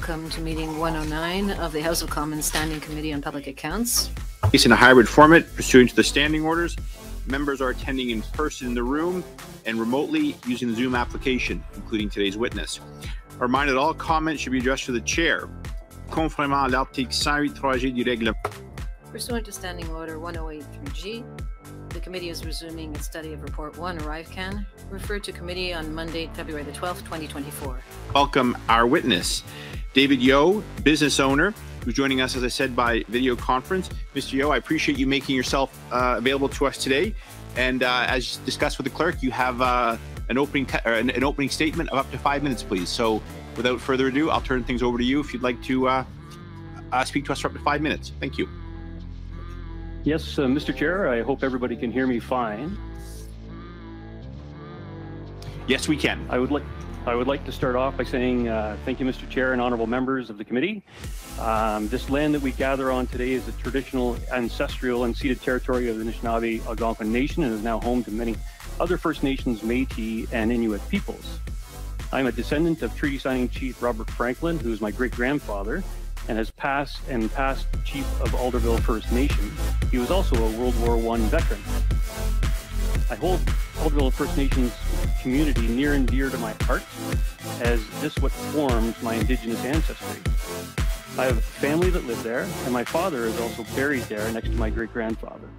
welcome to meeting 109 of the House of Commons Standing Committee on Public Accounts. In a hybrid format pursuant to the standing orders, members are attending in person in the room and remotely using the Zoom application, including today's witness. A reminder that all comments should be addressed to the chair. Conformément à l'article 108.3G du règlement. Pursuant to Standing Order 1083G, the committee is resuming its study of Report 1, ArriveCAN, referred to committee on Monday, February the 12th, 2024. Welcome our witness, David Yeo, business owner, who's joining us, as I said, by video conference. Mr. Yeo, I appreciate you making yourself available to us today. And as discussed with the clerk, you have an opening statement of up to 5 minutes, please. So without further ado, I'll turn things over to you if you'd like to speak to us for up to 5 minutes. Thank you. Yes, Mr. Chair, I hope everybody can hear me fine. Yes, we can. I would like to start off by saying thank you, Mr. Chair and honorable members of the committee. This land that we gather on today is a traditional, ancestral, and ceded territory of the Anishinaabe Algonquin Nation and is now home to many other First Nations, Métis, and Inuit peoples. I'm a descendant of Treaty Signing Chief Robert Franklin, who is my great-grandfather, and has past Chief of Alderville First Nation. He was also a World War I veteran. I hold Alderville First Nations community near and dear to my heart, as this what forms my Indigenous ancestry. I have a family that live there, and my father is also buried there next to my great-grandfather.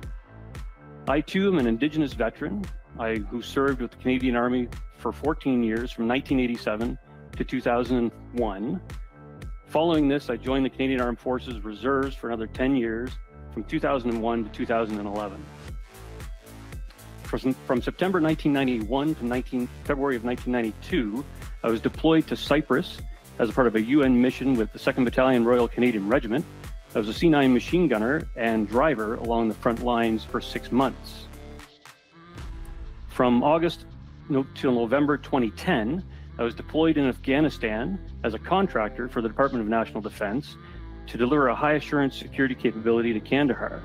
I too am an Indigenous veteran who served with the Canadian Army for 14 years, from 1987 to 2001. Following this, I joined the Canadian Armed Forces Reserves for another 10 years, from 2001 to 2011. From September 1991 to February of 1992, I was deployed to Cyprus as a part of a UN mission with the 2nd Battalion Royal Canadian Regiment. I was a C9 machine gunner and driver along the front lines for 6 months. From August till November 2010, I was deployed in Afghanistan as a contractor for the Department of National Defense to deliver a high assurance security capability to Kandahar.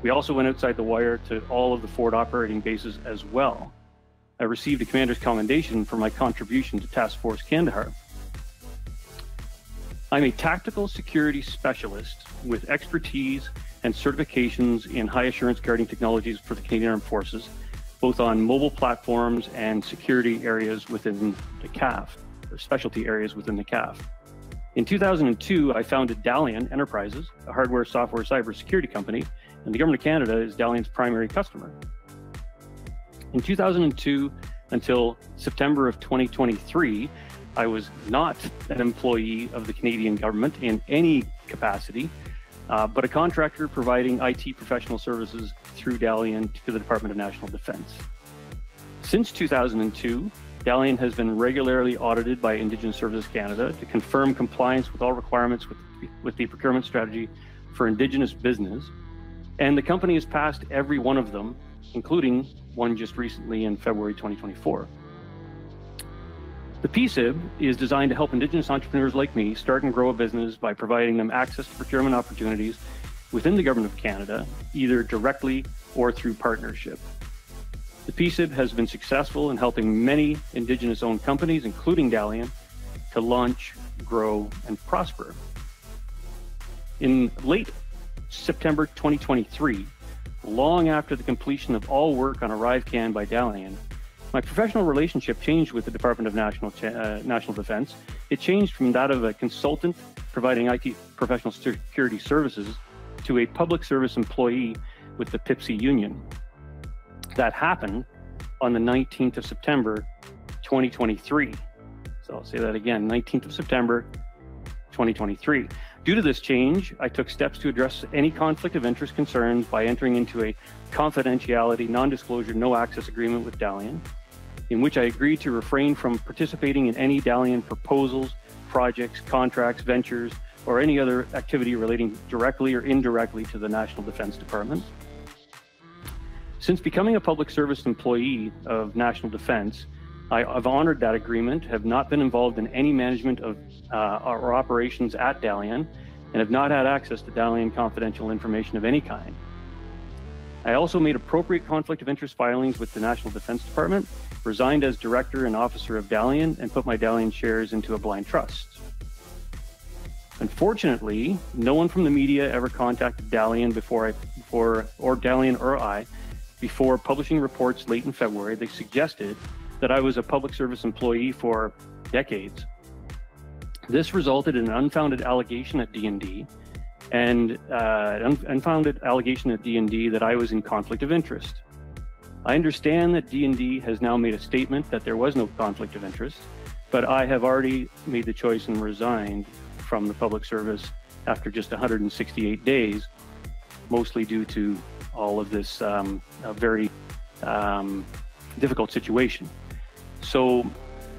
We also went outside the wire to all of the forward operating bases as well. I received a commander's commendation for my contribution to Task Force Kandahar. I'm a tactical security specialist with expertise and certifications in high assurance guarding technologies for the Canadian Armed Forces, both on mobile platforms and security areas within the CAF, or specialty areas within the CAF. In 2002, I founded Dalian Enterprises, a hardware, software, cybersecurity company, and the Government of Canada is Dalian's primary customer. In 2002 until September of 2023, I was not an employee of the Canadian government in any capacity, but a contractor providing IT professional services through Dalian to the Department of National Defense. Since 2002, Dalian has been regularly audited by Indigenous Services Canada to confirm compliance with all requirements with the procurement strategy for Indigenous business, and the company has passed every one of them, including one just recently in February 2024. The PSIB is designed to help Indigenous entrepreneurs like me start and grow a business by providing them access to procurement opportunities within the Government of Canada, either directly or through partnership. The PSIB has been successful in helping many Indigenous-owned companies, including Dalian, to launch, grow, and prosper. In late September 2023, long after the completion of all work on ArriveCAN by Dalian, my professional relationship changed with the Department of National Defense. It changed from that of a consultant providing IT professional security services to a public service employee with the PIPSI Union. That happened on the 19th of September, 2023. So I'll say that again, 19th of September, 2023. Due to this change, I took steps to address any conflict of interest concerns by entering into a confidentiality, non-disclosure, no-access agreement with Dalian, in which I agreed to refrain from participating in any Dalian proposals, projects, contracts, ventures, or any other activity relating directly or indirectly to the National Defense Department. Since becoming a public service employee of National Defense, I've honored that agreement, have not been involved in any management of our operations at Dalian, and have not had access to Dalian confidential information of any kind. I also made appropriate conflict of interest filings with the National Defense Department, resigned as director and officer of Dalian, and put my Dalian shares into a blind trust. Unfortunately, no one from the media ever contacted Dalian before Dalian or I, before publishing reports late in February. They suggested that I was a public service employee for decades. This resulted in an unfounded allegation at D&D, and unfounded allegation at D&D that I was in conflict of interest. I understand that D&D has now made a statement that there was no conflict of interest, but I have already made the choice and resigned from the public service after just 168 days, mostly due to all of this very difficult situation. So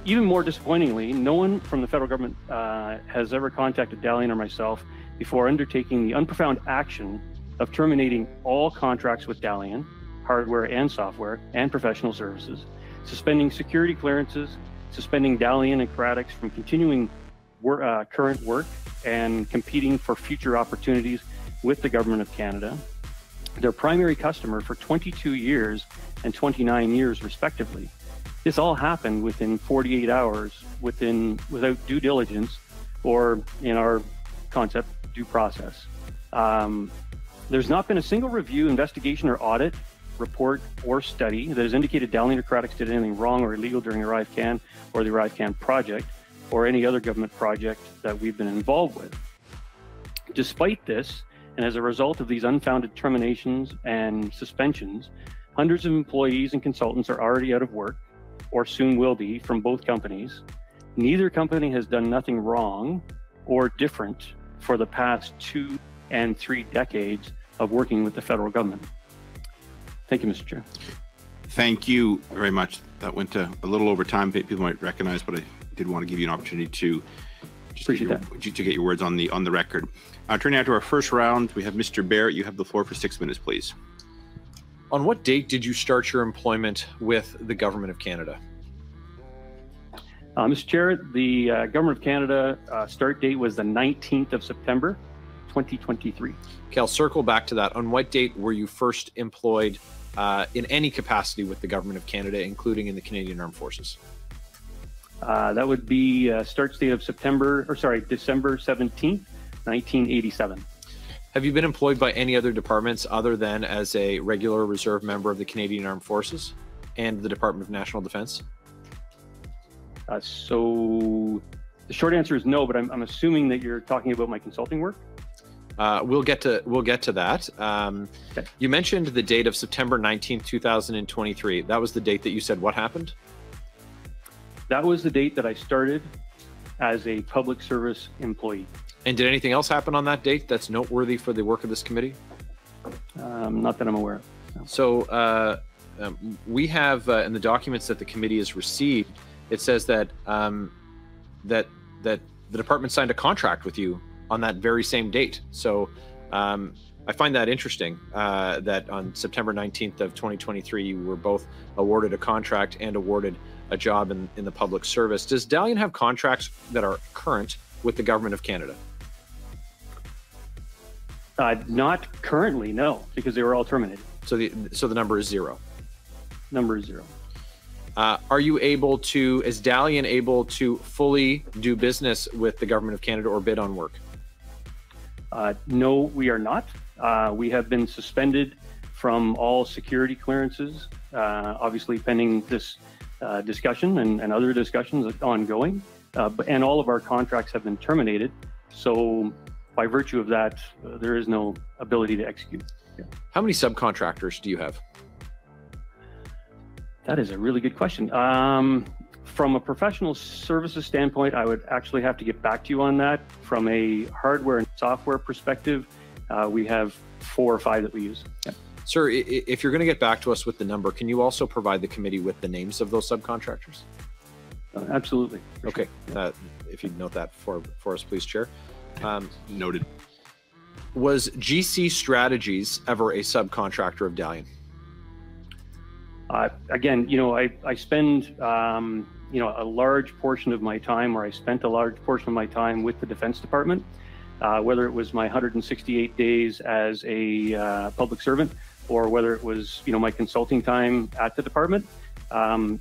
even more disappointingly, no one from the federal government has ever contacted Dalian or myself before undertaking the unprofound action of terminating all contracts with Dalian, hardware and software, and professional services, suspending security clearances, suspending Dalian and Craddox from continuing current work and competing for future opportunities with the Government of Canada, their primary customer for 22 years and 29 years respectively. This all happened within 48 hours without due diligence, or in our concept, due process. There's not been a single review, investigation, or audit, report, or study that has indicated Dalian or Craddox did anything wrong or illegal during ArriveCAN or the ArriveCAN project, or any other government project that we've been involved with. Despite this, and as a result of these unfounded terminations and suspensions, hundreds of employees and consultants are already out of work, or soon will be, from both companies. Neither company has done nothing wrong or different for the past 2 and 3 decades of working with the federal government. Thank you, Mr. Chair. Thank you very much. That went a little over time. People might recognize, but I did want to give you an opportunity to get your words on the record. Turning now to our first round, we have Mr. Barrett. You have the floor for 6 minutes, please. On what date did you start your employment with the Government of Canada? Mr. Chair, the Government of Canada start date was the 19th of September, 2023. Okay, I'll circle back to that. On what date were you first employed in any capacity with the Government of Canada, including in the Canadian Armed Forces? That would be start date of December 17th, 1987. Have you been employed by any other departments other than as a regular reserve member of the Canadian Armed Forces and the Department of National Defence? So the short answer is no, but I'm assuming that you're talking about my consulting work. We'll get to that. Okay. You mentioned the date of September 19th, 2023. That was the date that you said what happened? That was the date that I started as a public service employee. And did anything else happen on that date that's noteworthy for the work of this committee? Not that I'm aware of. No. So we have in the documents that the committee has received, it says that that the department signed a contract with you on that very same date. So I find that interesting that on September 19th of 2023, you were both awarded a contract and awarded a job in the public service. Does Dalian have contracts that are current with the Government of Canada? Not currently, no, because they were all terminated. So the number is 0. Number is 0. Are you able to, is Dalian able to fully do business with the Government of Canada or bid on work? No, we are not. We have been suspended from all security clearances, obviously pending this discussion and other discussions ongoing, and all of our contracts have been terminated. So by virtue of that, there is no ability to execute. Yeah. How many subcontractors do you have? That is a really good question. From a professional services standpoint, I would actually have to get back to you on that. From a hardware and software perspective, we have 4 or 5 that we use. Yeah. Sir, if you're going to get back to us with the number, can you also provide the committee with the names of those subcontractors? Absolutely. Okay. Sure. If you'd note that for us, please, Chair. Noted. Was GC Strategies ever a subcontractor of Dalian? Again, I spend, a large portion of my time, or I spent a large portion of my time with the Defense Department, whether it was my 168 days as a public servant, or whether it was, my consulting time at the department.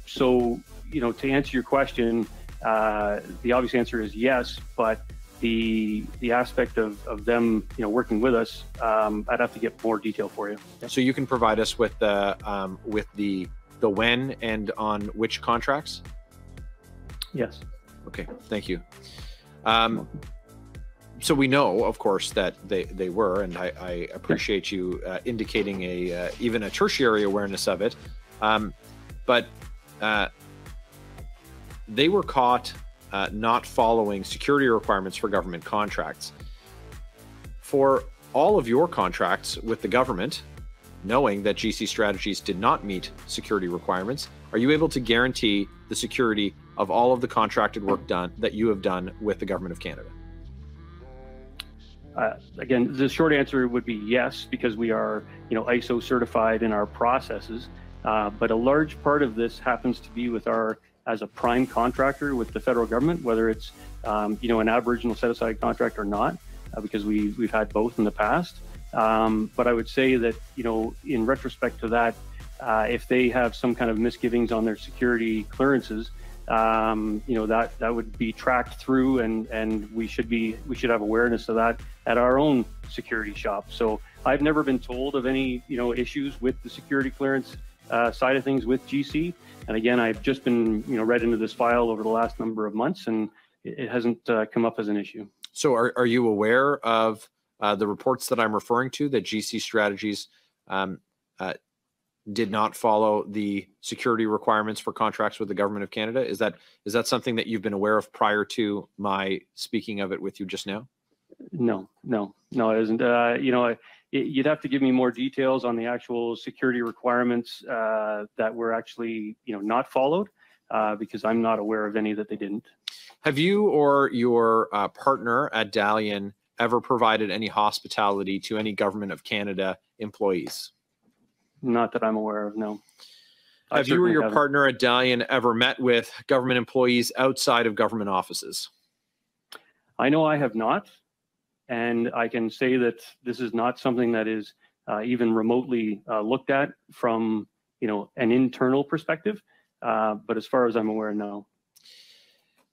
So, to answer your question, the obvious answer is yes, but, the aspect of them, working with us, I'd have to get more detail for you. So you can provide us with the when and on which contracts? Yes. Okay, thank you. So we know, of course, that they were, and I appreciate you indicating even a tertiary awareness of it. But they were caught not following security requirements for government contracts. For all of your contracts with the government, knowing that GC Strategies did not meet security requirements, are you able to guarantee the security of all of the contracted work done that you have done with the Government of Canada? Again, the short answer would be yes, because we are, ISO certified in our processes. But a large part of this happens to be with as a prime contractor with the federal government, whether it's, an Aboriginal set-aside contract or not, because we've had both in the past. But I would say that, in retrospect to that, if they have some kind of misgivings on their security clearances, that would be tracked through, and we should have awareness of that at our own security shop. So I've never been told of any, issues with the security clearance side of things with GC. And again, I've just been, read into this file over the last number of months, and it hasn't come up as an issue. So are you aware of the reports that I'm referring to, that GC Strategies did not follow the security requirements for contracts with the Government of Canada? Is that something that you've been aware of prior to my speaking of it with you just now? No, it isn't. You'd have to give me more details on the actual security requirements that were actually, not followed, because I'm not aware of any that they didn't. Have you or your partner at Dalian ever provided any hospitality to any Government of Canada employees? Not that I'm aware of, no. Have you or your partner at Dalian ever met with government employees outside of government offices? I know I have not. And I can say that this is not something that is even remotely looked at from, an internal perspective. But as far as I'm aware, no.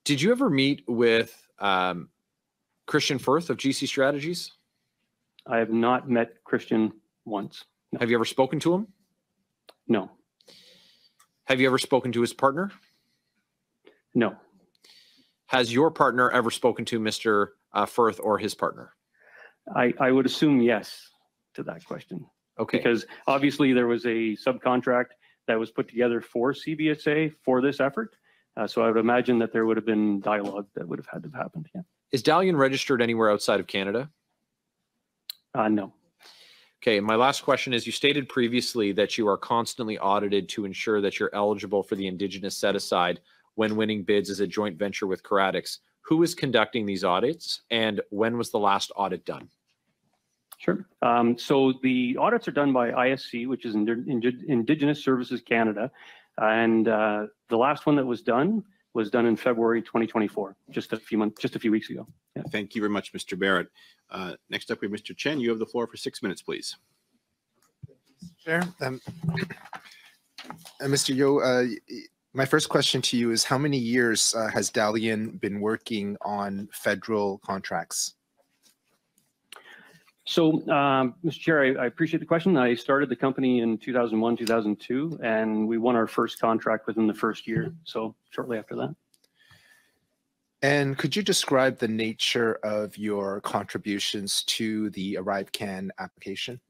Did you ever meet with Christian Firth of GC Strategies? I have not met Christian once. No. Have you ever spoken to him? No. Have you ever spoken to his partner? No. Has your partner ever spoken to Mr. Firth or his partner? I would assume yes to that question. Okay. Because obviously there was a subcontract that was put together for CBSA for this effort. So I would imagine that there would have been dialogue that would have had to have happened. Yeah. Is Dalian registered anywhere outside of Canada? No. Okay, my last question is, you stated previously that you are constantly audited to ensure that you're eligible for the Indigenous set-aside when winning bids as a joint venture with Coradix. Who is conducting these audits, and when was the last audit done? Sure. So the audits are done by ISC, which is Indigenous Services Canada. And the last one that was done in February 2024, just a few weeks ago. Yeah. Thank you very much, Mr. Barrett. Next up, we have Mr. Chen. You have the floor for 6 minutes, please. Chair, Mr. Yeo, my first question to you is, how many years has Dalian been working on federal contracts? So, Mr. Chair, I appreciate the question. I started the company in 2001, 2002, and we won our first contract within the first year, so shortly after that. And could you describe the nature of your contributions to the ArriveCAN application?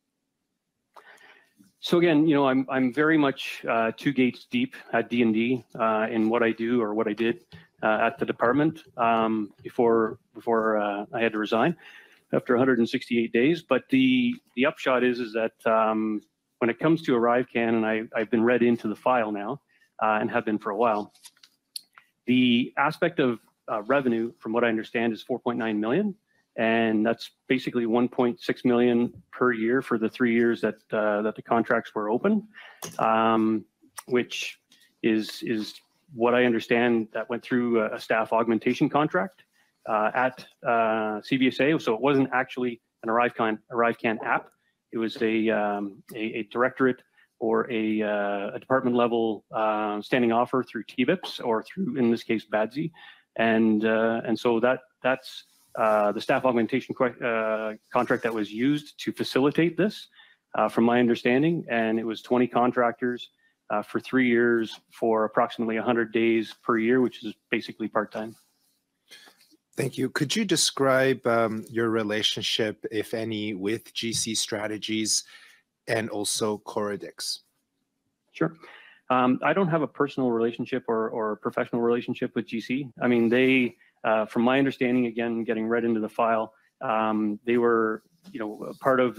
So again, I'm very much 2 gates deep at D&D in what I do, or what I did at the department before I had to resign after 168 days. But the upshot is that when it comes to ArriveCAN, and I've been read into the file now and have been for a while, the aspect of revenue, from what I understand, is 4.9 million. And that's basically 1.6 million per year for the 3 years that the contracts were open, which is what I understand that went through a staff augmentation contract at CBSA. So it wasn't actually an ArriveCAN app. It was a directorate or a department level standing offer through TBIPS, or through, in this case, BADSI. And so that's the staff augmentation contract that was used to facilitate this, from my understanding, and it was 20 contractors for 3 years for approximately 100 days per year, which is basically part-time. Thank you. Could you describe your relationship, if any, with GC Strategies and also Coradix? Sure. I don't have a personal relationship or professional relationship with GC. I mean, they, from my understanding, again, getting read into the file, they were, part of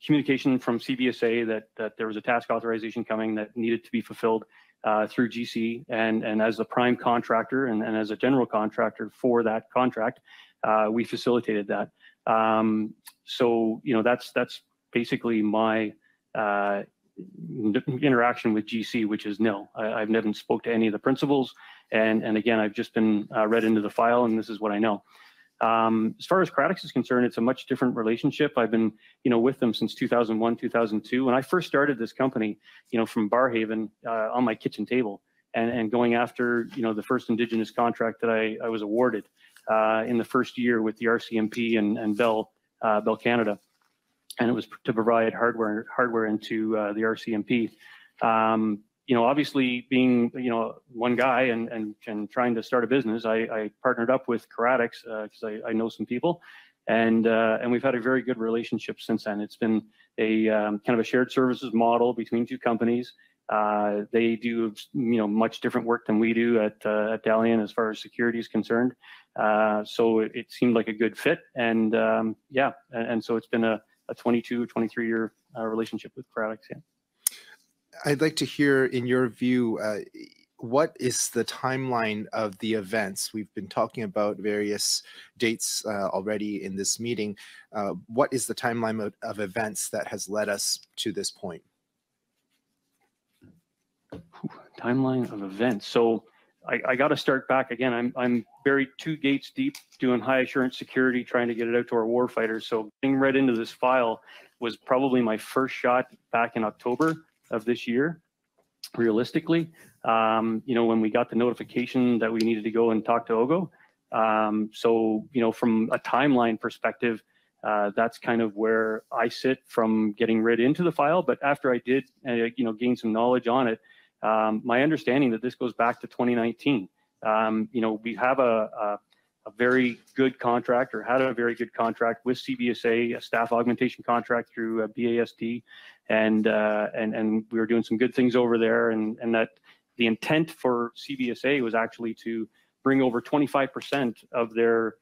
communication from CBSA that there was a task authorization coming that needed to be fulfilled through GC, and as the prime contractor and as a general contractor for that contract, we facilitated that. So that's basically my interaction with GC, which is nil. I've never spoke to any of the principals, and again, I've just been read into the file, and this is what I know. As far as Craddox is concerned, it's a much different relationship. I've been, with them since 2001, 2002. When I first started this company, from Barrhaven on my kitchen table, and going after, the first Indigenous contract that I was awarded in the first year with the RCMP and Bell Canada, and it was to provide hardware into the RCMP. Obviously being, one guy and trying to start a business, I partnered up with Coradix because I know some people, and we've had a very good relationship since then. It's been a kind of a shared services model between two companies. They do, much different work than we do at Dalian as far as security is concerned. So it seemed like a good fit, and and so it's been a 22 or 23 year relationship with Coradix. Yeah. I'd like to hear, in your view, what is the timeline of the events? We've been talking about various dates already in this meeting. What is the timeline of events that has led us to this point? Timeline of events. So I got to start back again. I'm buried 2 gates deep doing high assurance security, trying to get it out to our warfighters. So getting read into this file was probably my first shot back in October of this year, realistically. When we got the notification that we needed to go and talk to Ogo. So, from a timeline perspective, that's kind of where I sit from getting read into the file. But after I did, gain some knowledge on it, my understanding that this goes back to 2019. We have a very good contract, or had a very good contract with CBSA, a staff augmentation contract through BASD, and we were doing some good things over there, and that the intent for CBSA was actually to bring over 25% of their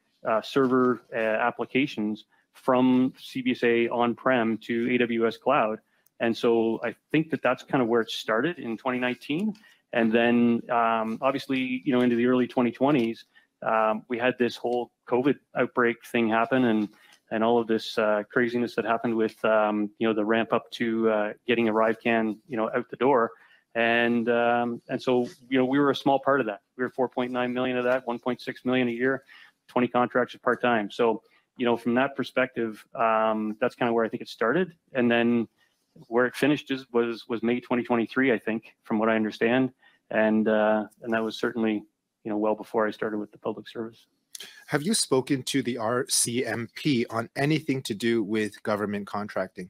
server applications from CBSA on-prem to AWS Cloud. And so I think that's kind of where it started in 2019. And then obviously, into the early 2020s, we had this whole COVID outbreak thing happen, and all of this craziness that happened with the ramp up to getting ArriveCan out the door, and so we were a small part of that. We were 4.9 million of that, 1.6 million a year, 20 contracts at part time. So from that perspective, that's kind of where I think it started, and then where it finished was May 2023, I think, from what I understand, and that was certainly well before I started with the public service. Have you spoken to the RCMP on anything to do with government contracting?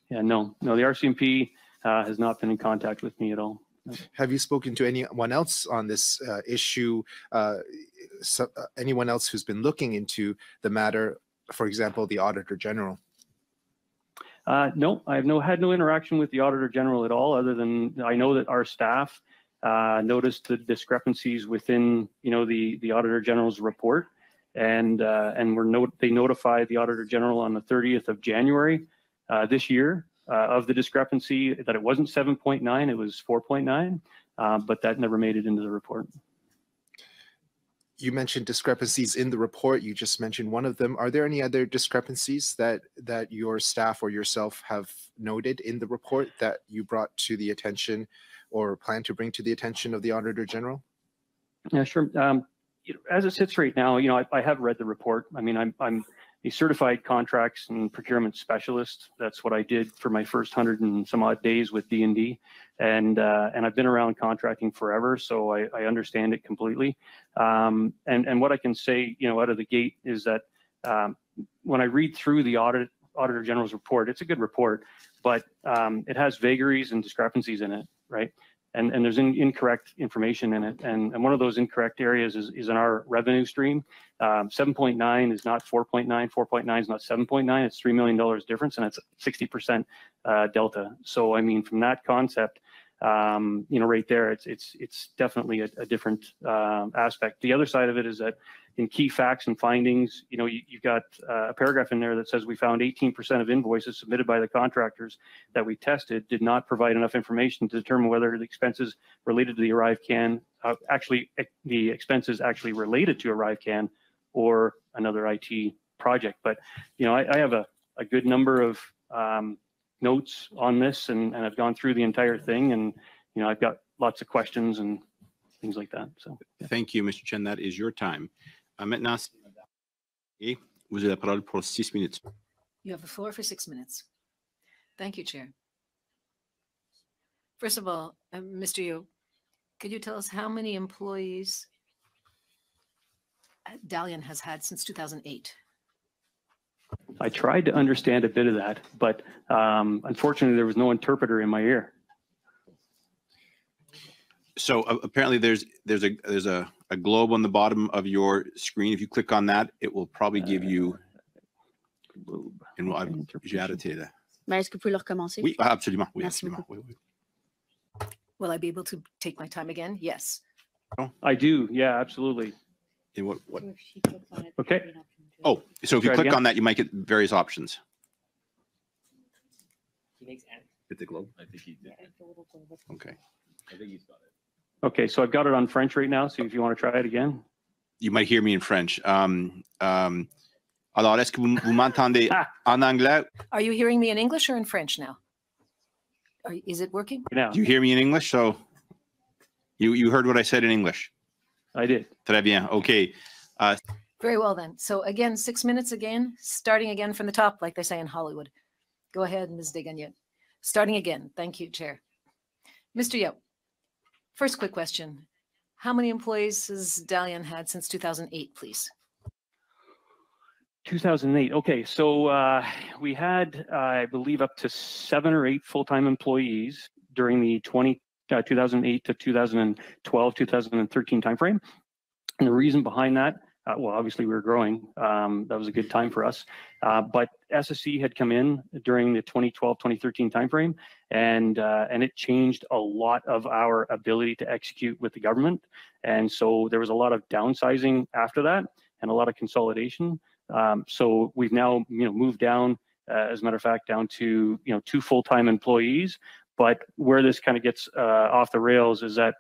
Yeah, no, the RCMP has not been in contact with me at all. No. Have you spoken to anyone else on this issue? Anyone else who's been looking into the matter, for example, the Auditor General? No, I have had no interaction with the Auditor General at all, other than I know that our staff noticed the discrepancies within, the Auditor General's report, and they notified the Auditor General on the 30th of January this year of the discrepancy, that it wasn't 7.9, it was 4.9, but that never made it into the report. You mentioned discrepancies in the report. You just mentioned one of them. Are there any other discrepancies that your staff or yourself have noted in the report that you brought to the attention or plan to bring to the attention of the Auditor General? Yeah, sure. As it sits right now, I have read the report. I mean, I'm a certified contracts and procurement specialist. That's what I did for my first 100 and some odd days with D&D, and I've been around contracting forever, so I understand it completely. And what I can say, out of the gate is that when I read through the Auditor General's report, it's a good report, but it has vagaries and discrepancies in it, right? And there's incorrect information in it. And one of those incorrect areas is in our revenue stream. 7.9 is not 4.9, 4.9 is not 7.9, it's $3 million difference, and it's 60% delta. So, I mean, from that concept, right there, it's definitely a different aspect. The other side of it is that in key facts and findings, you've got a paragraph in there that says we found 18% of invoices submitted by the contractors that we tested did not provide enough information to determine whether the expenses related to the ArriveCAN, the expenses actually related to ArriveCAN or another IT project. But, I have a good number of notes on this, and I've gone through the entire thing, and, I've got lots of questions and things like that. So Thank you, Mr. Chen. That is your time. Maintenant, vous avez la parole pour 6 minutes. You have the floor for 6 minutes. Thank you, Chair. First of all, Mr. Yeo, could you tell us how many employees Dalian has had since 2008? I tried to understand a bit of that, but unfortunately, there was no interpreter in my ear. So apparently there's a globe on the bottom of your screen. If you click on that, it will probably give you. J'ai arrêté là. Mais est-ce que vous pouvez le recommencer? Oui, absolument. Oui, Merci absolument. beaucoup. Oui. Will I be able to take my time again? Yes. I do, yeah, absolutely. And what? Okay. Oh, so if you Try it click again. on that, you might get various options. He makes Hit the globe. I think he did. Okay. I think he's got it. Okay, so I've got it on French right now, so if you want to try it again. You might hear me in French. Alors, est-ce que vous m'entendez en anglais? Are you hearing me in English or in French now? Is it working? Now, Do you hear me in English? So you heard what I said in English. I did. Très bien. Okay. Very well then. So again, 6 minutes again, starting again from the top, like they say in Hollywood. Go ahead, Ms. Desgagneux. Starting again. Thank you, Chair. Mr. Yeo, first quick question. How many employees has Dalian had since 2008, please? 2008. Okay, so we had, I believe, up to 7 or 8 full-time employees during the 2008 to 2012, 2013 timeframe. And the reason behind that, well, obviously we were growing. That was a good time for us. But SSE had come in during the 2012, 2013 timeframe, and it changed a lot of our ability to execute with the government. And so there was a lot of downsizing after that and a lot of consolidation. So we've now, moved down, as a matter of fact, down to, 2 full-time employees. But where this kind of gets off the rails is that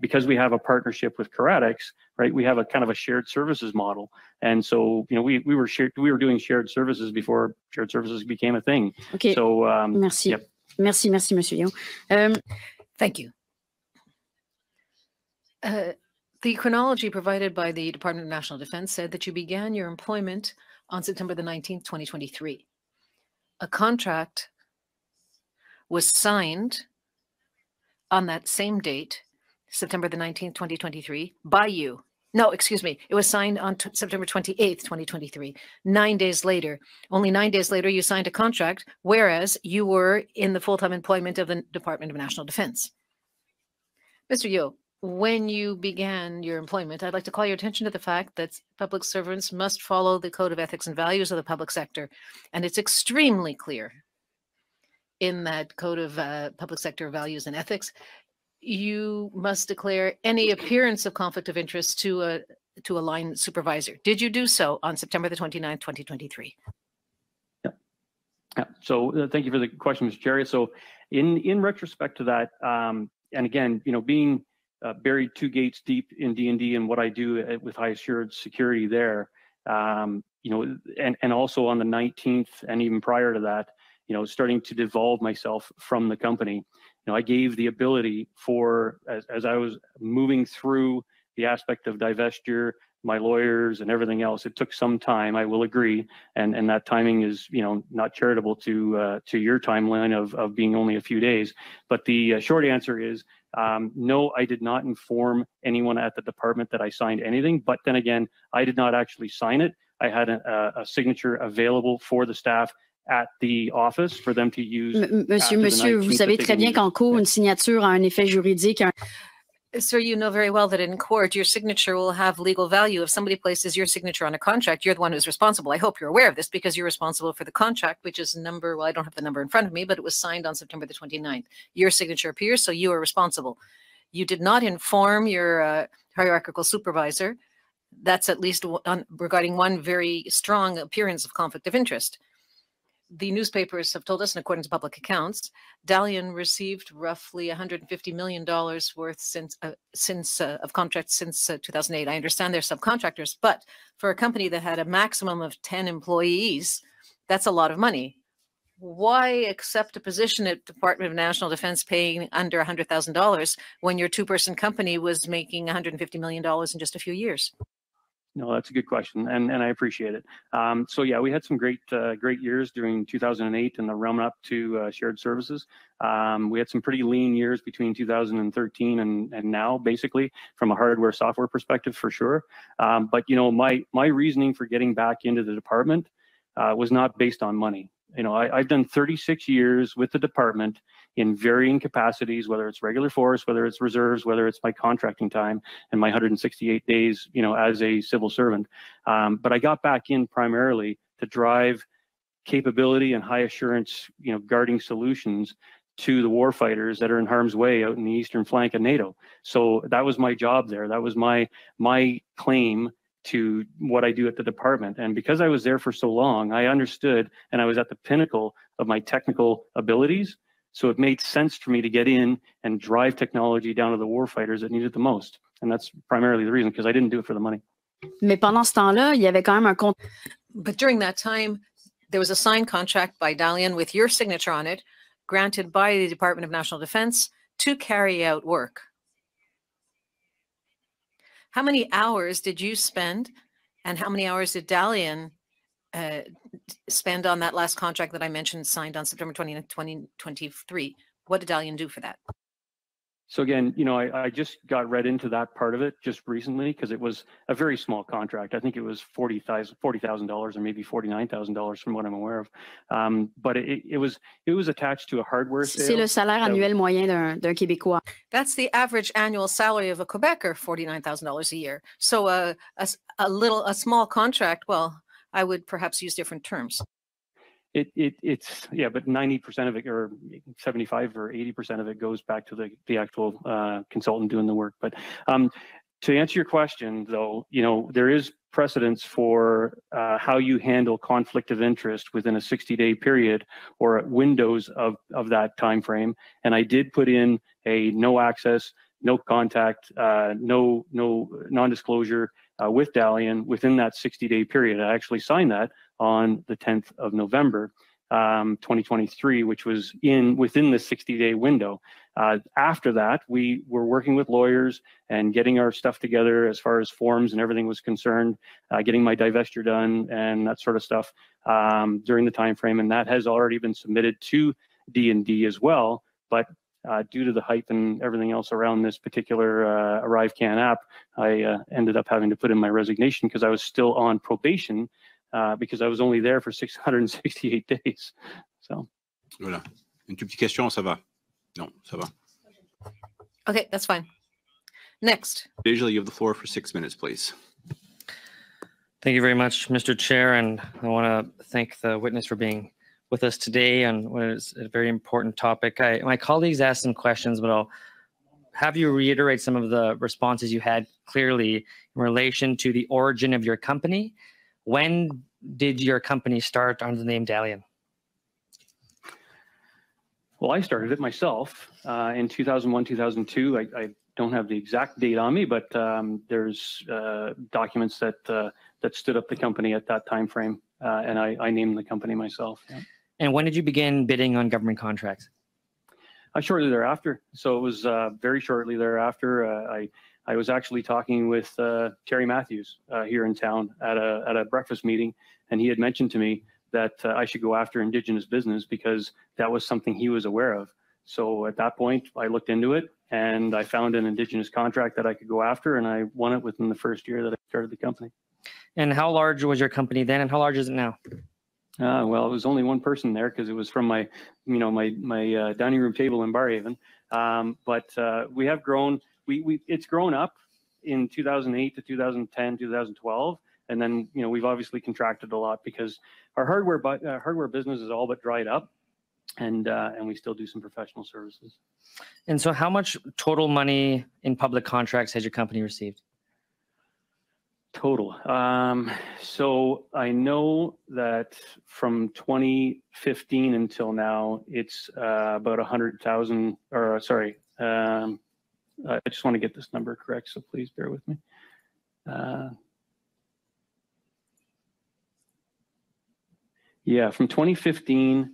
because we have a partnership with Caradix, right? We have a kind of a shared services model, and so we were doing shared services before shared services became a thing. Okay. So Merci. Yep. Merci, Monsieur Yeo. Thank you. The chronology provided by the Department of National Defense said that you began your employment on September the 19th, 2023. A contract was signed on that same date, September the 19th, 2023, by you. No, excuse me. It was signed on September 28th, 2023. 9 days later, only 9 days later, you signed a contract, whereas you were in the full-time employment of the Department of National Defense. Mr. Yeo, when you began your employment, I'd like to call your attention to the fact that public servants must follow the Code of Ethics and Values of the public sector. And it's extremely clear in that Code of Public Sector Values and Ethics, you must declare any appearance of conflict of interest to a line supervisor. Did you do so on September the 29th, 2023? Yeah. So thank you for the question, Mr. Chair. So in retrospect to that, and again, being buried 2 gates deep in D&D and what I do with high assured security there, and also on the 19th and even prior to that, starting to devolve myself from the company. I gave the ability for, as I was moving through the aspect of divestiture, my lawyers and everything else. It took some time, I will agree, and that timing is, you know, not charitable to your timeline of being only a few days. But the short answer is no, I did not inform anyone at the department that I signed anything. But then again, I did not actually sign it. I had a signature available for the staff at the office for them to use. Monsieur, vous savez très bien qu'en cours, une signature a un effet juridique. Sir, you know very well that in court, your signature will have legal value. If somebody places your signature on a contract, you're the one who's responsible. I hope you're aware of this because you're responsible for the contract, which is number, well, I don't have the number in front of me, but it was signed on September the 29th. Your signature appears, so you are responsible. You did not inform your hierarchical supervisor. That's at least regarding one very strong appearance of conflict of interest. The newspapers have told us, in accordance to public accounts, Dalian received roughly $150 million worth of contracts since 2008. I understand they're subcontractors, but for a company that had a maximum of 10 employees, that's a lot of money. Why accept a position at Department of National Defense paying under $100,000 when your two-person company was making $150 million in just a few years? No, that's a good question, and I appreciate it. So yeah, we had some great years during 2008 and the run up to shared services. We had some pretty lean years between 2013 and now, basically, from a hardware software perspective, for sure. But you know, my reasoning for getting back into the department was not based on money. You know, I've done 36 years with the department in varying capacities, whether it's regular force, whether it's reserves, whether it's my contracting time and my 168 days, you know, as a civil servant. But I got back in primarily to drive capability and high assurance, you know, guarding solutions to the warfighters that are in harm's way out in the eastern flank of NATO. So that was my job there. That was my claim to what I do at the department. And because I was there for so long, I understood, and I was at the pinnacle of my technical abilities. So it made sense for me to get in and drive technology down to the warfighters that need it the most. And that's primarily the reason, because I didn't do it for the money. Mais pendant ce temps-là, il y avait quand même un compte. But during that time, there was a signed contract by Dalian with your signature on it, granted by the Department of National Defense to carry out work. How many hours did you spend, and how many hours did Dalian spend on that last contract that I mentioned, signed on September 20th, 2023? What did Dalian do for that? So again, you know, I just got read into that part of it just recently because it was a very small contract. I think it was $40,000 or maybe $49,000 from what I'm aware of. But it was attached to a hardware sale. C'est le salaire annuel moyen d'un Québécois. That's the average annual salary of a Quebecer, $49,000 a year. So a small contract, well, I would perhaps use different terms. It's yeah, but 90% of it, or 75 or 80% of it, goes back to the actual consultant doing the work. But to answer your question, though, you know, there is precedence for how you handle conflict of interest within a 60-day period or windows of that time frame. And I did put in a no access, no contact, no non-disclosure with Dalian within that 60-day period. I actually signed that on the 10th of November, 2023, which was within the 60-day window. After that, we were working with lawyers and getting our stuff together as far as forms and everything was concerned, getting my divestiture done and that sort of stuff during the time frame, and that has already been submitted to D&D as well. But due to the hype and everything else around this particular ArriveCAN app, I ended up having to put in my resignation because I was still on probation because I was only there for 668 days. So. Voilà. Une duplication, ça va. Non, ça va. Okay, that's fine. Next. Visually, you have the floor for 6 minutes, please. Thank you very much, Mr. Chair, and I want to thank the witness for being with us today on what is a very important topic. My colleagues asked some questions, but I'll have you reiterate some of the responses you had clearly in relation to the origin of your company. When did your company start under the name Dalian? Well, I started it myself in 2001, 2002. I don't have the exact date on me, but there's documents that stood up the company at that time frame, and I named the company myself. Yeah. And when did you begin bidding on government contracts? Shortly thereafter. So it was very shortly thereafter. I was actually talking with Terry Matthews here in town at a breakfast meeting, and he had mentioned to me that I should go after Indigenous business because that was something he was aware of. So at that point, I looked into it and I found an Indigenous contract that I could go after, and I won it within the first year that I started the company. And how large was your company then, and how large is it now? Well, it was only one person there because it was from my, my dining room table in Barrhaven. But we have grown. It's grown up in 2008 to 2010, 2012, and then we've obviously contracted a lot because our hardware business is all but dried up, and we still do some professional services. And so, how much total money in public contracts has your company received? Total. So I know that from 2015 until now, it's about 100,000. Or sorry, I just want to get this number correct, so please bear with me. Yeah, from 2015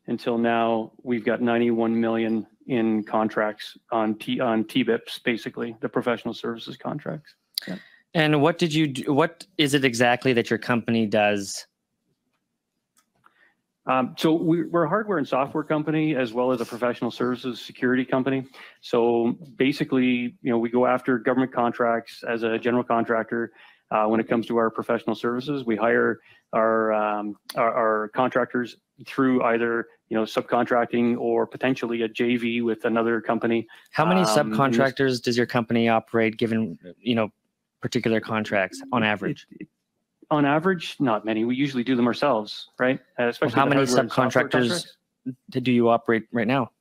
until now, we've got 91 million in contracts on TBIPs, basically the professional services contracts. Yeah. And what did you do? What is it exactly that your company does? So we're a hardware and software company as well as a professional services security company. So basically, we go after government contracts as a general contractor. When it comes to our professional services, we hire our contractors through either subcontracting or potentially a JV with another company. How many subcontractors does your company operate, given particular contracts on average? On average, not many. We usually do them ourselves, right? Especially how many subcontractors do you operate right now?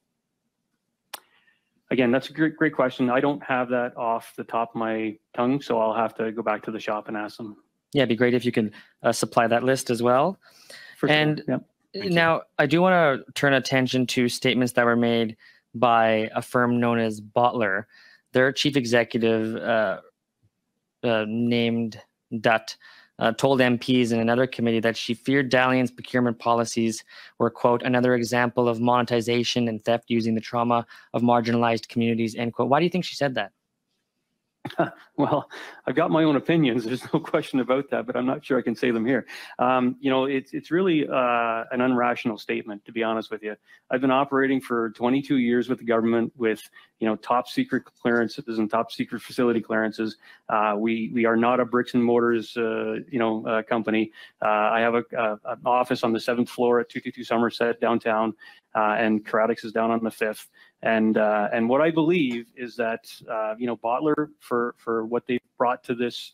Again, that's a great question. I don't have that off the top of my tongue, so I'll have to go back to the shop and ask them. Yeah, it'd be great if you can supply that list as well. For and sure. Yep. Now, I do want to turn attention to statements that were made by a firm known as Bottler. Their chief executive named Dutt told MPs in another committee that she feared Dalian's procurement policies were, quote, another example of monetization and theft using the trauma of marginalized communities, end quote. Why do you think she said that? Well, I've got my own opinions. There's no question about that, but I'm not sure I can say them here. It's really an unrational statement, to be honest with you. I've been operating for 22 years with the government with, top secret clearances and top secret facility clearances. We are not a bricks and mortars, company. I have an office on the 7th floor at 222 Somerset downtown, and Karadix is down on the 5th. And what I believe is that Bottler, for what they brought to this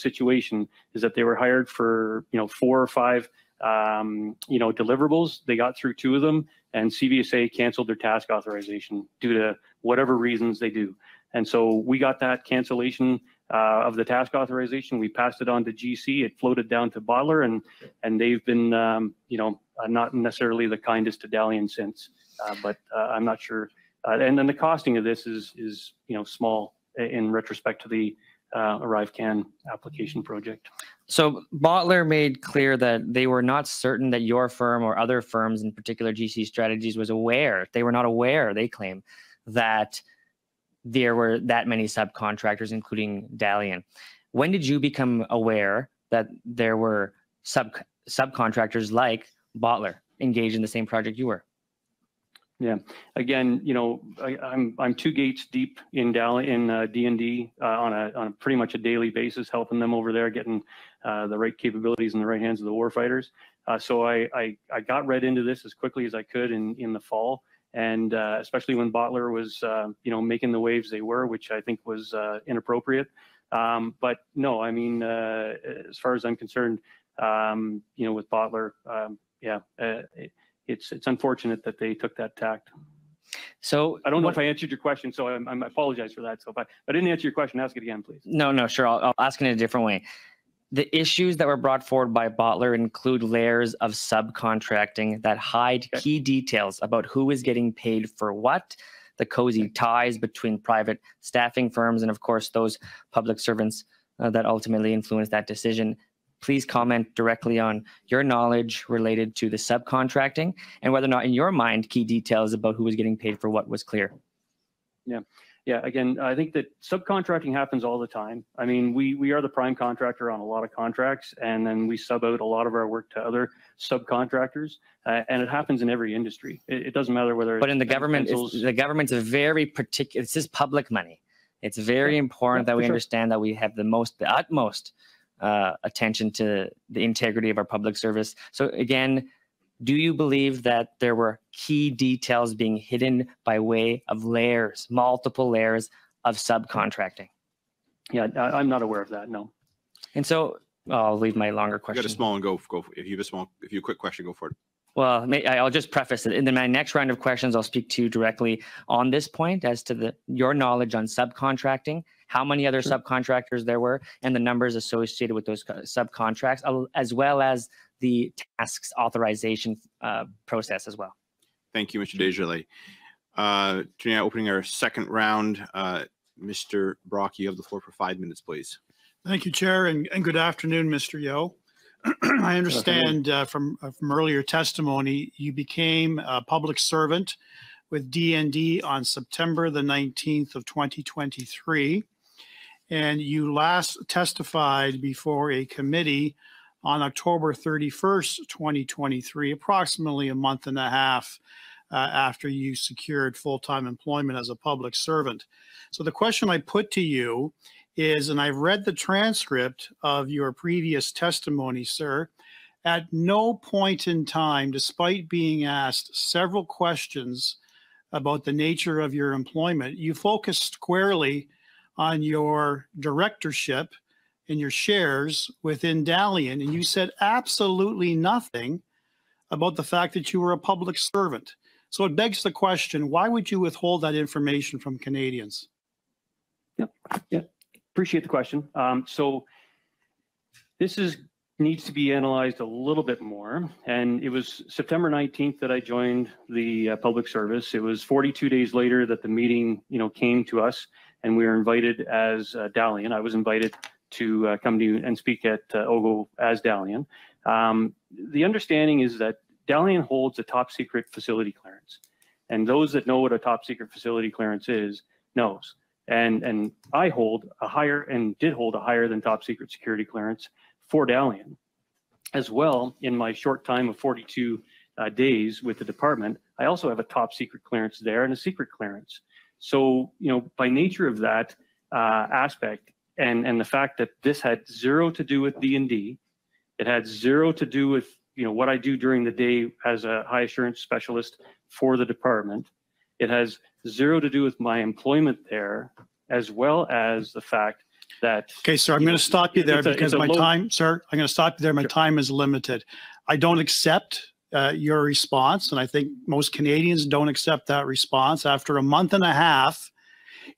situation, is that they were hired for 4 or 5 deliverables. They got through 2 of them, and CVSA canceled their task authorization due to whatever reasons they do. And so we got that cancellation of the task authorization. We passed it on to GC. It floated down to Bottler, and they've been not necessarily the kindest to Dalian since. But I'm not sure. And then the costing of this is small in retrospect to the ArriveCAN application project. So Bottler made clear that they were not certain that your firm or other firms, in particular GC Strategies, was aware. They were not aware, they claim, that there were that many subcontractors, including Dalian. When did you become aware that there were subcontractors like Bottler engaged in the same project you were? Yeah. Again, I'm 2 gates deep in D&D on a pretty much a daily basis, helping them over there, getting the right capabilities in the right hands of the warfighters. So I got read into this as quickly as I could in the fall, and especially when Bottler was making the waves they were, which I think was inappropriate. But no, I mean, as far as I'm concerned, with Bottler, it's unfortunate that they took that tact. So I don't know if I answered your question, so I apologize for that. So if I didn't answer your question, ask it again, please. No, sure. I'll ask it in a different way. The issues that were brought forward by Bottler include layers of subcontracting that hide key details about who is getting paid for what, the cozy ties between private staffing firms, and of course, those public servants that ultimately influence that decision. Please comment directly on your knowledge related to the subcontracting and whether or not, in your mind, key details about who was getting paid for what was clear. Yeah. Yeah, again, I think that subcontracting happens all the time. I mean, we are the prime contractor on a lot of contracts, and then we sub out a lot of our work to other subcontractors, and it happens in every industry. It doesn't matter whether. But in the government, pencils, the government's a very particular. This is public money. It's very important that we understand that we have the utmost attention to the integrity of our public service. So again, do you believe that there were key details being hidden by way of layers, multiple layers of subcontracting? Yeah, I'm not aware of that, no. And so I'll leave my longer question. You got a small one, go. If you have a quick question, go for it. Well, I'll just preface it. In my next round of questions, I'll speak to you directly on this point as to your knowledge on subcontracting, how many other subcontractors there were, and the numbers associated with those subcontracts, as well as the tasks authorization process as well. Thank you, Mr. Desjardins. Now opening our second round, Mr. Brock, you have the floor for 5 minutes, please. Thank you, Chair, and good afternoon, Mr. Yeo. I understand from earlier testimony, you became a public servant with DND on September the 19th of 2023, and you last testified before a committee on October 31st, 2023, approximately a month and a half after you secured full-time employment as a public servant. So the question I put to you is, and I've read the transcript of your previous testimony, sir, at no point in time, despite being asked several questions about the nature of your employment, you focused squarely on your directorship and your shares within Dalian, and you said absolutely nothing about the fact that you were a public servant. So it begs the question, why would you withhold that information from Canadians? Yeah, appreciate the question. So this needs to be analyzed a little bit more, and it was September 19th that I joined the public service. It was 42 days later that the meeting, came to us, and we were invited as Dalian. I was invited to come to you and speak at OGO as Dalian. The understanding is that Dalian holds a top secret facility clearance, and those that know what a top secret facility clearance is knows. And I hold a higher and did hold a higher than top secret security clearance for Dalian. As well, in my short time of 42 days with the department, I also have a top secret clearance there and a secret clearance. So, by nature of that aspect, and the fact that this had zero to do with D&D, it had zero to do with what I do during the day as a high assurance specialist for the department. It has zero to do with my employment there, as well as the fact that. Okay, sir, I'm going to stop you there because my time, sir, I'm going to stop you there. My time is limited. I don't accept your response, and I think most Canadians don't accept that response. After a month and a half,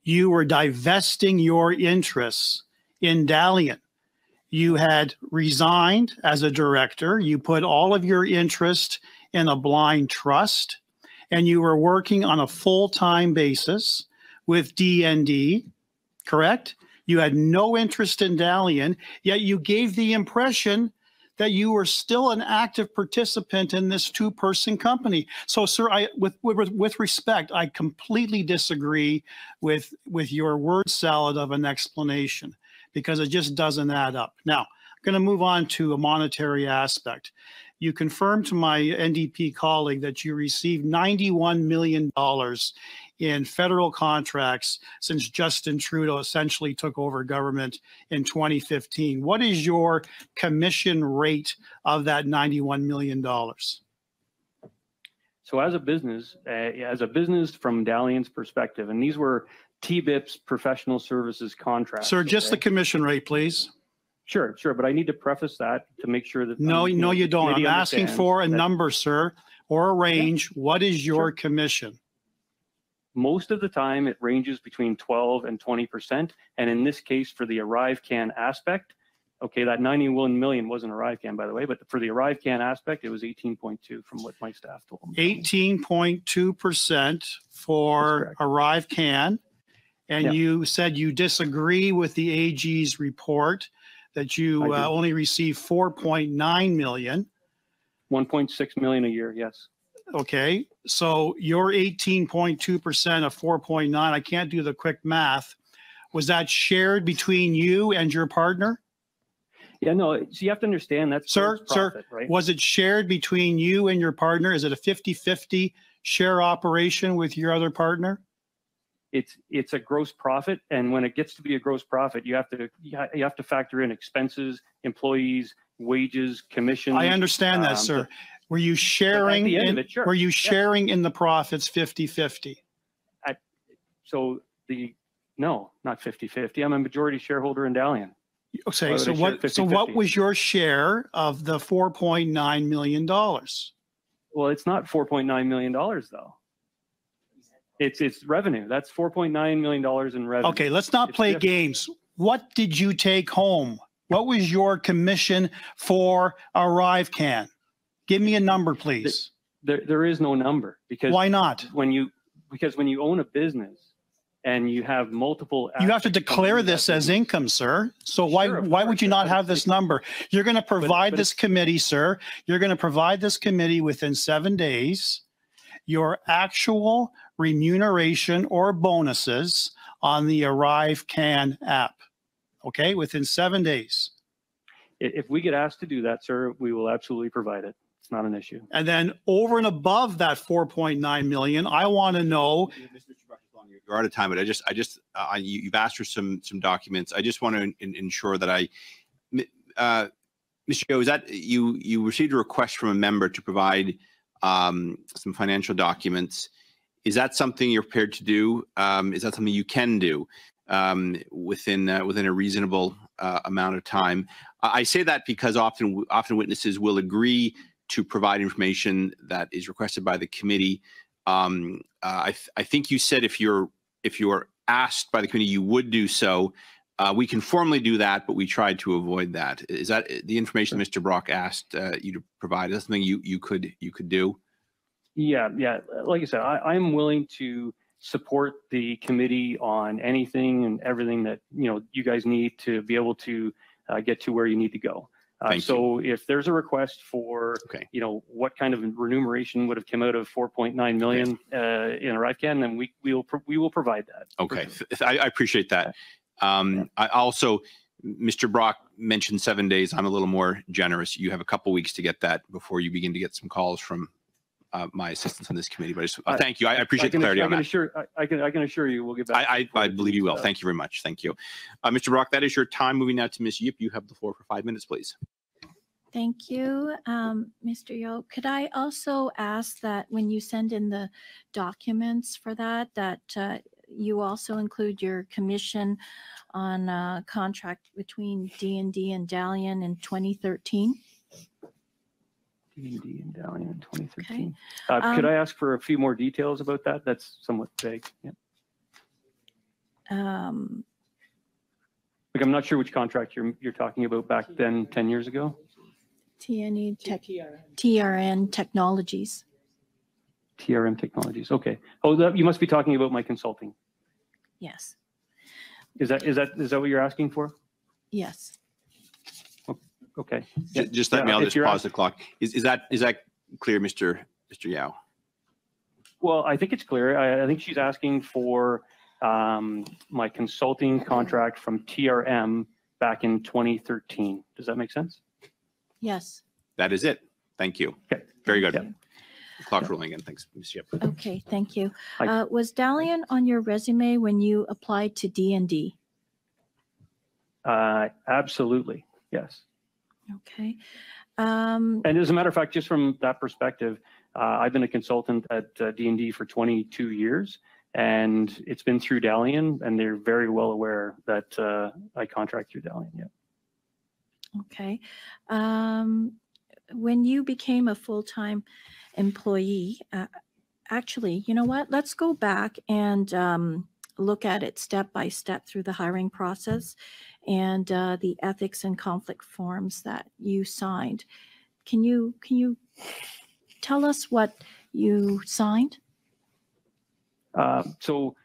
you were divesting your interests in Dalian. You had resigned as a director. You put all of your interest in a blind trust, and you were working on a full-time basis with DND, correct? You had no interest in Dalian, yet you gave the impression that you were still an active participant in this two-person company. So, sir, with respect, I completely disagree with your word salad of an explanation, because it just doesn't add up. Now, I'm going to move on to a monetary aspect. You confirmed to my NDP colleague that you received $91 million in federal contracts since Justin Trudeau essentially took over government in 2015. What is your commission rate of that $91 million? So as a business from Dalian's perspective, and these were TBIP's professional services contracts. Sir, just the commission rate, please. Sure, but I need to preface that to make sure that. No, you don't. I'm asking for a number, sir, or a range. Yeah. What is your commission? Most of the time, it ranges between 12 and 20%. And in this case, for the ArriveCan aspect, okay, that 91 million wasn't ArriveCan, by the way, but for the ArriveCan aspect, it was 18.2 from what my staff told me. 18.2% for ArriveCan. And you said you disagree with the AG's report that you only received 4.9 million. 1.6 million a year, yes. Okay, so your 18.2% of 4.9, I can't do the quick math. Was that shared between you and your partner? Yeah, no, so you have to understand that's profit, right? Was it shared between you and your partner? Is it a 50-50 share operation with your other partner? It's a gross profit, and when it gets to be a gross profit, you have to factor in expenses, employees, wages, commissions. I understand that, sir. Were you sharing were you sharing in the profits 50-50? No, not 50-50. I'm a majority shareholder in Dalian. Okay, so what was your share of the $4.9 million? Well, it's not $4.9 million though. It's revenue. That's $4.9 million in revenue. Okay, let's not play games. What did you take home? What was your commission for ArriveCan? Give me a number, please. There is no number, because why not? Because when you own a business and you have multiple, you have to declare this as income, sir. So why would you not have this number? You're going to provide this committee, sir. You're going to provide this committee within 7 days your actual remuneration or bonuses on the ArriveCan app. Okay, within 7 days. If we get asked to do that, sir, we will absolutely provide it. It's not an issue. And then over and above that 4.9 million, I want to know. You're out of time, but you've asked for some documents. I just want to ensure that Mr. Yeo, is that you received a request from a member to provide some financial documents? Is that something you're prepared to do? Is that something you can do within a reasonable amount of time? I say that because often witnesses will agree to provide information that is requested by the committee. I think you said if you're asked by the committee, you would do so. We can formally do that, but we tried to avoid that. Is that the information Mr. Brock asked you to provide? Is that something you could do? Yeah. Like I said, I'm willing to support the committee on anything and everything that you guys need to be able to get to where you need to go. So if there's a request for what kind of remuneration would have come out of 4.9 million in ArriveCan, then we will provide that. Okay, sure. I appreciate that. I also, Mr. Brock mentioned 7 days. I'm a little more generous. You have a couple weeks to get that before you begin to get some calls from my assistants on this committee. But thank you. I appreciate the clarity on that. I can assure you we'll get back. I believe you will. Thank you very much. Thank you. Mr. Brock, that is your time. Moving now to Ms. Yip. You have the floor for 5 minutes, please. Thank you, Mr. Yeo. Could I also ask that when you send in the documents for that you also include your commission on a contract between D&D and Dalian in 2013? D&D and Dalian in 2013. Okay. Could I ask for a few more details about that? That's somewhat vague. Yeah. I'm not sure which contract you're talking about back then, 10 years ago. TRN Technologies. TRM Technologies. Okay. Oh, you must be talking about my consulting. Yes. Is that what you're asking for? Yes. Okay. Just let me. I'll just pause the clock. Is that clear, Mr. Yeo? Well, I think it's clear. I think she's asking for my consulting contract from TRM back in 2013. Does that make sense? Yes. That is it. Thank you. Okay. Very good. Yeah. Clock rolling again. Thanks, Ms. Yip. Okay. Thank you. Was Dalian on your resume when you applied to D&D? Absolutely. Yes. Okay. And as a matter of fact, just from that perspective, I've been a consultant at D&D for 22 years, and it's been through Dalian, and they're very well aware that I contract through Dalian. Yeah. Okay. When you became a full-time employee, actually, you know what? Let's go back and look at it step by step through the hiring process and the ethics and conflict forms that you signed. Can you tell us what you signed? So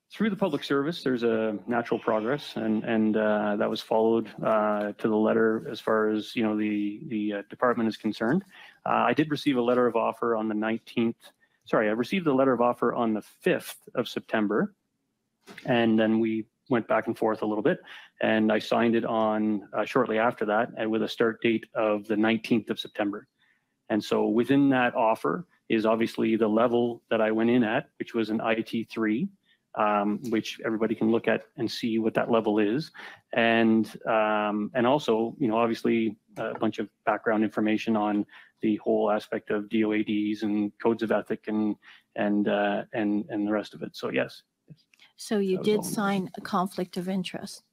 through the public service, there's a natural progress, and that was followed to the letter as far as the department is concerned. I did receive a letter of offer on the 19th. Sorry, I received a letter of offer on the 5th of September. And then we went back and forth a little bit. And I signed it on shortly after that, and with a start date of the 19th of September. And so within that offer is obviously the level that I went in at, which was an IT3, which everybody can look at and see what that level is. And also, you know, obviously a bunch of background information on the whole aspect of DOADs and codes of ethic and the rest of it. So yes. So you did sign a conflict of interest?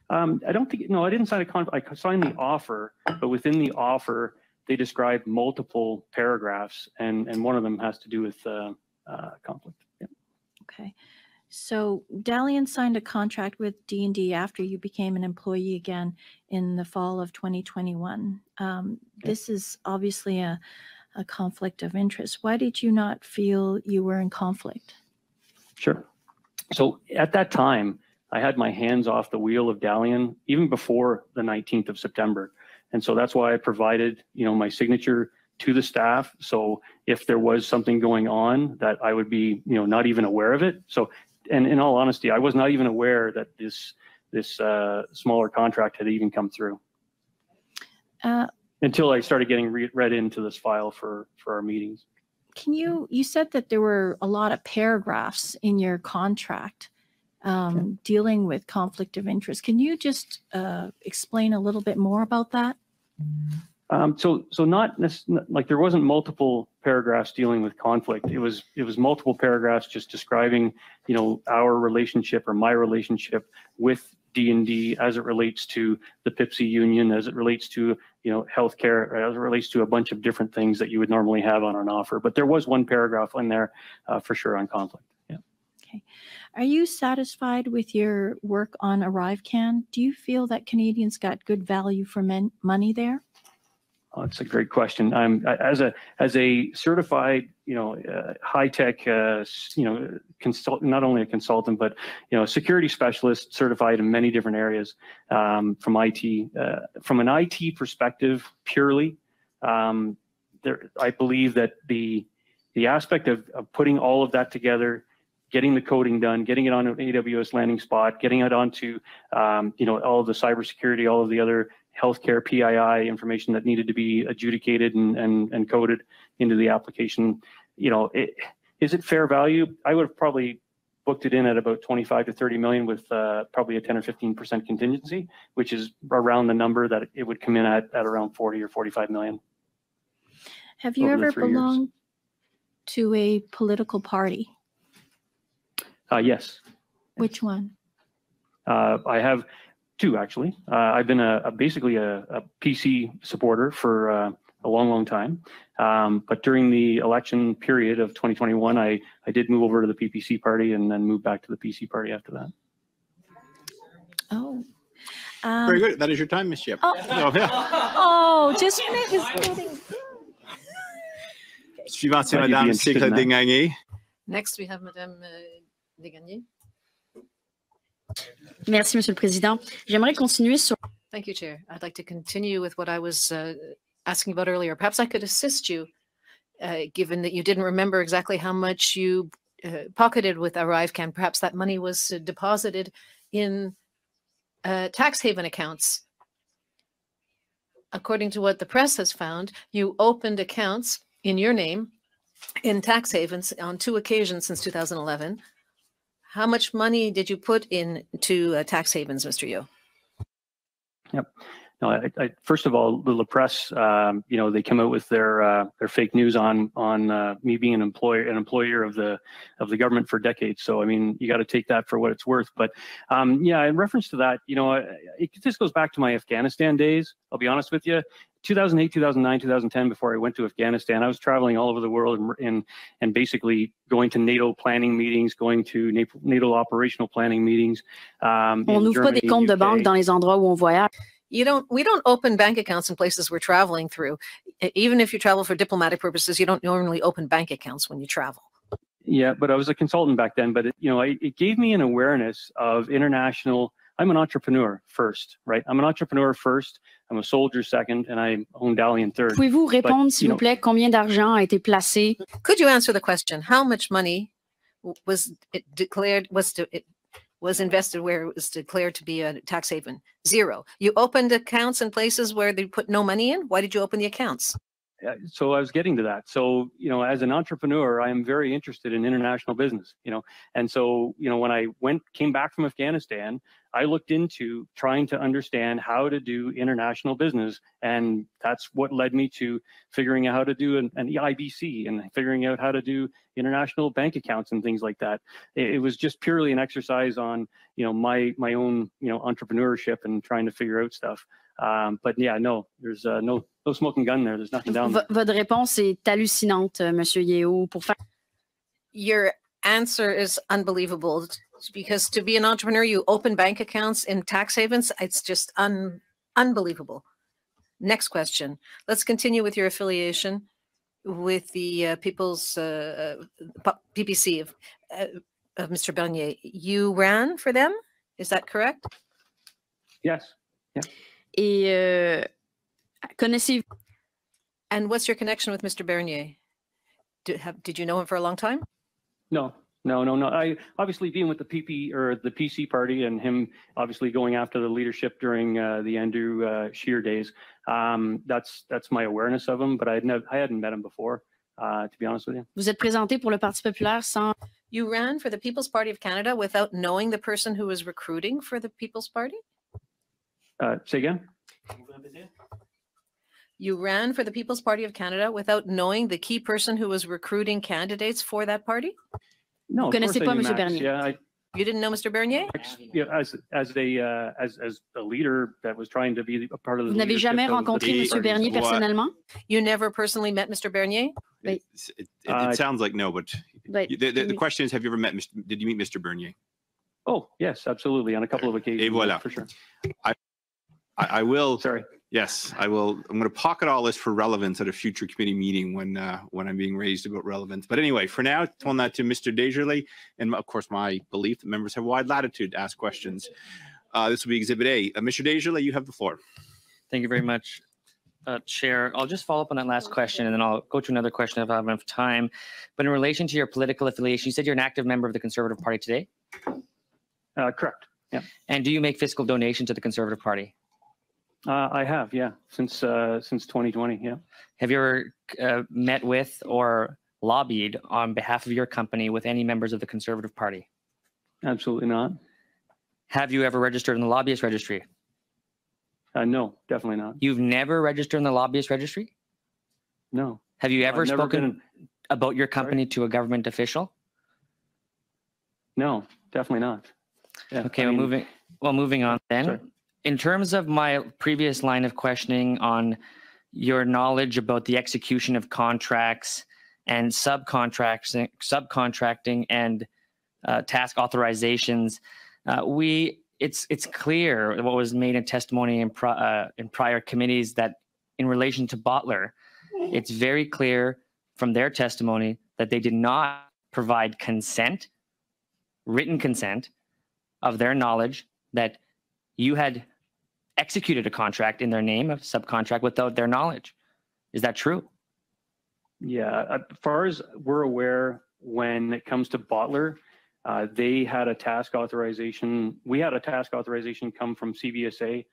I don't think, no, I didn't sign a conflict. I signed the offer, but within the offer, they described multiple paragraphs, and one of them has to do with conflict. Yeah. Okay. So Dalian signed a contract with D&D after you became an employee again in the fall of 2021. This is obviously a conflict of interest. Why did you not feel you were in conflict? Sure. So at that time, I had my hands off the wheel of Dalian even before the 19th of September. And so that's why I provided, you know, my signature to the staff. So if there was something going on, that I would be, you know, not even aware of it. So, and in all honesty, I was not even aware that this smaller contract had even come through until I started getting read into this file for our meetings. Can you said that there were a lot of paragraphs in your contract dealing with conflict of interest. Can you just explain a little bit more about that? So not like there wasn't multiple paragraphs dealing with conflict. It was multiple paragraphs just describing, you know, our relationship or my relationship with D&D as it relates to the PIPSI union, as it relates to, you know, healthcare, as it relates to a bunch of different things that you would normally have on an offer. But there was one paragraph in there for sure on conflict. Yeah. Okay. Are you satisfied with your work on ArriveCan? Do you feel that Canadians got good value for money there? Oh, that's a great question. As a certified, you know, high tech, you know, not only a consultant, but, you know, security specialist certified in many different areas from IT. From an IT perspective, purely, I believe that the aspect of putting all of that together, getting the coding done, getting it on an AWS landing spot, getting it onto, you know, all of the cybersecurity, all of the other healthcare PII information that needed to be adjudicated and coded into the application. You know, is it fair value? I would have probably booked it in at about 25 to 30 million with probably a 10 or 15% contingency, which is around the number that it would come in at around 40 or 45 million. Have you ever belonged to a political party? Yes. Which one? I have two, actually. I've been basically a PC supporter for a long time. But during the election period of 2021, I did move over to the PPC party and then moved back to the PC party after that. Oh. Very good. That is your time, Ms. Yep. Oh, oh, just Suivante, Madame Sécla Desgagnés. Next, we have Madame Desgagnés. Merci, Monsieur le Président. J'aimerais continuer sur... Thank you, Chair. I'd like to continue with what I was asking about earlier. Perhaps I could assist you, given that you didn't remember exactly how much you pocketed with ArriveCan. Perhaps that money was deposited in tax haven accounts. According to what the press has found, you opened accounts in your name in tax havens on 2 occasions since 2011. How much money did you put into tax havens, Mr. Yeo? Yep. No, first of all, the press, you know, they come out with their fake news on me being an employer of the government for decades. So I mean, you got to take that for what it's worth. But yeah, in reference to that, you know, this goes back to my Afghanistan days. I'll be honest with you. 2008, 2009, 2010, before I went to Afghanistan, I was traveling all over the world and basically going to NATO planning meetings, going to NATO operational planning meetings. On n'ouvre pas des comptes de banque dans les endroits où on voyage. We don't open bank accounts in places we're traveling through. Even if you travel for diplomatic purposes, you don't normally open bank accounts when you travel. Yeah, but I was a consultant back then. But it gave me an awareness of international I'm an entrepreneur first, right? I'm an entrepreneur first. I'm a soldier second, and I own Dalian third. Pouvez-vous répondre, s'il vous plaît, combien d'argent a été placé? Could you answer the question? How much money was invested where it was declared to be a tax haven? Zero. You opened accounts in places where they put no money in? Why did you open the accounts? So I was getting to that. So, as an entrepreneur, I am very interested in international business, and so, when I came back from Afghanistan, I looked into trying to understand how to do international business. And that's what led me to figuring out how to do an EIBC and figuring out how to do international bank accounts and things like that. It was just purely an exercise on, my own, entrepreneurship and trying to figure out stuff. But yeah, no, there's no smoking gun there. There's nothing down there. Votre réponse est hallucinante, Monsieur Yeo. Your answer is unbelievable, because to be an entrepreneur, you open bank accounts in tax havens. It's just unbelievable. Next question. Let's continue with your affiliation with the People's PPC of Mr. Bernier. You ran for them, is that correct? Yes. Yeah. Et connaissez-vous? And what's your connection with Mr. Bernier? Did you know him for a long time? No. I obviously being with the PP or the PC party and him obviously going after the leadership during the Andrew Scheer days. That's my awareness of him, but I hadn't met him before, to be honest with you. Vous êtes présenté pour le Parti populaire sans... You ran for the People's Party of Canada without knowing the person who was recruiting for the People's Party? Say again? You ran for the People's Party of Canada without knowing the key person who was recruiting candidates for that party? No, Vous connaissez pas Monsieur Bernier? Yeah, you didn't know Mr. Bernier? Yeah, as a leader that was trying to be a part of the. Vous n'avez jamais rencontré Monsieur Bernier personnellement? You never personally met Mr. Bernier? It sounds like no, but the question is, have you ever met did you meet Mr. Bernier? Oh, yes, absolutely, on a couple of occasions. Et voilà. For sure. I will. Sorry. Yes, I will. I'm going to pocket all this for relevance at a future committee meeting when I'm being raised about relevance. But anyway, for now, turn that to Mr. Desjardins, and of course, my belief that members have wide latitude to ask questions. This will be Exhibit A. Mr. Desjardins, you have the floor. Thank you very much, Chair. I'll just follow up on that last question, and then I'll go to another question if I have enough time. But in relation to your political affiliation, you said you're an active member of the Conservative Party today? Correct. Yeah. And do you make fiscal donations to the Conservative Party? I have, yeah, since 2020, yeah. Have you ever met with or lobbied on behalf of your company with any members of the Conservative Party? Absolutely not. Have you ever registered in the lobbyist registry? No, definitely not. You've never registered in the lobbyist registry? No. Have you ever spoken about your company to a government official? No, definitely not. Yeah, okay, moving on then. Sorry. In terms of my previous line of questioning on your knowledge about the execution of contracts and subcontracting and task authorizations, it's clear what was made in testimony in prior committees that in relation to Bottler, it's very clear from their testimony that they did not provide consent, written consent, of their knowledge that you had executed a contract in their name, a subcontract, without their knowledge. Is that true? Yeah, as far as we're aware, when it comes to Bottler, they had a task authorization. We had a task authorization come from CBSA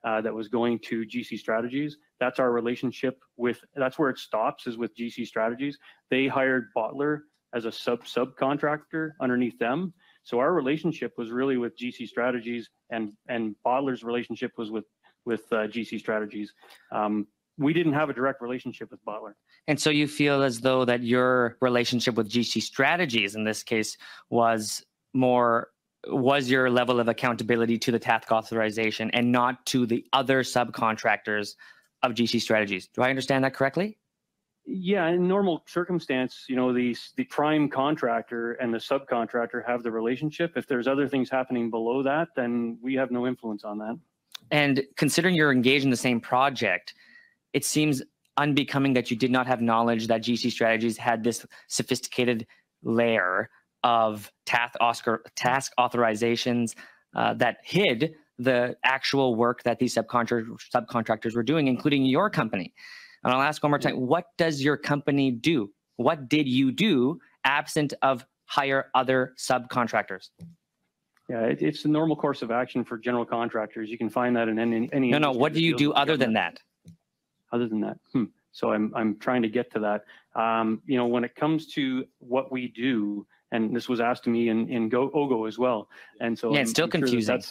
that was going to GC Strategies. That's our relationship with, that's where it stops, is with GC Strategies. They hired Bottler as a subcontractor underneath them. So our relationship was really with GC Strategies, and Bottler's relationship was with GC Strategies. We didn't have a direct relationship with Bottler. And so you feel as though that your relationship with GC Strategies in this case was your level of accountability to the task authorization and not to the other subcontractors of GC Strategies. Do I understand that correctly? Yeah, in normal circumstance, the prime contractor and the subcontractor have the relationship. If there's other things happening below that, then we have no influence on that. And considering you're engaged in the same project, it seems unbecoming that you did not have knowledge that GC Strategies had this sophisticated layer of task authorizations, that hid the actual work that these subcontractors were doing, including your company. And I'll ask one more time, what does your company do? What did you do absent of hire other subcontractors? Yeah, it's the normal course of action for general contractors. You can find that in any. No, what do you do other than that? Other than that, so I'm trying to get to that. You know, when it comes to what we do, and this was asked to me in OGO as well, and so yeah, it's still confusing.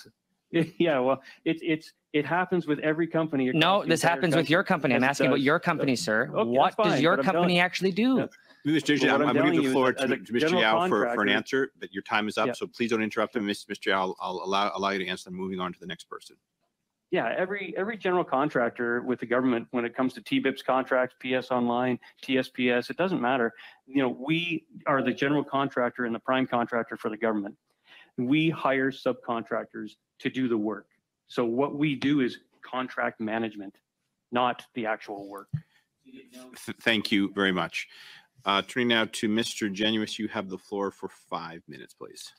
Yeah, well, it happens with every company. No, this happens with your company. I'm asking about your company, sir. Okay, what does your company actually do? Mr. Yao, I'm going to give the floor to Mr. Yao for an answer, but your time is up, so please don't interrupt him. Mr. Yao, I'll allow you to answer, moving on to the next person. Yeah, every general contractor with the government, when it comes to TBIPS contracts, PS Online, TSPS, it doesn't matter. You know, we are the general contractor and the prime contractor for the government. We hire subcontractors to do the work. So what we do is contract management, not the actual work. Thank you very much. Turning now to Mr. Genuis, you have the floor for 5 minutes, please.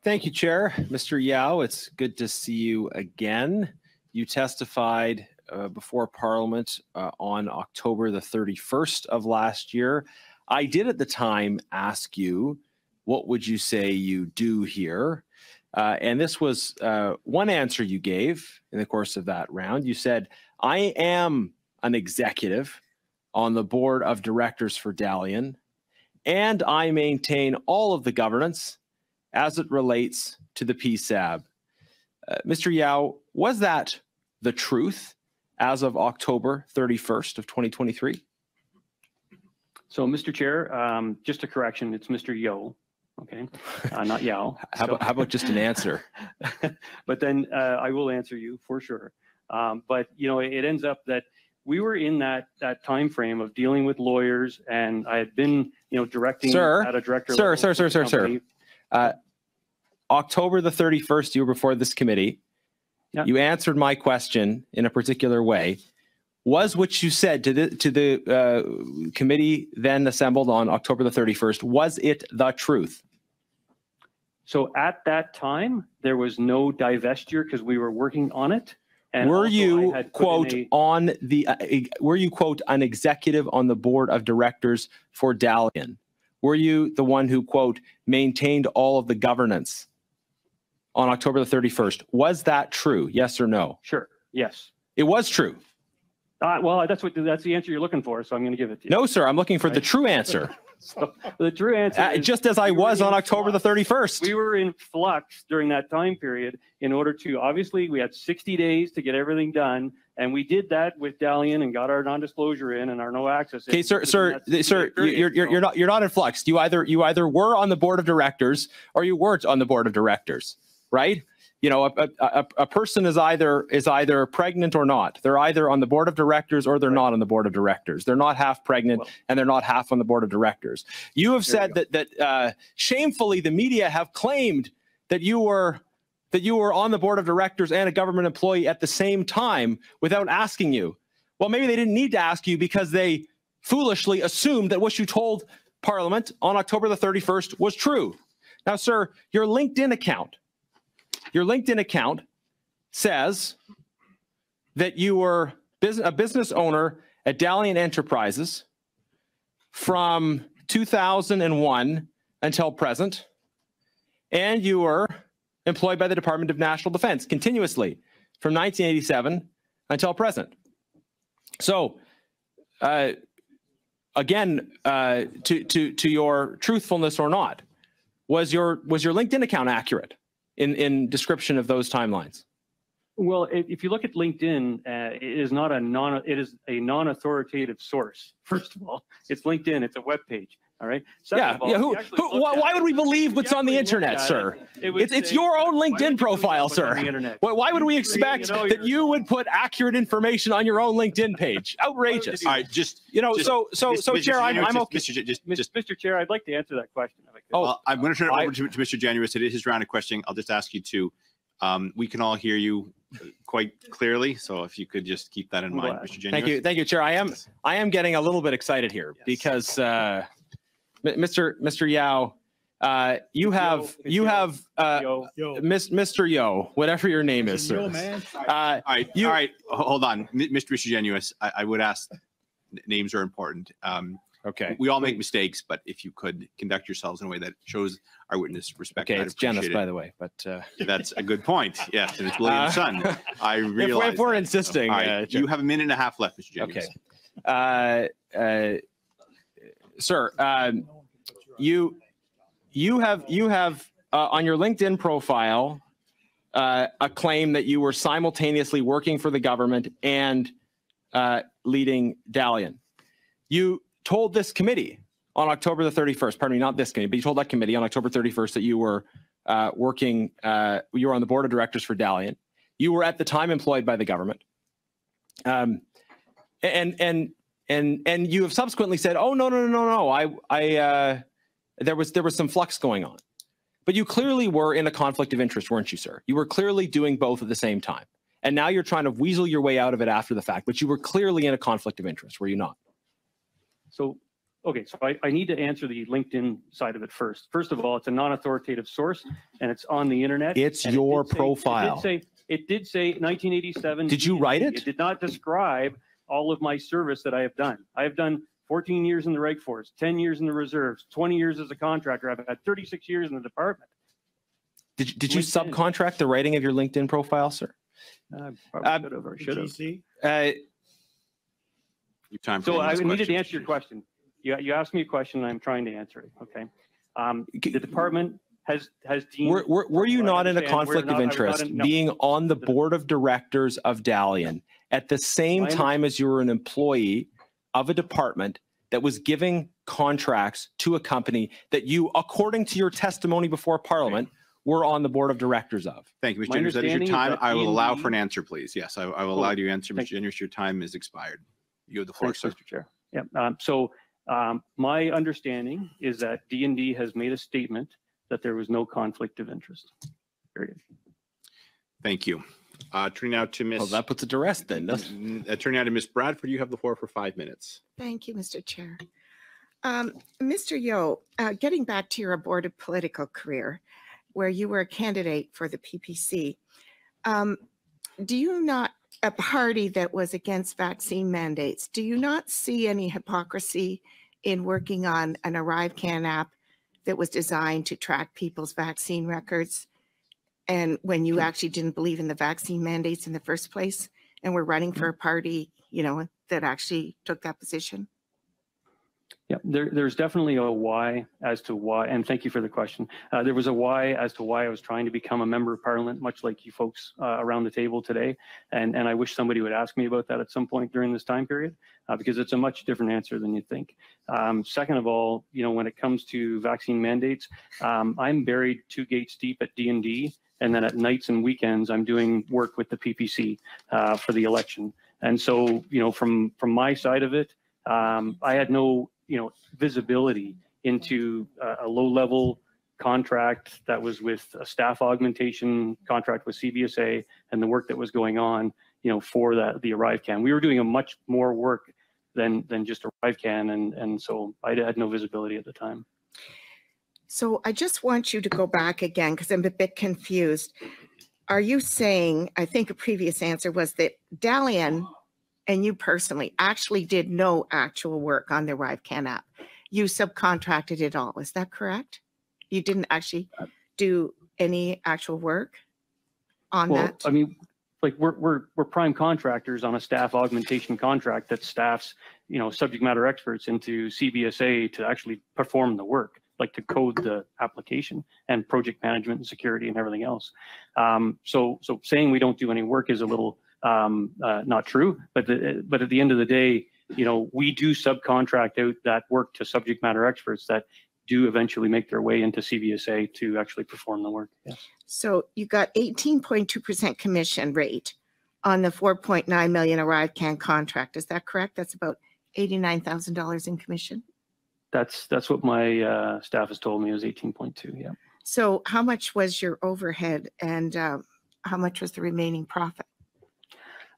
Thank you, Chair. Mr. Yao, it's good to see you again. You testified before Parliament on October the 31st of last year. I did at the time ask you, what would you say you do here? And this was one answer you gave in the course of that round. You said, I am an executive on the board of directors for Dalian, and I maintain all of the governance as it relates to the PSAB. Mr. Yao, was that the truth as of October 31st of 2023? So, Mr. Chair, just a correction, it's Mr. Yeo, okay, not Yao. How about just an answer? But then I will answer you for sure. But, you know, it ends up that we were in that time frame of dealing with lawyers, and I had been, you know, directing at a director level. Sir. October the 31st, you were before this committee. Yeah. You answered my question in a particular way. Was what you said to the committee then assembled on October the 31st, was it the truth? So at that time, there was no divestiture because we were working on it. And were you quote an executive on the board of directors for Dalian? Were you the one who quote maintained all of the governance on October the 31st? Was that true? Yes or no? Sure. Yes. It was true. Well, that's the answer you're looking for, so I'm going to give it to you. No, sir. I'm looking for the true answer. So the true answer is, just as I was on October the 31st. We were in flux during that time period in order to, obviously, we had 60 days to get everything done, and we did that with Dalian and got our non-disclosure in and our no access. Okay, sir, you're not in flux. You either were on the board of directors or you weren't on the board of directors, right? You know, a person is either pregnant or not. They're either on the board of directors or they're not on the board of directors. They're not half pregnant and they're not half on the board of directors. You have said that shamefully the media have claimed that you were on the board of directors and a government employee at the same time without asking you. Well, maybe they didn't need to ask you because they foolishly assumed that what you told Parliament on October the 31st was true. Now, sir, your LinkedIn account says that you were a business owner at Dalian Enterprises from 2001 until present, and you were employed by the Department of National Defense continuously from 1987 until present. So, again, to your truthfulness or not, was your LinkedIn account accurate in description of those timelines? Well, if you look at LinkedIn, it is a non-authoritative source. First of all, it's LinkedIn. It's a web page. All right. Why would we believe what's on the internet, sir? It's your own LinkedIn profile, sir. Why would we expect that you would put accurate information on your own LinkedIn page? Outrageous. All right, Chair, I'm okay. Mr. Chair, I'd like to answer that question. I'm going to turn it over to Mr. Genuis. It is his round of questioning. I'll just ask you to. We can all hear you quite clearly, so if you could just keep that in mind, Mr. Genuis. Thank you, Chair. I am getting a little bit excited here because. Mr. Yao, Mr. Yo, whatever your name is, sir. Yo, man. All right. Hold on, Mr. Genuous. I would ask. Names are important. Okay. We all make mistakes, but if you could conduct yourselves in a way that shows our witness respect. Okay, it's Janice, by the way, but that's a good point. Yes, and it's William's son. I realize. If we're insisting, all right, you have a minute and a half left, Mr. Genuous. Okay. Sir, you have on your LinkedIn profile a claim that you were simultaneously working for the government and leading Dalian. You told this committee on October the 31st, pardon me, not this committee, but you told that committee on October 31st that you were you were on the board of directors for Dalian. You were at the time employed by the government. And you have subsequently said, oh, no. There was some flux going on. But you clearly were in a conflict of interest, weren't you, sir? You were clearly doing both at the same time. And now you're trying to weasel your way out of it after the fact, but you were clearly in a conflict of interest, were you not? So, okay, so I need to answer the LinkedIn side of it first. First of all, it's a non-authoritative source and it's on the internet. It's your profile. It did say 1987. Did you write it? It did not describe all of my service that I have done. I have done 14 years in the Reg Force, 10 years in the reserves, 20 years as a contractor. I've had 36 years in the department. Did you subcontract the writing of your LinkedIn profile, sir? Probably should have. So I needed to answer your question. You asked me a question and I'm trying to answer it. Okay. The department has deemed. Were you not in a conflict of interest being on the board of directors of Dalian at the same time as you were an employee of a department that was giving contracts to a company that you, according to your testimony before Parliament, were on the board of directors of? Thank you, Mr. Genuous. That is your time. I will allow for an answer, please. Yes, I will allow you to answer, Mr. Genuous. Your time is expired. You have the floor, sir. Mr. Chair. Yeah. My understanding is that D&D has made a statement that there was no conflict of interest. Period. Thank you. Turning now to Ms. Well, that puts it to rest then. Turning now to Ms. Bradford, you have the floor for 5 minutes. Thank you, Mr. Chair. Mr. Yo, getting back to your aborted political career, where you were a candidate for the PPC, do you not, a party that was against vaccine mandates, do you not see any hypocrisy in working on an ArriveCan app that was designed to track people's vaccine records? And when you actually didn't believe in the vaccine mandates in the first place and were running for a party, that actually took that position? Yeah, there's definitely a why as to why, and thank you for the question. There was a why as to why I was trying to become a member of Parliament, much like you folks around the table today. And I wish somebody would ask me about that at some point during this time period, because it's a much different answer than you think. Second of all, when it comes to vaccine mandates, I'm buried 2 gates deep at D&D, and then at nights and weekends, I'm doing work with the PPC for the election. And so, from my side of it, I had no visibility into a low-level contract that was with a staff augmentation contract with CBSA and the work that was going on, for the ArriveCan. We were doing a much more work than just ArriveCan, and so I had no visibility at the time. So I just want you to go back again, because I'm a bit confused. Are you saying, I think a previous answer was that Dalian and you personally actually did no actual work on the ArriveCan app? You subcontracted it all, is that correct? You didn't actually do any actual work on that? I mean, like we're prime contractors on a staff augmentation contract that staffs, subject matter experts into CBSA to actually perform the work, like to code the application and project management and security and everything else. So saying we don't do any work is a little not true, but at the end of the day, we do subcontract out that work to subject matter experts that do eventually make their way into CBSA to actually perform the work. Yes. So you got 18.2% commission rate on the $4.9 million ArriveCan contract. Is that correct? That's about $89,000 in commission. That's what my staff has told me is 18.2. Yeah. So how much was your overhead, and how much was the remaining profit?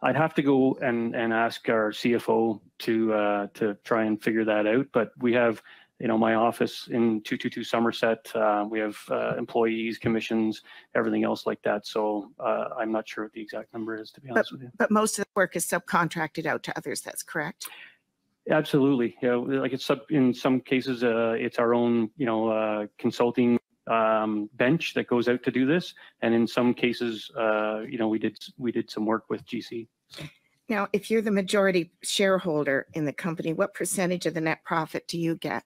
I'd have to go and ask our CFO to try and figure that out. But we have, my office in 222 Somerset, we have employees, commissions, everything else like that. So I'm not sure what the exact number is, to be honest with you. But most of the work is subcontracted out to others. That's correct. Absolutely. Yeah, like in some cases, it's our own, consulting bench that goes out to do this, and in some cases, we did some work with GC. So. Now, if you're the majority shareholder in the company, what percentage of the net profit do you get?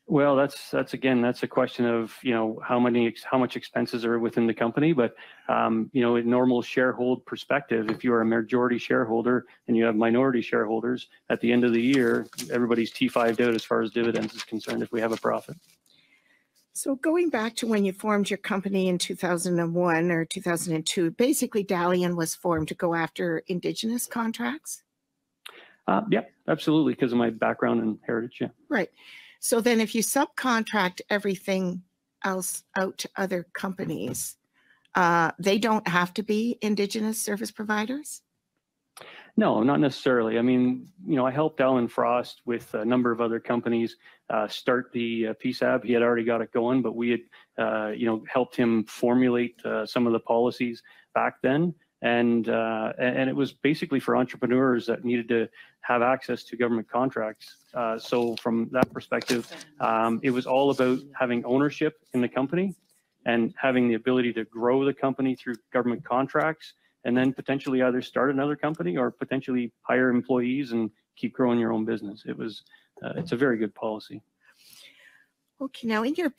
Well, that's a question of how much expenses are within the company, but in normal shareholder perspective, if you are a majority shareholder and you have minority shareholders, at the end of the year, everybody's T5'd out as far as dividends is concerned if we have a profit. So going back to when you formed your company in 2001 or 2002, basically Dalian was formed to go after Indigenous contracts? Yeah, absolutely, because of my background and heritage, yeah. Right. So then if you subcontract everything else out to other companies, they don't have to be Indigenous service providers? No, not necessarily. I mean, I helped Alan Frost with a number of other companies start the PSAB. He had already got it going, but we had, helped him formulate some of the policies back then. And it was basically for entrepreneurs that needed to have access to government contracts. So from that perspective, it was all about having ownership in the company and having the ability to grow the company through government contracts, and then potentially either start another company or potentially hire employees and keep growing your own business. It's a very good policy. Okay, now in your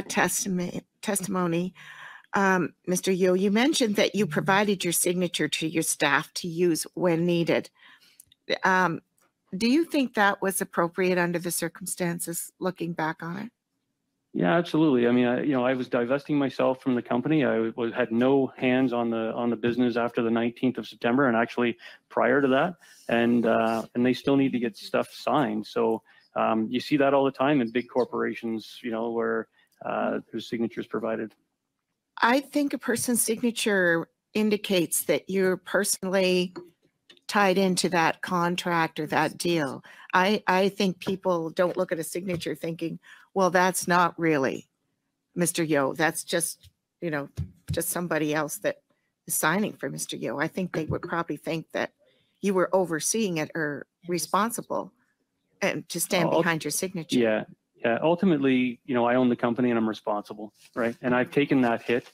testimony, Mr. Yeo, you mentioned that you provided your signature to your staff to use when needed. Do you think that was appropriate under the circumstances, looking back on it? Yeah, absolutely. I mean, I was divesting myself from the company. I had no hands on the business after the 19th of September, and actually prior to that, and they still need to get stuff signed. So you see that all the time in big corporations, where there's signatures provided. I think a person's signature indicates that you're personally tied into that contract or that deal. I think people don't look at a signature thinking, well, that's not really Mr. Yeo. That's just, just somebody else that is signing for Mr. Yeo. I think they would probably think that you were overseeing it or responsible and to stand behind your signature. Yeah. Yeah. Ultimately, I own the company and I'm responsible, right? And I've taken that hit,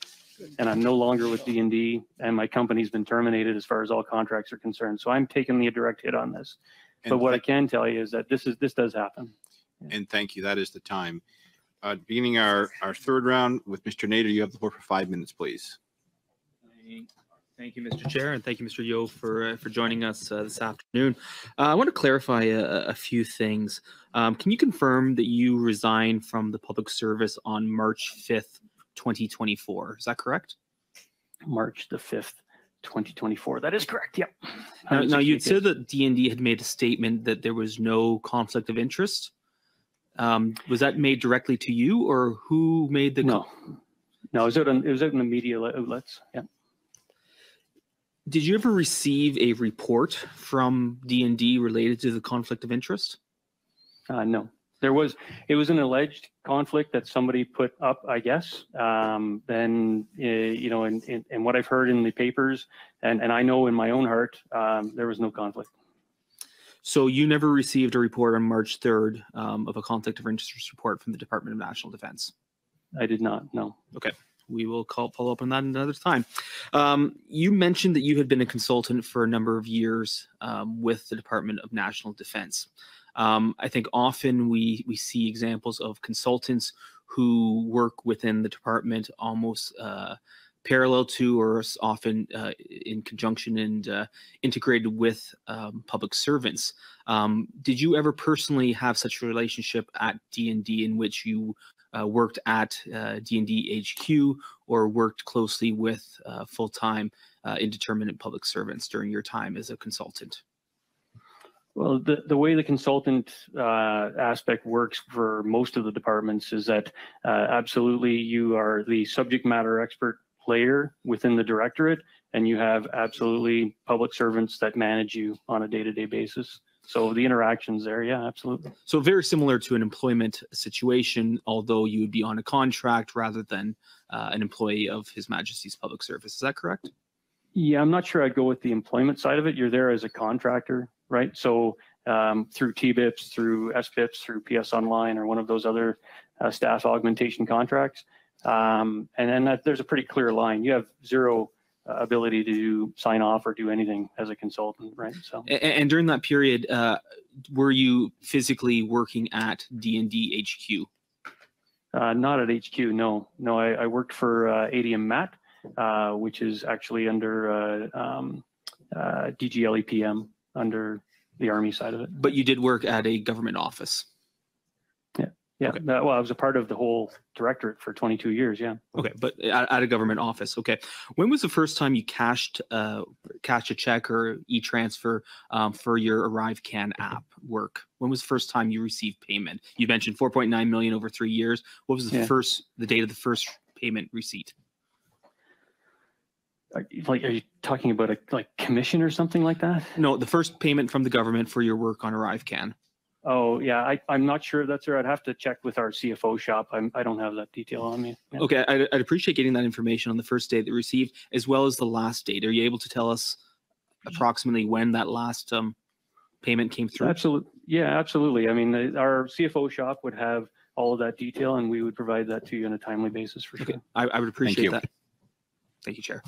and I'm no longer with D&D, and my company's been terminated as far as all contracts are concerned. So I'm taking the direct hit on this. But what I can tell you is that this does happen. And thank you. That is the time. Beginning our third round with Mr. Nader, you have the floor for 5 minutes, please. Thank you, Mr. Chair, and thank you, Mr. Yeo, for joining us this afternoon. I want to clarify a few things. Can you confirm that you resigned from the public service on March 5th, 2024? Is that correct? March the 5th, 2024. That is correct. Yep. Now you'd said that D&D had made a statement that there was no conflict of interest. Was that made directly to you, or who made the? No, it was out in the media outlets. Yeah. Did you ever receive a report from D&D related to the conflict of interest? No. It was an alleged conflict that somebody put up, I guess. Then, and what I've heard in the papers, and I know in my own heart, there was no conflict. So you never received a report on March 3rd of a conflict of interest report from the Department of National Defense? I did not, no. Okay. We will follow up on that another time. You mentioned that you had been a consultant for a number of years with the Department of National Defense. I think often we see examples of consultants who work within the department almost parallel to, or often in conjunction and integrated with public servants. Did you ever personally have such a relationship at D&D in which you worked at D&D HQ or worked closely with full-time indeterminate public servants during your time as a consultant? Well, the way the consultant aspect works for most of the departments is that absolutely you are the subject matter expert layer within the directorate, and you have absolutely public servants that manage you on a day-to-day basis. So the interactions there, yeah, absolutely. So very similar to an employment situation, although you would be on a contract rather than an employee of His Majesty's Public Service. Is that correct? Yeah, I'm not sure I'd go with the employment side of it. You're there as a contractor, right? So through TBIPs, through SBIPs, through PS Online, or one of those other staff augmentation contracts. And then there's a pretty clear line. You have zero ability to sign off or do anything as a consultant, right? So. And during that period, were you physically working at D&D HQ? Not at HQ, no. No, I worked for ADM MAT, which is actually under DGLEPM, under the Army side of it. But you did work at a government office? Yeah, okay. Well, I was a part of the whole directorate for 22 years, yeah. Okay, but at a government office, okay. When was the first time you cashed a check or e-transfer for your ArriveCan app work? When was the first time you received payment? You mentioned 4.9 million over 3 years. What was the date of the first payment receipt? Are you talking about a commission or something like that? No, the first payment from the government for your work on ArriveCan. Oh, yeah, I'm not sure that's right. I'd have to check with our CFO shop. I don't have that detail on me. Yeah. Okay, I'd appreciate getting that information on the first date that you received, as well as the last date. Are you able to tell us approximately when that last payment came through? Absolutely. Yeah, absolutely. I mean, our CFO shop would have all of that detail, and we would provide that to you on a timely basis for sure. I would appreciate that. Thank you, Chair.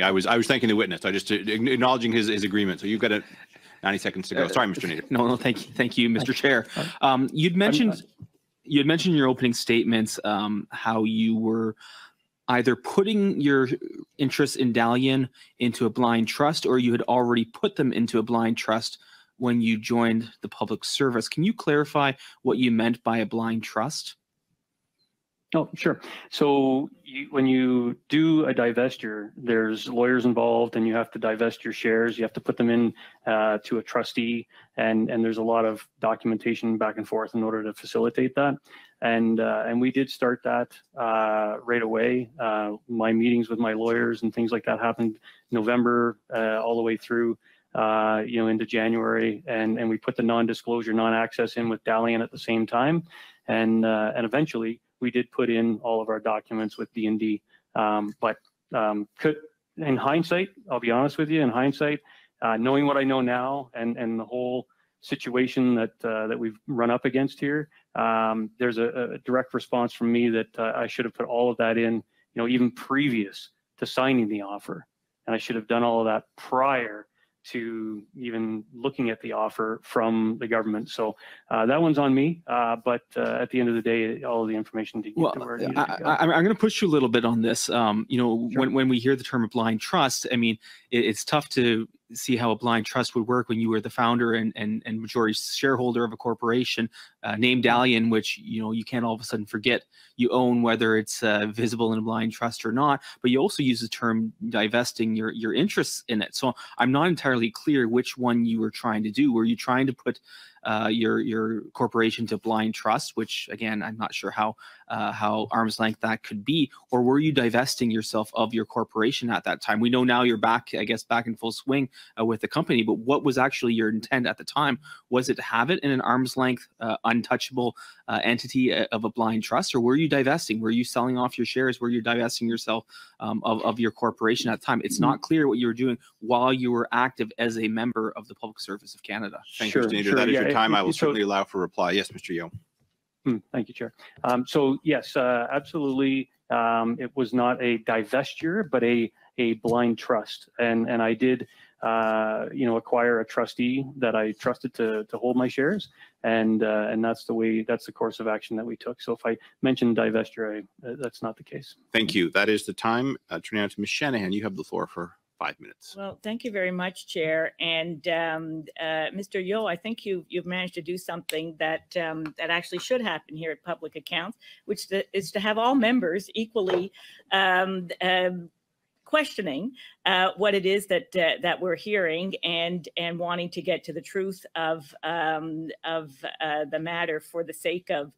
I was thanking the witness. I just acknowledging his agreement. So you've got 90 seconds to go. Sorry, Mr. Nader. No, thank you, Mr. Chair. You'd mentioned in your opening statements how you were either putting your interests in Dalian into a blind trust, or you had already put them into a blind trust when you joined the public service. Can you clarify what you meant by a blind trust? Oh, sure. So when you do a divestiture, there's lawyers involved, and you have to divest your shares. You have to put them in to a trustee, and there's a lot of documentation back and forth in order to facilitate that. And we did start that right away. My meetings with my lawyers and things like that happened November all the way through into January, and we put the non-disclosure, non-access in with Dalian at the same time, and eventually we did put in all of our documents with D&D, but in hindsight, I'll be honest with you, in hindsight, knowing what I know now and the whole situation that we've run up against here, there's a direct response from me that I should have put all of that in, even previous to signing the offer, and I should have done all of that prior to even looking at the offer from the government. So that one's on me, but at the end of the day, all of the information did get to where it needed to go. I'm going to push you a little bit on this. Sure. When we hear the term blind trust, I mean, it's tough to see how a blind trust would work when you were the founder and majority shareholder of a corporation named Dalian, which you can't all of a sudden forget you own, whether it's visible in a blind trust or not. But you also use the term divesting your interests in it. So I'm not entirely clear which one you were trying to do. Were you trying to put your corporation to blind trust, which again, I'm not sure how arm's length that could be, or were you divesting yourself of your corporation at that time? We know now you're back in full swing with the company, but what was actually your intent at the time? Was it to have it in an arm's length, untouchable entity of a blind trust, or were you divesting? Were you selling off your shares? Were you divesting yourself of your corporation at the time? It's not clear what you were doing while you were active as a member of the Public Service of Canada. Thank you, Mr. Nader. That is your time. I will certainly allow for reply. Yes, Mr. Yeo. Thank you, Chair. So yes, absolutely. It was not a divestiture, but a blind trust, and I did acquire a trustee that I trusted to hold my shares, and that's the course of action that we took. So if I mentioned divestiture, that's not the case. Thank you. That is the time. Turning on to Ms. Shanahan, you have the floor for 5 minutes. Well, thank you very much, Chair. And Mr. Yeo, I think you've managed to do something that that actually should happen here at Public Accounts, which is to have all members equally questioning what it is that we're hearing and wanting to get to the truth of the matter for the sake of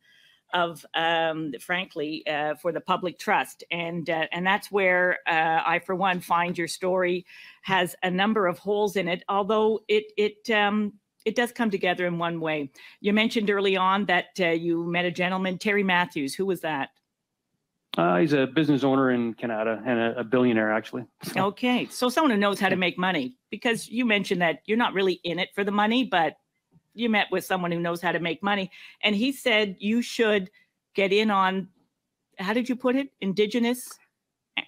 frankly, for the public trust. And that's where I, for one, find your story has a number of holes in it, although it does come together in one way. You mentioned early on that you met a gentleman, Terry Matthews. Who was that? He's a business owner in Canada and a billionaire, actually. Okay, so someone who knows how to make money, because you mentioned that you're not really in it for the money, but you met with someone who knows how to make money. And he said you should get in on, how did you put it? Indigenous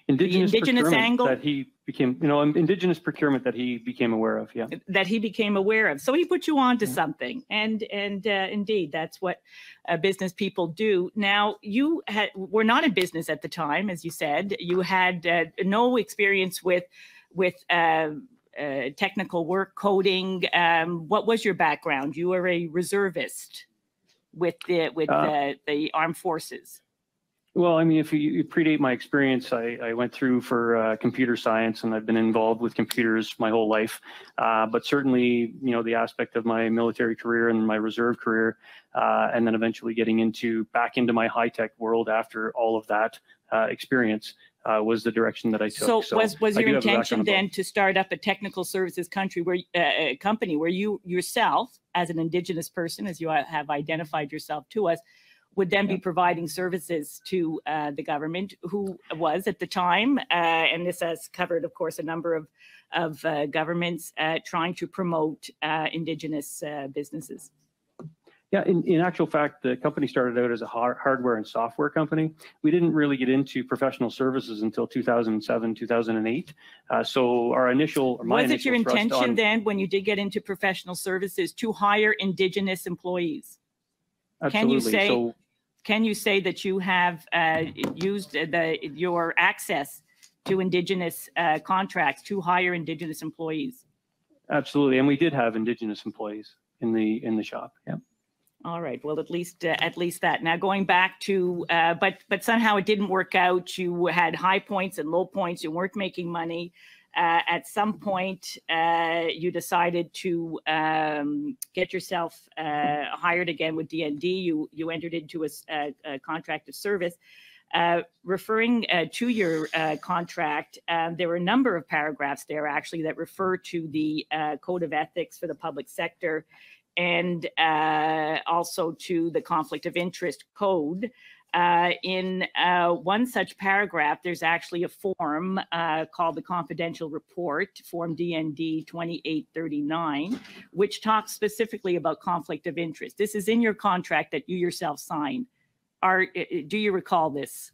angle that he became, indigenous procurement that he became aware of. Yeah. That he became aware of. So he put you on to something. And indeed, that's what business people do. Now, you were not in business at the time, as you said. You had no experience with technical work, coding. What was your background? You were a reservist with the armed forces. Well, I mean, if you predate my experience, I went through for computer science, and I've been involved with computers my whole life. But certainly, the aspect of my military career and my reserve career, and then eventually getting back into my high-tech world after all of that experience was the direction that I took. So was your intention then to start up a technical services company where you yourself, as an Indigenous person, as you have identified yourself to us, would then be providing services to the government, who was at the time, and this has covered, of course, a number of governments trying to promote Indigenous businesses? Yeah, in actual fact, the company started out as a hardware and software company. We didn't really get into professional services until 2007, 2008. So our initial, was it your intention then, when you did get into professional services, to hire Indigenous employees? Absolutely. Can you say that you have used your access to Indigenous contracts to hire Indigenous employees? Absolutely, and we did have Indigenous employees in the shop. Yeah. All right. Well, at least that. Now, going back to, but somehow it didn't work out. You had high points and low points. You weren't making money. At some point, you decided to get yourself hired again with DND. You entered into a contract of service. Referring to your contract, there were a number of paragraphs there actually that refer to the Code of Ethics for the public sector, and also to the Conflict of Interest Code. In one such paragraph, there's actually a form called the Confidential Report, Form DND 2839, which talks specifically about conflict of interest. This is in your contract that you yourself signed. Do you recall this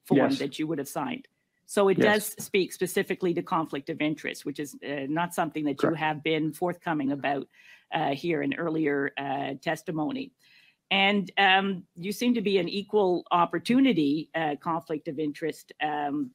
form that you would have signed? So it does speak specifically to conflict of interest, which is not something that you have been forthcoming about here in earlier testimony. And you seem to be an equal opportunity conflict of interest, how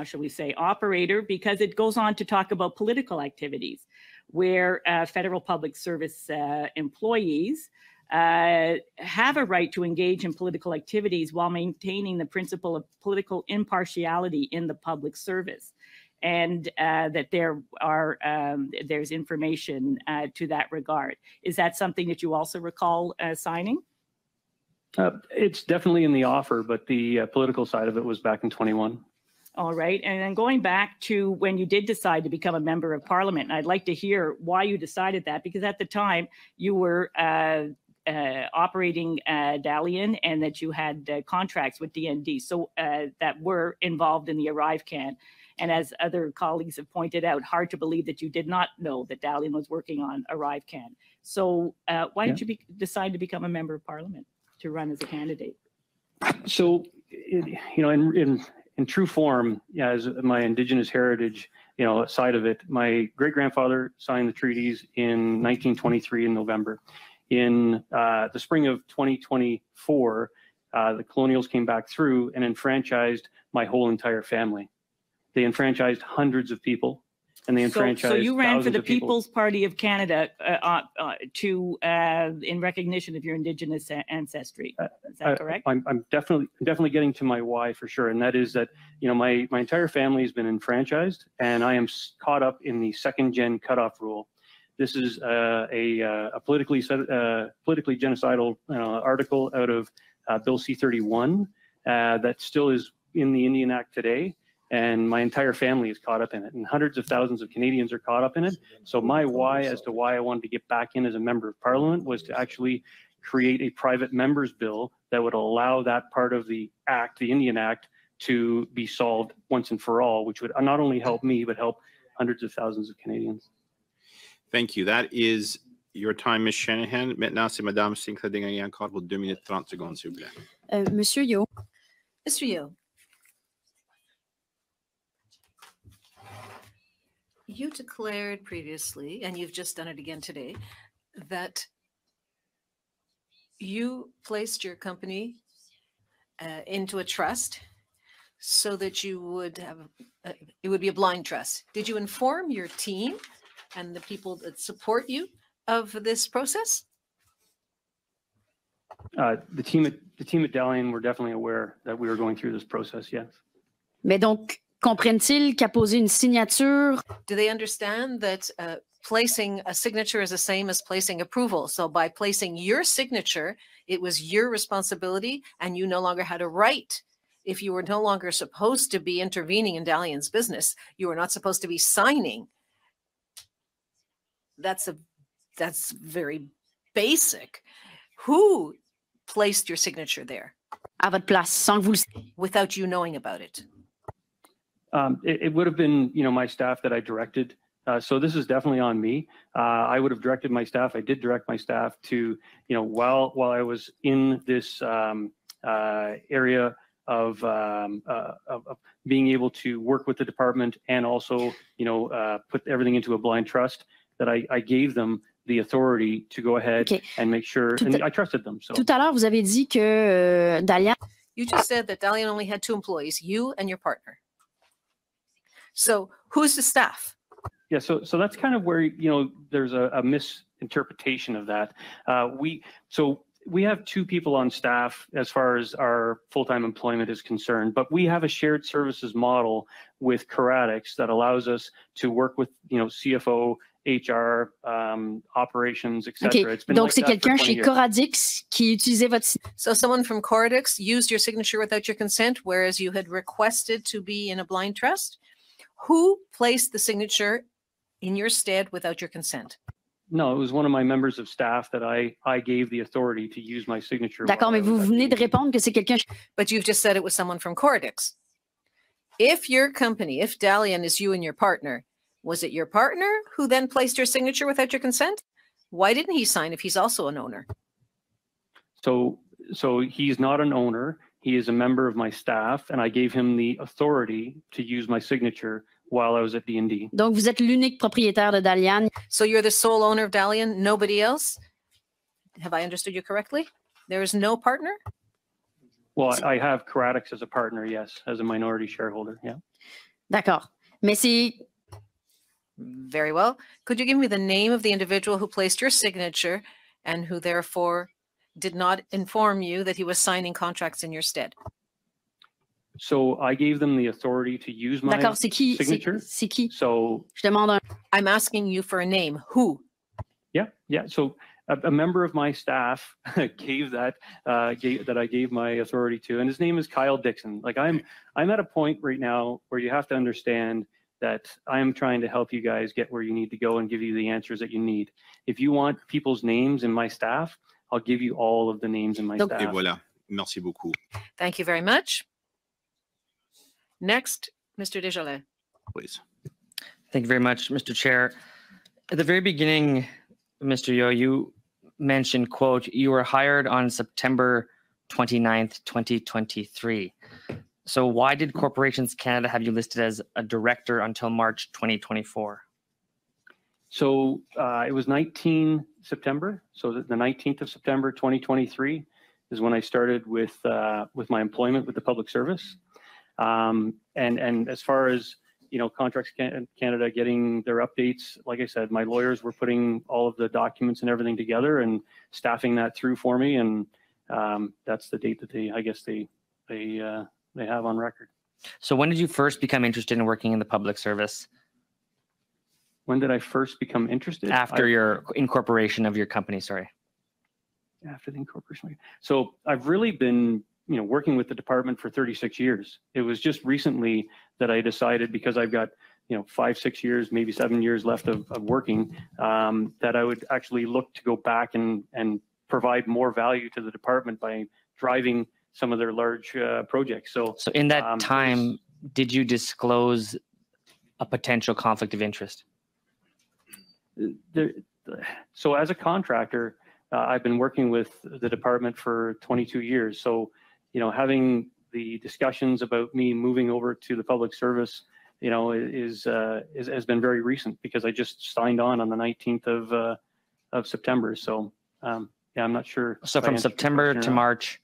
shall we say, operator, because it goes on to talk about political activities where federal public service employees have a right to engage in political activities while maintaining the principle of political impartiality in the public service. And that there's information to that regard. Is that something that you also recall signing? It's definitely in the offer, but the political side of it was back in 21. All right. And then going back to when you did decide to become a member of parliament, and I'd like to hear why you decided that, because at the time you were operating Dalian, and that you had contracts with DND, so that were involved in the ArriveCan. And as other colleagues have pointed out, hard to believe that you did not know that Dalian was working on ArriveCan. So why did you decide to become a member of parliament to run as a candidate? So, in true form, as my Indigenous heritage, side of it, my great-grandfather signed the treaties in 1923 in November. In the spring of 2024, the colonials came back through and enfranchised my whole entire family. They enfranchised hundreds of people, and they enfranchised So you ran for the people. People's Party of Canada in recognition of your Indigenous ancestry. Is that correct? I'm definitely getting to my why for sure, and that is that my entire family has been enfranchised, and I am caught up in the second-gen cutoff rule. This is a politically genocidal article out of Bill C-31 that still is in the Indian Act today. And my entire family is caught up in it, and hundreds of thousands of Canadians are caught up in it. So my why as to why I wanted to get back in as a member of Parliament was to actually create a private member's bill that would allow that part of the Act, the Indian Act, to be solved once and for all, which would not only help me, but help hundreds of thousands of Canadians. Thank you. That is your time, Ms. Shanahan. Maintenant, c'est Madame Sinclair Desgagnés encore pour 2 minutes 30 secondes, s'il vous plaît. Monsieur Yeo. Mr. Yeo, you declared previously, and you've just done it again today, that you placed your company into a trust so that you would have, it would be a blind trust. Did you inform your team and the people that support you of this process? The team at Dalian were definitely aware that we were going through this process, yes. Mais donc, comprennent-ils qu'à poser une signature? Do they understand that placing a signature is the same as placing approval? So by placing your signature, it was your responsibility and you no longer had a right. If you were no longer supposed to be intervening in Dalian's business, you were not supposed to be signing. That's very basic. Who placed your signature there? À votre place, sans que vous le... Without you knowing about it? It would have been, my staff that I directed. So this is definitely on me. I would have directed my staff. I did direct my staff to, while I was in this area of being able to work with the department and also, put everything into a blind trust, that I gave them the authority to go ahead and make sure, and I trusted them. So. Tout à l'heure, vous avez dit que Dalian... You just said that Dalian only had 2 employees, you and your partner. So who's the staff? Yeah, so that's kind of where, there's a misinterpretation of that. We have 2 people on staff as far as our full-time employment is concerned, but we have a shared services model with Coradix that allows us to work with, CFO, HR, operations, etc. Okay. Donc, c'est quelqu'un chez Coradix qui utilisait votre... So someone from Coradix used your signature without your consent, whereas you had requested to be in a blind trust? Who placed the signature in your stead without your consent? No, it was one of my members of staff that I gave the authority to use my signature. D'accord, mais vous venez de répondre que c'est quelqu'un... But you've just said it was someone from Coradix. If your company, if Dalian is you and your partner, was it your partner who then placed your signature without your consent? Why didn't he sign if he's also an owner? So he's not an owner. He is a member of my staff, and I gave him the authority to use my signature while I was at D&D. Donc, vous êtes l'unique propriétaire de Dalian. So you're the sole owner of Dalian, nobody else? Have I understood you correctly? There is no partner? Well, I have Coradix as a partner, yes, as a minority shareholder, yeah. D'accord. Mais c'est... Very well. Could you give me the name of the individual who placed your signature and who therefore did not inform you that he was signing contracts in your stead? So I gave them the authority to use my signature. C'est qui? So Je demande un... I'm asking you for a name. Who? Yeah. So a member of my staff gave that I gave my authority to, and his name is Kyle Dixon. Like I'm at a point right now where you have to understand that I'm trying to help you guys get where you need to go and give you the answers that you need. If you want people's names in my staff, I'll give you all of the names in my staff. Et voilà. Merci beaucoup. Thank you very much. Next, Mr. Desjardins. Please. Thank you very much, Mr. Chair. At the very beginning, Mr. Yeo, you mentioned, quote, you were hired on September 29th, 2023. So why did Corporations Canada have you listed as a director until March 2024? So it was 19 September. So the 19th of September, 2023 is when I started with my employment with the public service. And as far as, Contracts Canada getting their updates, like I said, my lawyers were putting all of the documents and everything together and staffing that through for me. And that's the date that they have on record. So when did you first become interested in working in the public service? When did I first become interested? After your incorporation of your company, sorry. After the incorporation. So I've really been, working with the department for 36 years. It was just recently that I decided, because I've got, 5, 6 years, maybe 7 years left of working, that I would actually look to go back and provide more value to the department by driving some of their large projects. So in that time, did you disclose a potential conflict of interest? So as a contractor, I've been working with the department for 22 years. So, having the discussions about me moving over to the public service, has been very recent, because I just signed on the 19th of September. So, I'm not sure. So from September to March,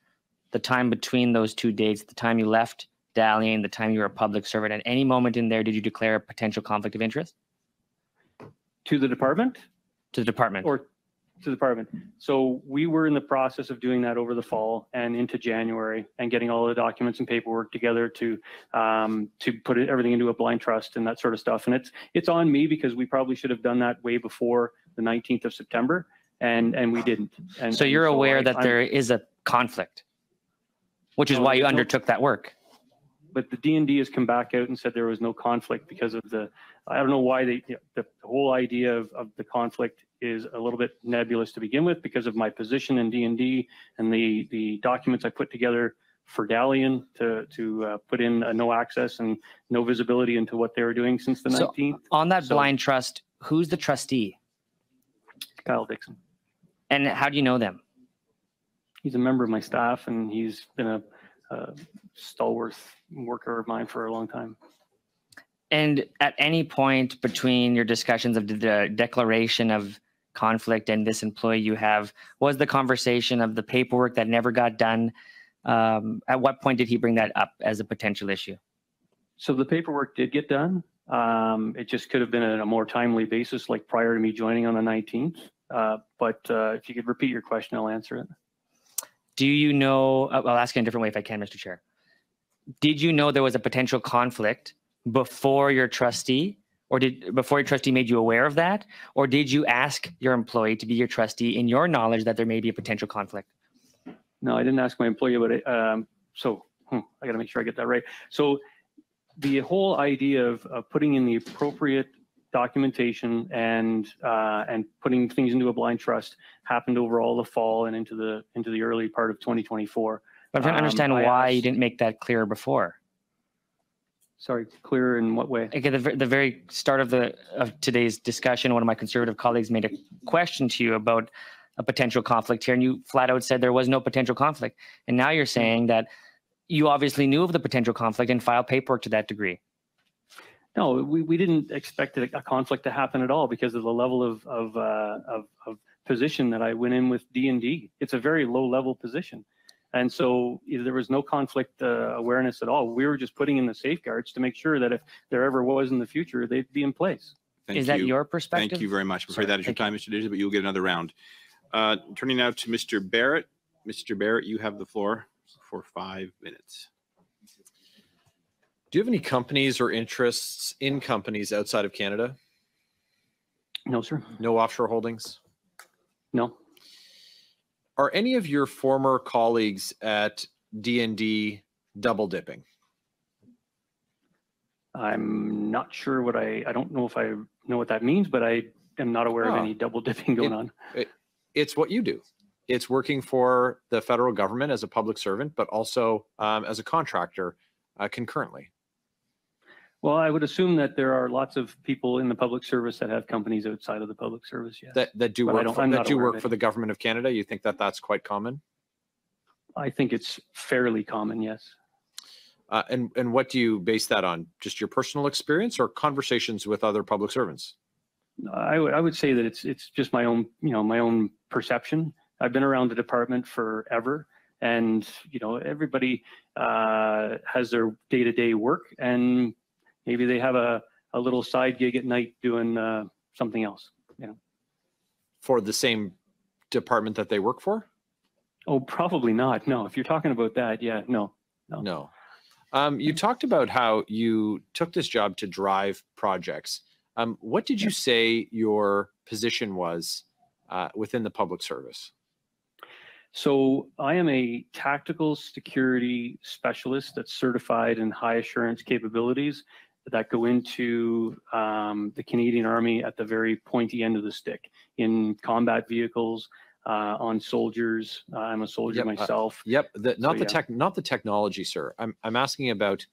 the time between those 2 dates, the time you left Dalian, the time you were a public servant, at any moment in there, did you declare a potential conflict of interest? To the department? To the department. Or to the department. So we were in the process of doing that over the fall and into January, and getting all the documents and paperwork together to put everything into a blind trust and that sort of stuff. And it's on me, because we probably should have done that way before the 19th of September, and we didn't. And so you're aware that there is a conflict, which is why you undertook that work. But the D&D has come back out and said there was no conflict because of I don't know why the whole idea of the conflict is a little bit nebulous to begin with, because of my position in D&D and the documents I put together for Dalian to put in a no access and no visibility into what they were doing since the 19th. On that blind trust, who's the trustee? Kyle Dixon. And how do you know them? He's a member of my staff, and he's been a stalwart worker of mine for a long time. And at any point between your discussions of the declaration of conflict and this employee you have, was the conversation of the paperwork that never got done? At what point did he bring that up as a potential issue? So the paperwork did get done. It just could have been at a more timely basis, like prior to me joining on the 19th. But if you could repeat your question, I'll answer it. Do you know, I'll ask it in a different way if I can, Mr. Chair. Did you know there was a potential conflict before your trustee, or before your trustee made you aware of that? Or did you ask your employee to be your trustee in your knowledge that there may be a potential conflict? No, I didn't ask my employee about it. So I got to make sure I get that right. So the whole idea of putting in the appropriate documentation and putting things into a blind trust happened over all the fall and into the early part of 2024. But I'm trying to understand why you didn't make that clearer before. Sorry, clear in what way? At the very start of today's discussion, one of my conservative colleagues made a question to you about a potential conflict here, and you flat out said there was no potential conflict. And now you're saying that you obviously knew of the potential conflict and filed paperwork to that degree. No, we didn't expect a conflict to happen at all, because of the level of position that I went in with D&D. It's a very low level position. And so there was no conflict awareness at all. We were just putting in the safeguards to make sure that if there ever was in the future, they'd be in place. Is that your perspective? Thank you very much. I'm afraid that is your time, Mr. Digital, but you'll get another round. Turning now to Mr. Barrett. Mr. Barrett, you have the floor for 5 minutes. Do you have any companies or interests in companies outside of Canada? No, sir. No offshore holdings? No. Are any of your former colleagues at D&D double dipping? I'm not sure I don't know if I know what that means, but I am not aware of any double dipping going on. It's what you do. It's working for the federal government as a public servant, but also as a contractor concurrently. Well, I would assume that there are lots of people in the public service that have companies outside of the public service, yes. That do work for the government of Canada. You think that that's quite common? I think it's fairly common, yes. And what do you base that on? Just your personal experience or conversations with other public servants? I would say that it's just my own, my own perception. I've been around the department forever, and everybody has their day-to-day work, and maybe they have a little side gig at night doing something else. For the same department that they work for? Oh, probably not. No, if you're talking about that, yeah, no. You talked about how you took this job to drive projects. What did you say your position was within the public service? So I am a tactical security specialist that's certified in high assurance capabilities that go into the Canadian Army at the very pointy end of the stick in combat vehicles, on soldiers. I'm a soldier myself. Not the technology, sir. I'm asking about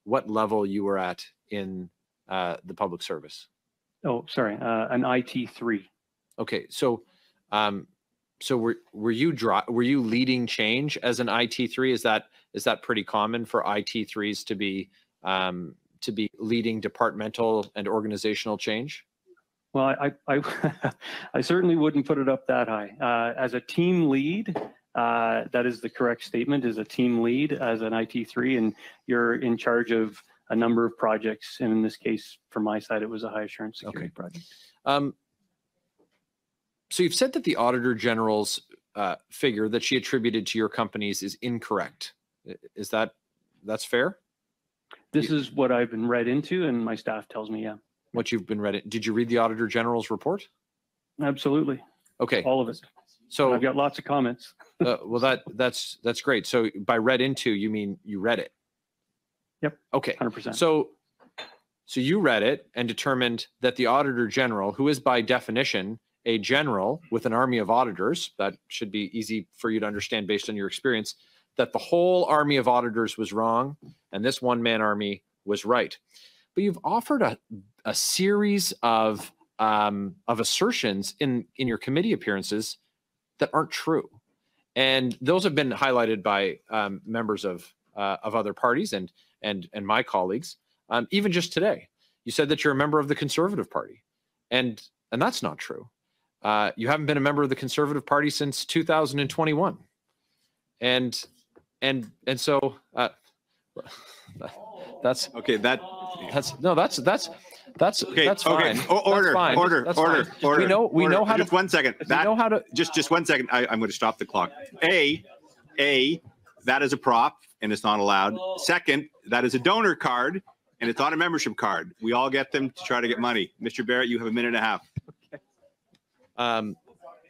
what level you were at in the public service. Oh, sorry, an IT3. Okay, so were you leading change as an IT3? Is that pretty common for IT3s to be leading departmental and organizational change? Well, I certainly wouldn't put it up that high. As a team lead, that is the correct statement, is a team lead as an IT3, and you're in charge of a number of projects. And in this case, from my side, it was a high assurance security project. So you've said that the Auditor General's figure that she attributed to your companies is incorrect. Is that's fair? This is what I've been read into, and my staff tells me, yeah. What you've been read. Did you read the Auditor General's report? Absolutely. Okay. All of it. So I've got lots of comments. Well, that's great. So by read into, you mean you read it? Yep. Okay. 100%. So you read it and determined that the Auditor General, who is by definition a general with an army of auditors, that should be easy for you to understand based on your experience, that the whole army of auditors was wrong and this one-man army was right. But you've offered a series of assertions in your committee appearances that aren't true, and those have been highlighted by members of other parties and my colleagues. Even just today, you said that you're a member of the Conservative Party, and that's not true. You haven't been a member of the Conservative Party since 2021, and so that's okay. That's okay. That's fine. Okay. Order. That's fine. Order. That's Order. fine. Order. We know how to. Just 1 second. We know how to. Just 1 second. I'm going to stop the clock. That is a prop and it's not allowed. Second, that is a donor card and it's not a membership card. We all get them to try to get money. Mr. Barrett, you have a minute and a half. Okay.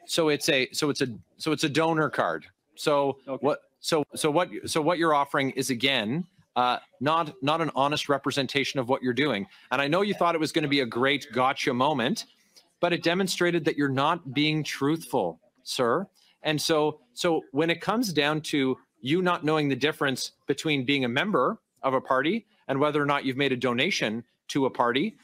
So it's a donor card. So okay. What you're offering is, again, not an honest representation of what you're doing. And I know you thought it was going to be a great gotcha moment, but it demonstrated that you're not being truthful, sir. And so when it comes down to you not knowing the difference between being a member of a party and whether or not you've made a donation to a party,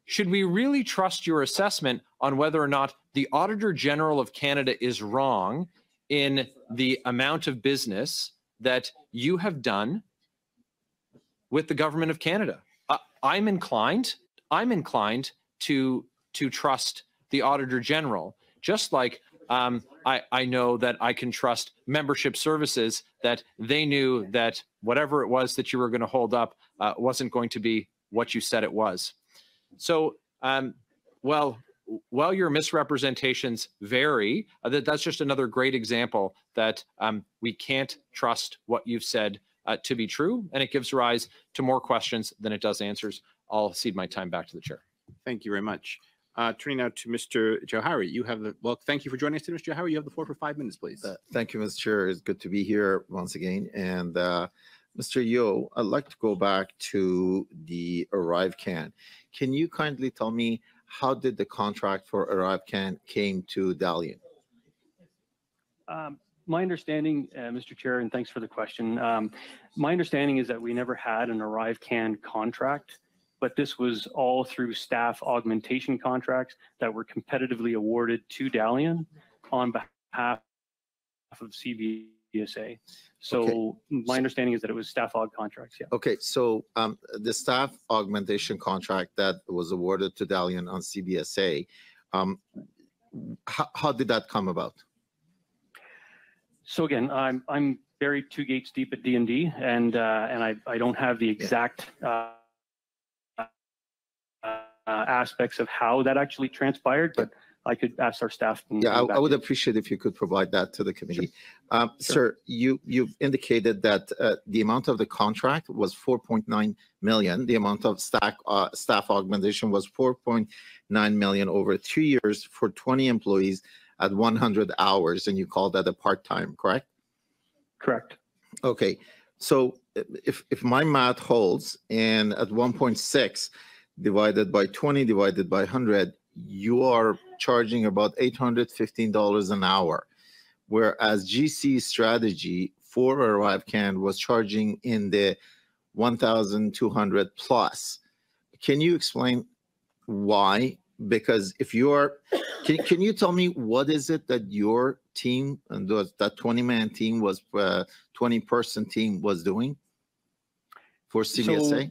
should we really trust your assessment on whether or not the Auditor General of Canada is wrong in the amount of business that you have done with the government of Canada? I'm inclined to trust the Auditor General, just like I know that I can trust membership services, that they knew that whatever it was that you were going to hold up wasn't going to be what you said it was. So, while your misrepresentations vary, that's just another great example that we can't trust what you've said to be true, and it gives rise to more questions than it does answers. I'll cede my time back to the chair. Thank you very much. Turning now to Mr. Jauhari, you have thank you for joining us today, Mr. Jauhari. You have the floor for 5 minutes, please. Thank you, Mr. Chair. It's good to be here once again. And Mr. Yeo, I'd like to go back to the ArriveCan. Can you kindly tell me how did the contract for ArriveCan came to Dalian? My understanding, Mr. Chair, and thanks for the question. My understanding is that we never had an ArriveCan contract, but this was all through staff augmentation contracts that were competitively awarded to Dalian on behalf of CBSA. So okay. My understanding is that it was staff aug contracts. Yeah. Okay. So the staff augmentation contract that was awarded to Dalian on CBSA, how did that come about? So again, I'm buried 2 gates deep at D&D, and I don't have the exact aspects of how that actually transpired, but I could ask our staff. Yeah, I would appreciate if you could provide that to the committee. Sure. Sir, you've indicated that the amount of the contract was 4.9 million. The amount of staff augmentation was 4.9 million over 2 years for 20 employees at 100 hours, and you call that a part-time, correct? Correct. Okay, so if my math holds, and at 1.6 divided by 20 divided by 100, you are charging about $815 an hour, whereas GC Strategy for ArriveCan was charging in the 1,200 plus. Can you explain why? Because if you're, can you tell me what is it that your team and that 20-man team was, 20-person team was doing for CBSA?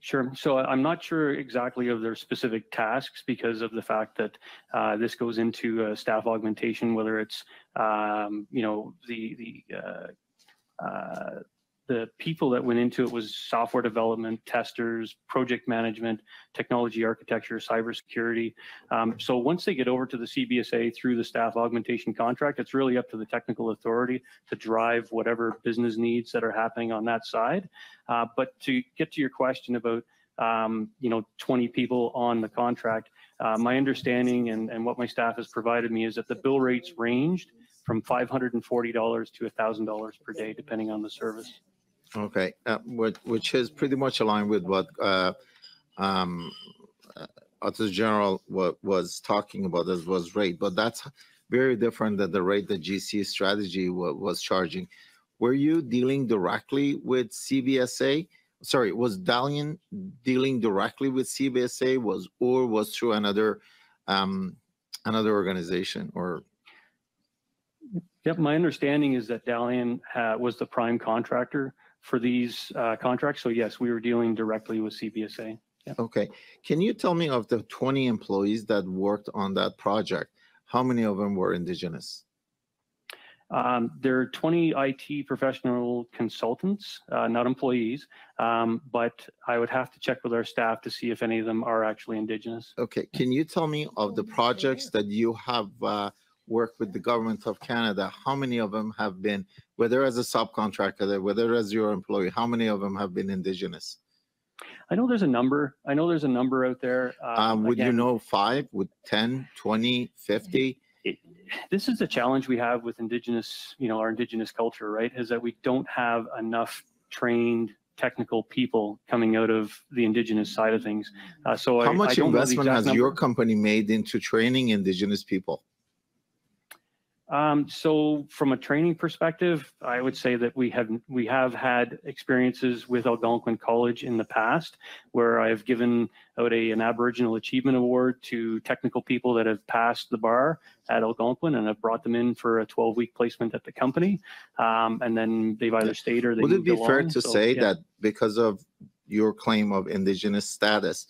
Sure. So I'm not sure exactly of their specific tasks because of the fact that this goes into staff augmentation, whether it's you know, the people that went into it was software development, testers, project management, technology architecture, cybersecurity. So once they get over to the CBSA through the staff augmentation contract, it's really up to the technical authority to drive whatever business needs that are happening on that side. But to get to your question about you know, 20 people on the contract, my understanding and what my staff has provided me is that the bill rates ranged from $540 to $1,000 per day, depending on the service. Okay, which is pretty much aligned with what Auditor General was talking about as was rate, but that's very different than the rate that GC Strategy was charging. Were you dealing directly with CBSA? Sorry, was Dalian dealing directly with CBSA? Or was through another organization or? Yep, my understanding is that Dalian was the prime contractor for these contracts. So yes, we were dealing directly with CBSA. Yeah. Okay. Can you tell me of the 20 employees that worked on that project, how many of them were Indigenous? There are 20 IT professional consultants, not employees, but I would have to check with our staff to see if any of them are actually Indigenous. Okay. Can you tell me of the projects that you have worked with the government of Canada, how many of them have been, whether as a subcontractor, whether as your employee, how many of them have been Indigenous? I know there's a number. I know there's a number out there. Would you know 5, would 10, 20, 50? This is the challenge we have with Indigenous, you know, our Indigenous culture, right? Is that we don't have enough trained technical people coming out of the Indigenous side of things. So how much investment has number. Your company made into training Indigenous people? So from a training perspective, I would say that we have had experiences with Algonquin College in the past, where I've given out an Aboriginal Achievement Award to technical people that have passed the bar at Algonquin, and I've brought them in for a 12-week placement at the company, and then they've either stayed or they Would it be fair to say yeah. that because of your claim of Indigenous status,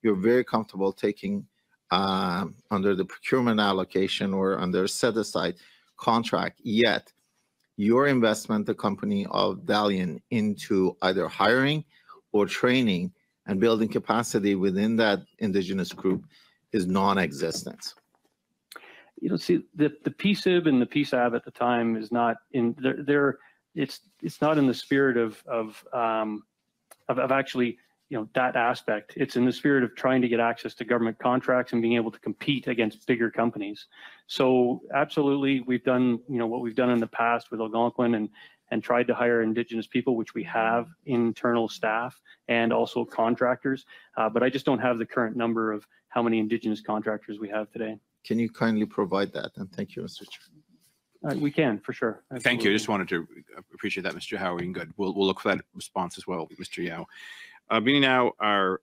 you're very comfortable taking under the procurement allocation or under set-aside contract, yet your investment, the company of Dalian, into either hiring or training and building capacity within that Indigenous group is non-existent? You know, see, the PSIB and the PSAB at the time is not in there. It's not in the spirit of actually, you know, that aspect. It's in the spirit of trying to get access to government contracts and being able to compete against bigger companies. So absolutely, we've done, you know, what we've done in the past with Algonquin and tried to hire Indigenous people, which we have, internal staff and also contractors. But I just don't have the current number of how many Indigenous contractors we have today. Can you kindly provide that? And thank you, Mr. Chair. We can, for sure. Absolutely. Thank you. I just wanted to appreciate that, Mr. Howie, and good. We'll look for that response as well, Mr. Yao. Being now our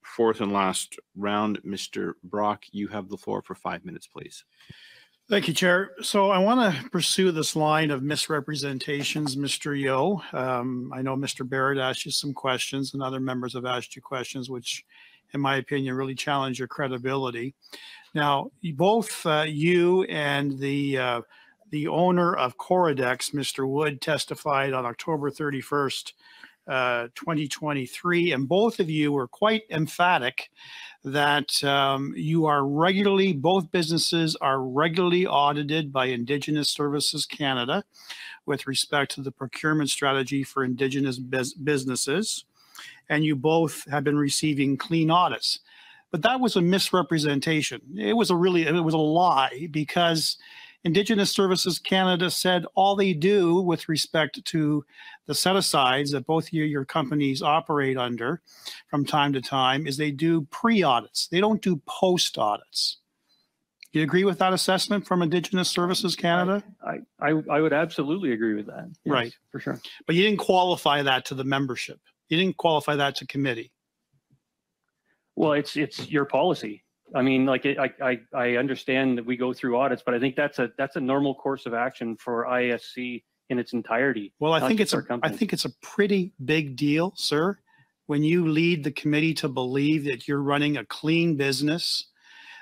fourth and last round, Mr. Brock, you have the floor for 5 minutes, please. Thank you, Chair. So I want to pursue this line of misrepresentations, Mr. Yeo. I know Mr. Barrett asked you some questions and other members have asked you questions, which in my opinion really challenge your credibility. Now, both you and the owner of Corodex, Mr. Wood, testified on October 31st 2023, and both of you were quite emphatic that you are regularly, both businesses are regularly audited by Indigenous Services Canada with respect to the procurement strategy for Indigenous businesses, and you both have been receiving clean audits. But that was a misrepresentation. It was a lie, because Indigenous Services Canada said all they do with respect to the set-asides that both your companies operate under from time to time is they do pre-audits. They don't do post-audits. Do you agree with that assessment from Indigenous Services Canada? I would absolutely agree with that. Yes, right. For sure. But you didn't qualify that to the membership. You didn't qualify that to committee. Well, it's your policy. I mean, like I understand that we go through audits, but I think that's a normal course of action for ISC in its entirety. Well, I think it's a pretty big deal, sir, when you lead the committee to believe that you're running a clean business,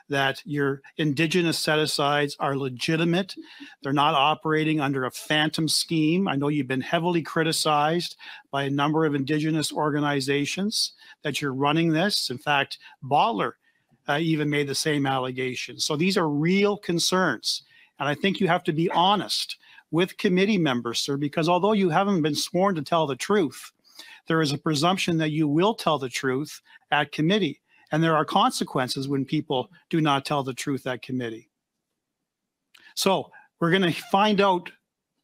that your Indigenous set-asides are legitimate. They're not operating under a phantom scheme. I know you've been heavily criticized by a number of Indigenous organizations that you're running this. In fact, Bottler even made the same allegation. So these are real concerns. And I think you have to be honest with committee members, sir, because although you haven't been sworn to tell the truth, there is a presumption that you will tell the truth at committee. And there are consequences when people do not tell the truth at committee. So we're going to find out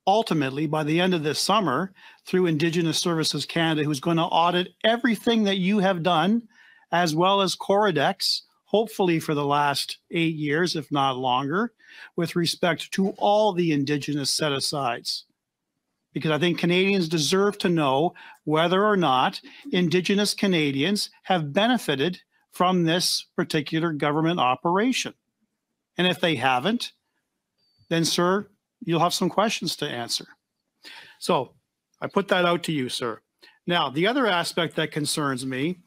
ultimately by the end of this summer through Indigenous Services Canada, who's going to audit everything that you have done, as well as Corodex, hopefully for the last 8 years, if not longer, with respect to all the Indigenous set-asides. Because I think Canadians deserve to know whether or not Indigenous Canadians have benefited from this particular government operation. And if they haven't, then, sir, you'll have some questions to answer. So I put that out to you, sir. Now, the other aspect that concerns me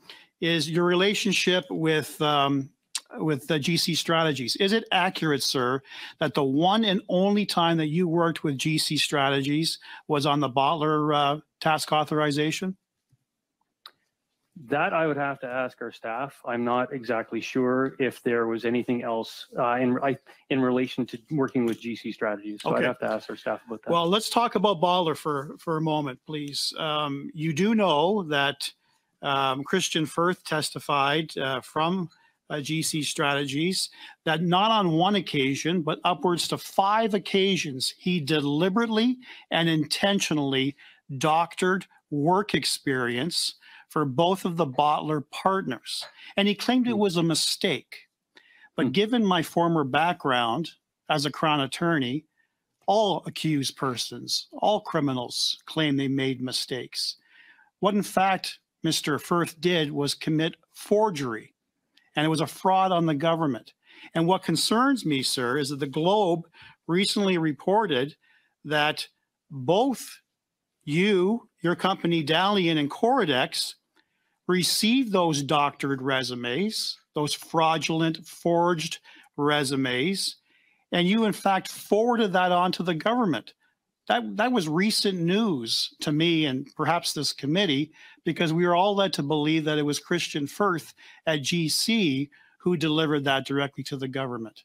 is your relationship with the GC Strategies. Is it accurate, sir, that the one and only time that you worked with GC Strategies was on the Bottler task authorization? That I would have to ask our staff. I'm not exactly sure if there was anything else in relation to working with GC Strategies. So I'd have to ask our staff about that. Well, let's talk about Bottler for a moment, please. You do know that Christian Firth testified from GC Strategies that not on one occasion, but upwards to 5 occasions, he deliberately and intentionally doctored work experience for both of the Bottler partners. And he claimed it was a mistake. But given my former background as a Crown attorney, all accused persons, all criminals claim they made mistakes. What in fact Mr. Firth did was commit forgery, and it was a fraud on the government. And what concerns me, sir, is that the Globe recently reported that both you, your company Dalian and Corodex, received those doctored resumes, those fraudulent, forged resumes, and you in fact forwarded that on to the government. That was recent news to me and perhaps this committee, because we were all led to believe that it was Christian Firth at GC who delivered that directly to the government.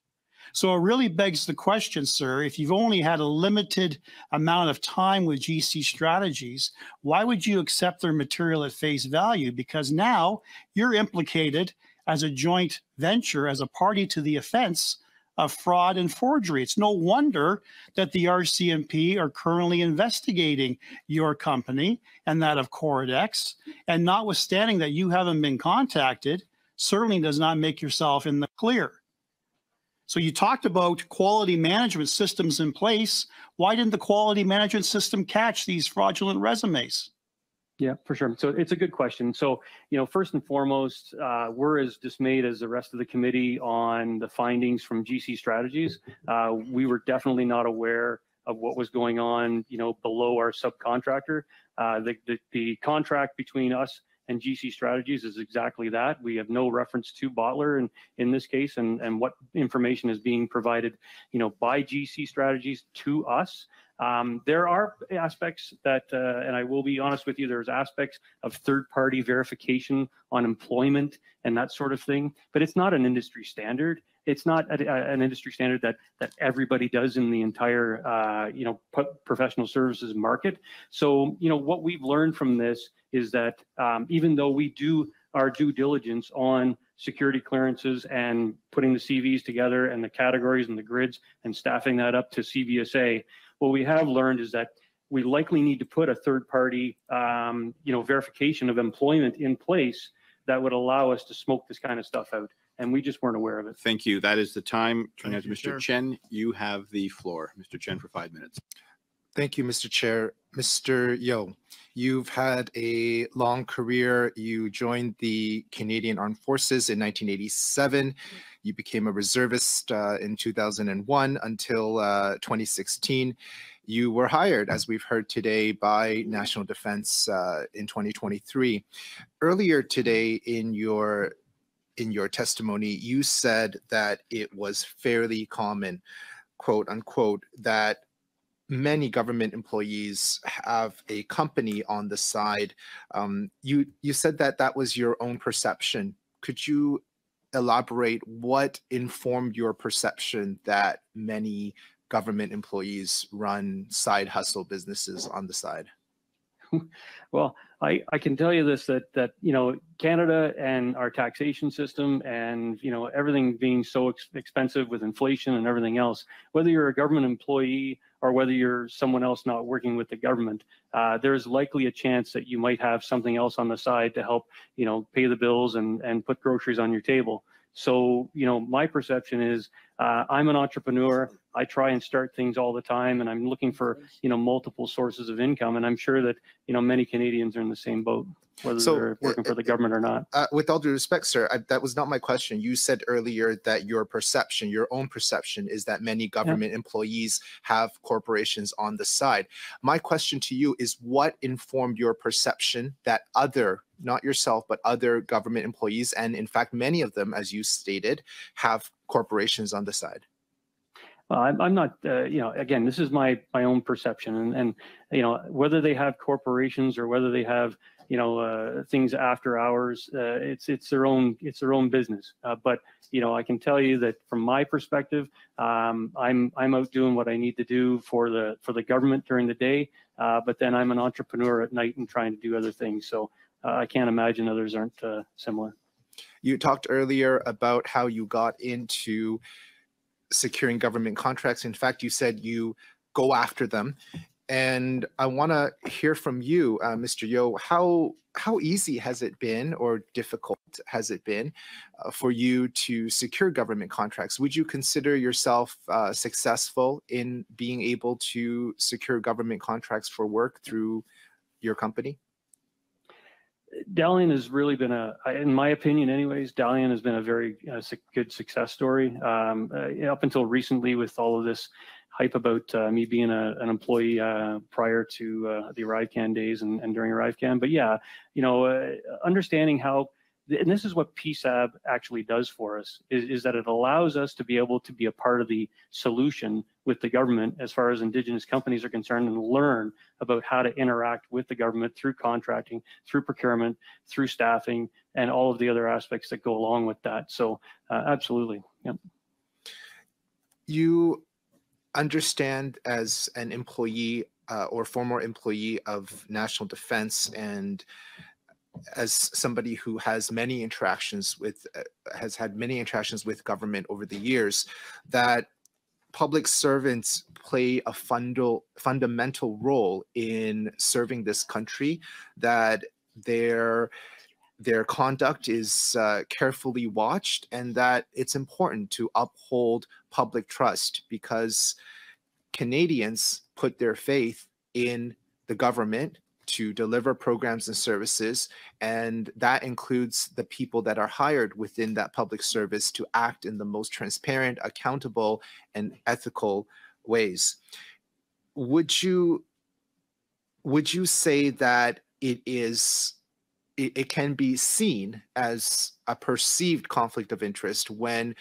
So it really begs the question, sir, if you've only had a limited amount of time with GC Strategies, why would you accept their material at face value? Because now you're implicated as a joint venture, as a party to the offense of fraud and forgery. It's no wonder that the RCMP are currently investigating your company and that of Corodex. And notwithstanding that you haven't been contacted, certainly does not make yourself in the clear. So you talked about quality management systems in place. Why didn't the quality management system catch these fraudulent resumes? Yeah, for sure. So it's a good question. So, first and foremost, we're as dismayed as the rest of the committee on the findings from GC Strategies. We were definitely not aware of what was going on, below our subcontractor. The contract between us and GC Strategies is exactly that. We have no reference to Bottler in this case, and what information is being provided, by GC Strategies to us. There are aspects that, and I will be honest with you, there's aspects of third-party verification on employment and that sort of thing, but it's not an industry standard. It's not an industry standard that everybody does in the entire, professional services market. So, what we've learned from this is that even though we do our due diligence on security clearances and putting the CVs together and the categories and the grids and staffing that up to CVSA, what we have learned is that we likely need to put a third-party, verification of employment in place that would allow us to smoke this kind of stuff out. And we just weren't aware of it. Thank you. That is the time. Turning out to Mr. Chen, you have the floor. Mr. Chen, for 5 minutes. Thank you, Mr. Chair. Mr. Yeo, you've had a long career. You joined the Canadian Armed Forces in 1987. You became a reservist in 2001 until 2016. You were hired, as we've heard today, by National Defense in 2023. Earlier today in your testimony, you said that it was fairly common, quote unquote, that many government employees have a company on the side. You said that was your own perception. Could you elaborate what informed your perception that many government employees run side hustle businesses on the side? Well, I can tell you this, that Canada and our taxation system and everything being so expensive with inflation and everything else, whether you're a government employee or whether you're someone else not working with the government, there's likely a chance that you might have something else on the side to help pay the bills and put groceries on your table. So, my perception is I'm an entrepreneur. I try and start things all the time, and I'm looking for, multiple sources of income. And I'm sure that, many Canadians are in the same boat, whether they're working for the government or not. With all due respect, sir, that was not my question. You said earlier that your own perception is that many government employees have corporations on the side. My question to you is, what informed your perception that other, not yourself, but other government employees, and in fact, many of them, as you stated, have corporations on the side? Well, I'm not, again, this is my own perception, and whether they have corporations or whether they have, things after hours, it's their own business. But I can tell you that from my perspective, I'm out doing what I need to do for the government during the day, but then I'm an entrepreneur at night and trying to do other things. So I can't imagine others aren't similar. You talked earlier about how you got into securing government contracts. In fact, you said you go after them. And I want to hear from you, Mr. Yeo, how easy has it been or difficult has it been for you to secure government contracts? Would you consider yourself successful in being able to secure government contracts for work through your company? Dalian has really been in my opinion anyways, Dalian has been a very good success story. Up until recently, with all of this hype about me being an employee prior to the ArriveCan days and during ArriveCan. But yeah, understanding how, and this is what PSAB actually does for us, is that it allows us to be able to be a part of the solution with the government as far as Indigenous companies are concerned, and learn about how to interact with the government through contracting, through procurement, through staffing, and all of the other aspects that go along with that. So absolutely. Yep. You understand, as an employee or former employee of National Defense, and as somebody who has many interactions with, has had many interactions with government over the years, that public servants play a fundamental role in serving this country, that their conduct is carefully watched, and that it's important to uphold public trust, because Canadians put their faith in the government to deliver programs and services, and that includes the people that are hired within that public service to act in the most transparent, accountable, and ethical ways. Would you say that it can be seen as a perceived conflict of interest when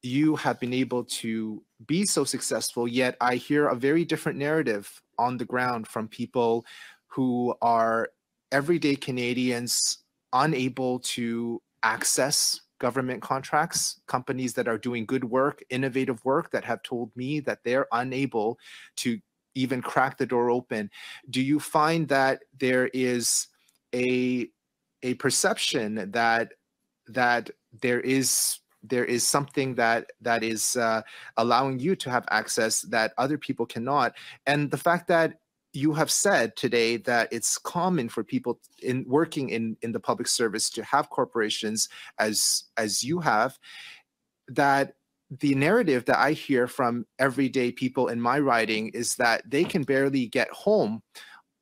you have been able to be so successful, yet I hear a very different narrative on the ground from people who are everyday Canadians unable to access government contracts, companies that are doing good work, innovative work, that have told me that they're unable to even crack the door open. Do you find that there is a perception that there is something that is allowing you to have access that other people cannot? And the fact that you have said today that it's common for people in working in the public service to have corporations as you have, that the narrative that I hear from everyday people in my riding is that they can barely get home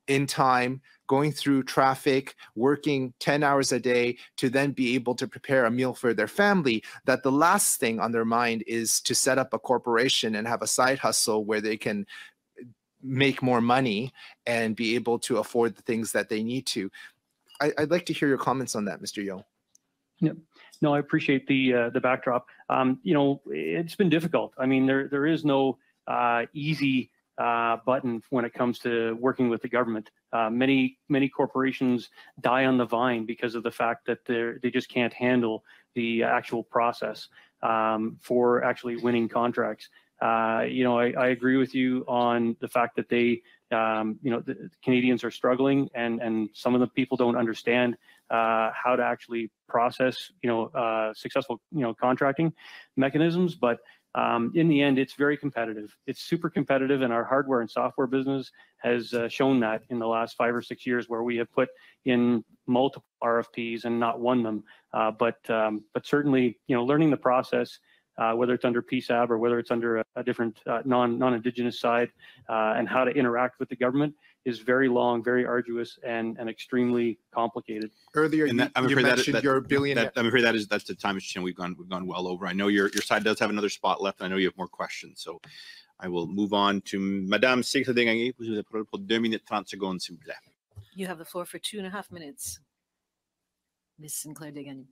in time, going through traffic, working 10 hours a day to then be able to prepare a meal for their family, that the last thing on their mind is to set up a corporation and have a side hustle where they can make more money and be able to afford the things that they need to. I'd like to hear your comments on that, Mr. Yeo. Yep. No, I appreciate the backdrop. You know, it's been difficult. I mean, there is no easy button when it comes to working with the government. Many corporations die on the vine because of the fact that they just can't handle the actual process for actually winning contracts. You know, I agree with you on the fact that they, you know, the Canadians are struggling, and some of the people don't understand how to actually process, you know, successful, you know, contracting mechanisms. But in the end, it's very competitive. It's super competitive, and our hardware and software business has shown that in the last 5 or 6 years, where we have put in multiple RFPs and not won them. But certainly, you know, learning the process, whether it's under PSAB or whether it's under a different non-Indigenous side, and how to interact with the government is very long, very arduous, and extremely complicated. Earlier, and you mentioned your billionaire. I'm afraid that's the time, Mr. Chen. We've gone well over. I know your side does have another spot left, and I know you have more questions. So I will move on to Madame Sinclair Desgagnés. Vous avez la parole pour 2 minutes 30 secondes, s'il vous plaît. You have the floor for 2.5 minutes, Ms. Sinclair Desgagnés.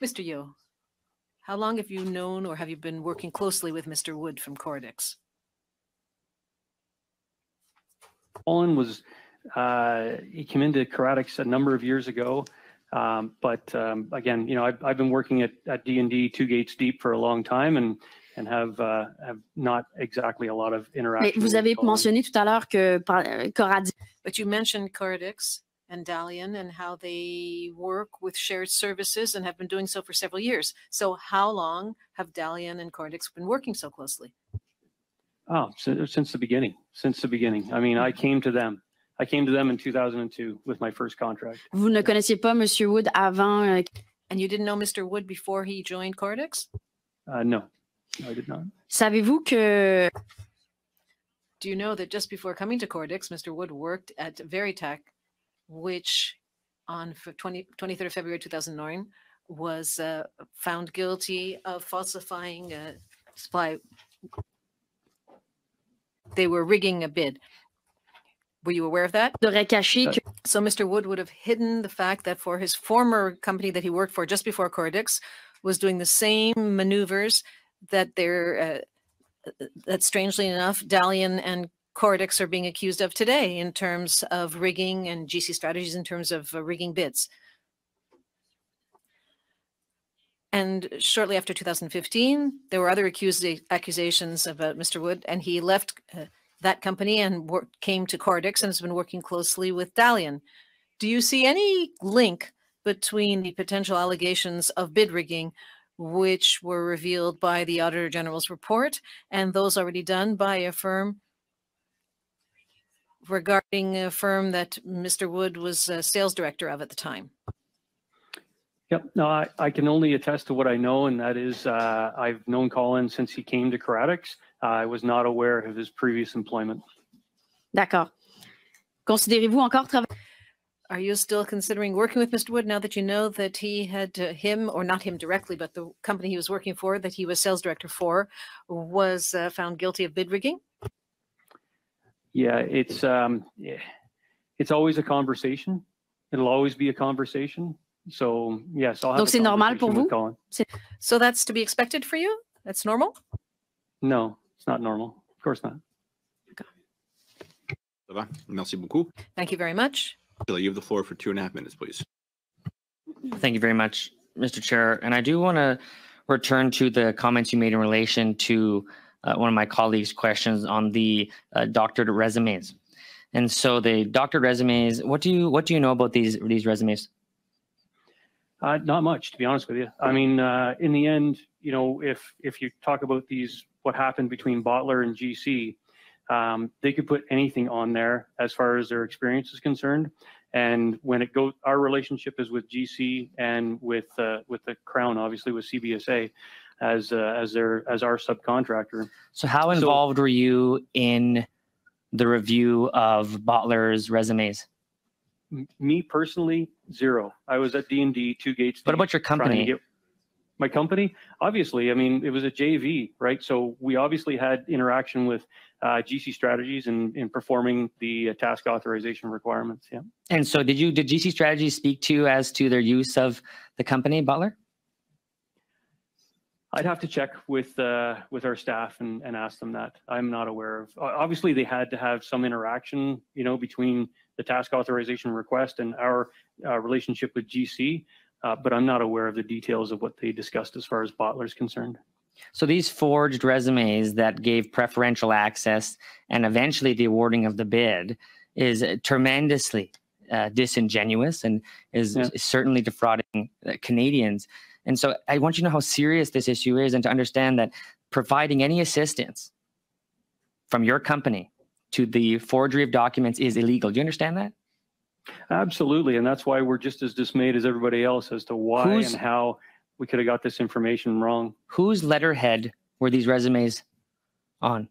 Mr. Yeo, how long have you known, or have you been working closely with Mr. Wood from Coredex? Colin was, he came into Coredex a number of years ago, but again, you know, I've been working at D&D 2 Gates Deep for a long time, and have not exactly a lot of interaction. Mais vous avez mentionné tout à l'heure que Coradix. But you mentioned Coredex and Dalian and how they work with shared services and have been doing so for several years. So how long have Dalian and Coredex been working so closely? Oh, since the beginning. Since the beginning. I mean, I came to them in 2002 with my first contract. Vous ne connaissiez pas Monsieur Wood avant? And you didn't know Mr. Wood before he joined Coredex? No, I did not. Savez-vous que? Do you know that just before coming to Coredex, Mr. Wood worked at Veritech, which on 23rd of February 2009 was found guilty of falsifying supply. They were rigging a bid. Were you aware of that? So Mr. Wood would have hidden the fact that for his former company that he worked for just before Coredex was doing the same maneuvers that that strangely enough, Dalian and Coredex are being accused of today in terms of rigging, and GC Strategies in terms of rigging bids. And shortly after 2015, there were other accusations about Mr. Wood, and he left that company and came to Coredex and has been working closely with Dalian. Do you see any link between the potential allegations of bid rigging, which were revealed by the Auditor General's report, and those already done by a firm regarding a firm that Mr. Wood was a sales director of at the time? Yep. No, I can only attest to what I know, and that is I've known Colin since he came to Coredex. I was not aware of his previous employment. D'accord. Considérez-vous encore travailler? Are you still considering working with Mr. Wood now that you know that he had him, or not him directly, but the company he was working for, that he was sales director for, was found guilty of bid rigging? Yeah, it's always a conversation. It'll always be a conversation. So yes, I'll have Donc, a c'est normal pour conversation with vous? Colin. So that's to be expected for you? That's normal? No, it's not normal. Of course not. Ça va? Merci beaucoup. Thank you very much. You have the floor for 2.5 minutes, please. Thank you very much, Mr. Chair. And I do want to return to the comments you made in relation to one of my colleagues' questions on the doctored resumes. And so the doctored resumes, what do you know about these resumes? Not much, to be honest with you. I mean, in the end, you know, if you talk about what happened between Bottler and GC, they could put anything on there as far as their experience is concerned. And when it goes, our relationship is with GC and with the Crown, obviously with CBSA, as our subcontractor. So how involved were you in the review of Bottler's resumes? Me personally, zero. I was at D&D, Two Gates. What about your company? My company, obviously, I mean, it was a JV, right? So we obviously had interaction with GC Strategies in performing the task authorization requirements. Yeah. And so did GC Strategies speak to you as to their use of the company, Bottler? I'd have to check with our staff and ask them that. I'm not aware of. Obviously, they had to have some interaction, you know, between the task authorization request and our relationship with GC. But I'm not aware of the details of what they discussed as far as Bottler is concerned. So these forged resumes that gave preferential access and eventually the awarding of the bid is tremendously disingenuous and is certainly defrauding Canadians. And so I want you to know how serious this issue is and to understand that providing any assistance from your company to the forgery of documents is illegal. Do you understand that? Absolutely, and that's why we're just as dismayed as everybody else as to why and how we could have got this information wrong. Whose letterhead were these resumes on?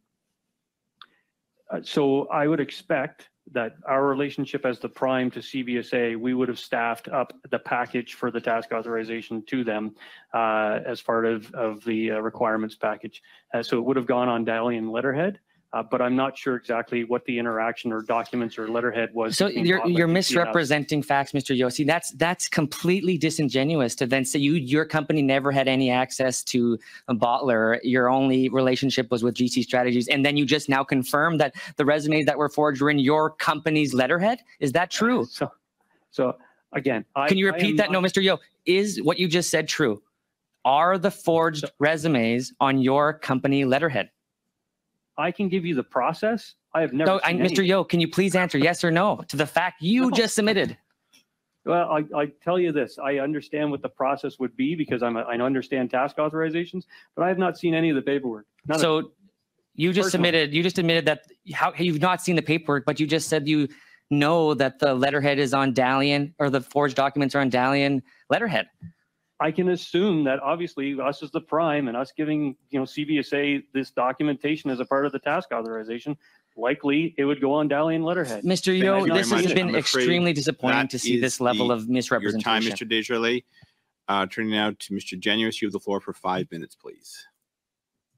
So I would expect that our relationship as the prime to CBSA, we would have staffed up the package for the task authorization to them as part of the requirements package. So it would have gone on Dalian letterhead. But I'm not sure exactly what the interaction or documents or letterhead was. So you're misrepresenting facts, Mr. Yossi. That's completely disingenuous to then say your company never had any access to a Bottler. Your only relationship was with GC Strategies, and then you just now confirm that the resumes that were forged were in your company's letterhead. Is that true? So again, can you repeat that? No, Mr. Yo, is what you just said true? Are the forged resumes on your company letterhead? I can give you the process. I have never. So, Mr. Yo, can you please answer yes or no to the fact you just submitted? Well, I tell you this. I understand what the process would be because I understand task authorizations, but I have not seen any of the paperwork. So you just submitted. You just admitted that you've not seen the paperwork, but you just said you know that the letterhead is on Dalian or the forged documents are on Dalian letterhead. I can assume that obviously us as the prime and us giving, you know, CBSA this documentation as a part of the task authorization, likely it would go on Dalian letterhead. Mr. Yo, this has been extremely disappointing to see this level of misrepresentation. Your time, Mr. Desjardins. Turning now to Mr. Genuis, you have the floor for 5 minutes, please.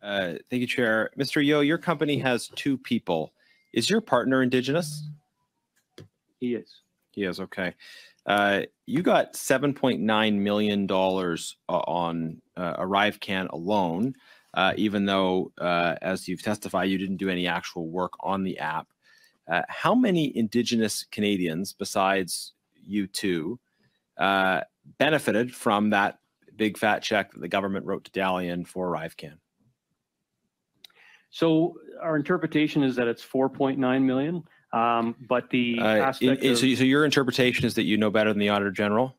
Thank you, Chair. Mr. Yo, your company has 2 people. Is your partner Indigenous? He is. He is, okay. You got $7.9 million on ArriveCan alone, even though, as you've testified, you didn't do any actual work on the app. How many Indigenous Canadians, besides you two, benefited from that big fat check that the government wrote to Dalian for ArriveCan? So our interpretation is that it's 4.9 million. But the aspect so your interpretation is that you know better than the Auditor General?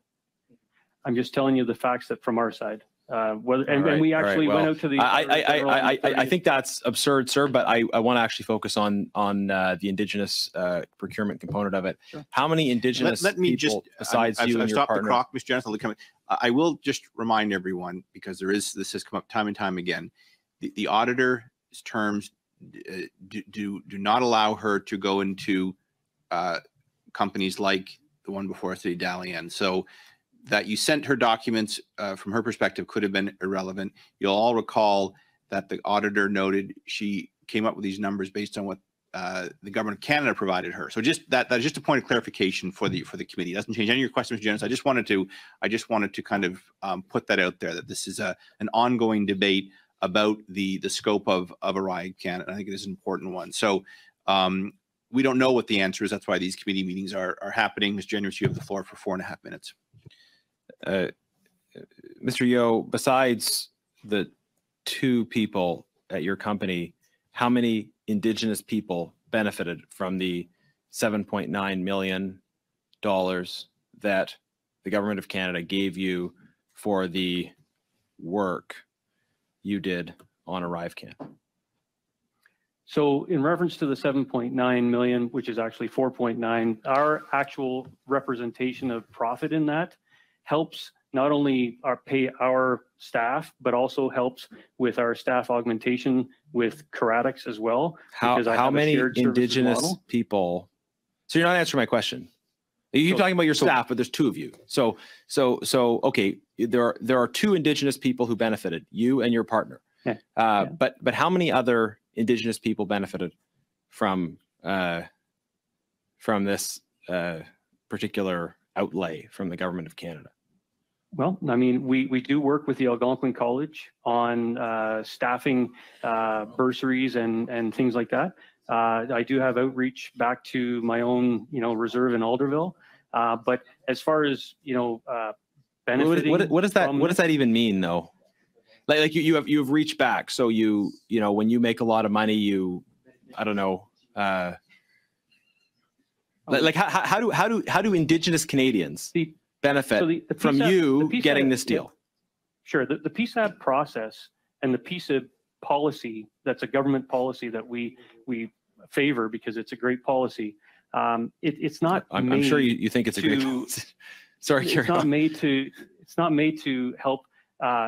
I'm just telling you the facts that from our side. And we actually went out to the. I think that's absurd, sir. But I want to actually focus on the Indigenous procurement component of it. Sure. How many Indigenous people besides you and your stop partner? The clock, Mr. Jonathan. I will just remind everyone because this has come up time and time again. The auditor's terms do not allow her to go into companies like the one before us, the Dalian. So that you sent her documents from her perspective could have been irrelevant. You'll all recall that the auditor noted she came up with these numbers based on what the government of Canada provided her. So just that is just a point of clarification for the committee. It doesn't change any of your questions, Janice. I just wanted to kind of put that out there, that this is an ongoing debate about the scope of Arrive Canada. I think it is an important one. So we don't know what the answer is. That's why these committee meetings are happening. Ms. Janice, you have the floor for 4.5 minutes. Mr. Yeo, besides the 2 people at your company, how many Indigenous people benefited from the $7.9 million that the government of Canada gave you for the work you did on ArriveCan? So in reference to the 7.9 million, which is actually 4.9, our actual representation of profit in that helps not only pay our staff, but also helps with our staff augmentation with Curatics as well. How many Indigenous people? So you're not answering my question. You're talking about your staff, but there's 2 of you. So okay, there are 2 Indigenous people who benefited, you and your partner. Yeah. But how many other Indigenous people benefited from this particular outlay from the government of Canada? Well, I mean, we do work with the Algonquin College on staffing bursaries and things like that. I do have outreach back to my own, reserve in Alderville. But as far as, benefiting, what does that even mean, though? Like you have reached back. So when you make a lot of money, I don't know. How do Indigenous Canadians benefit from you getting this deal? Sure. The PSAB process and the PSAB policy, that's a government policy that we favor because it's a great policy. It's not. I'm sure you think it's a great policy. Sorry, it's not made to help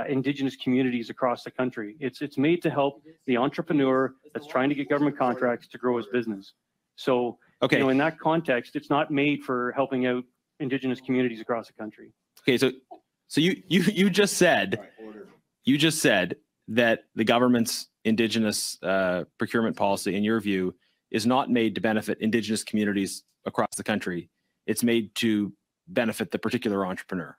Indigenous communities across the country. It's made to help the entrepreneur that's trying to get government contracts to grow his business. So, in that context, it's not made for helping out Indigenous communities across the country. Okay, so you just said that the government's Indigenous procurement policy, in your view, is not made to benefit Indigenous communities across the country. It's made to benefit the particular entrepreneur.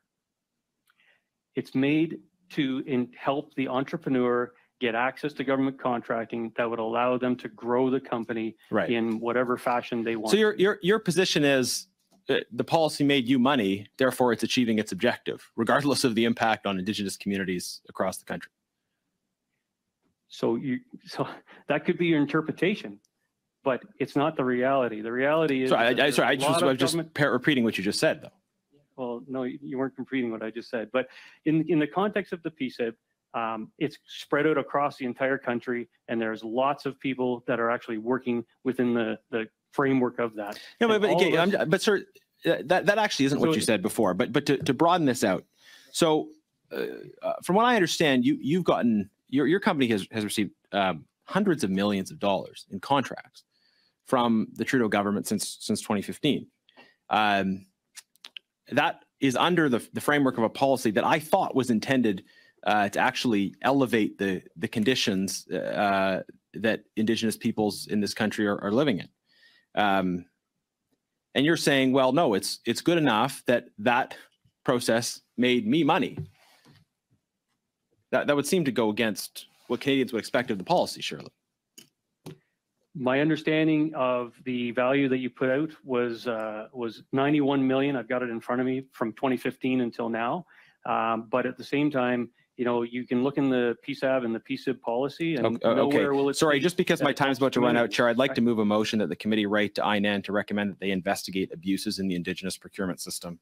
It's made to help the entrepreneur get access to government contracting that would allow them to grow the company in whatever fashion they want. So your position is the policy made you money, therefore it's achieving its objective, regardless of the impact on Indigenous communities across the country. So that could be your interpretation, but it's not the reality. The reality is. I'm just repeating what you just said, though. Well, no, you weren't repeating what I just said. But in the context of the PSAB, it's spread out across the entire country, and there's lots of people that are actually working within the framework of that. No, but sir, that actually isn't what you said before. But to broaden this out, so from what I understand, you've gotten your company has received hundreds of millions of dollars in contracts from the Trudeau government since 2015. That is under the framework of a policy that I thought was intended to actually elevate the conditions that Indigenous peoples in this country are living in. And you're saying, well, no, it's good enough that process made me money. That would seem to go against what Canadians would expect of the policy, surely. My understanding of the value that you put out was 91 million. I've got it in front of me from 2015 until now. But at the same time, you can look in the PSAB and the PSIB policy and nowhere will it. Sorry, just because my time's about to run out, Chair, I'd like to move a motion that the committee write to INAN to recommend that they investigate abuses in the Indigenous procurement system.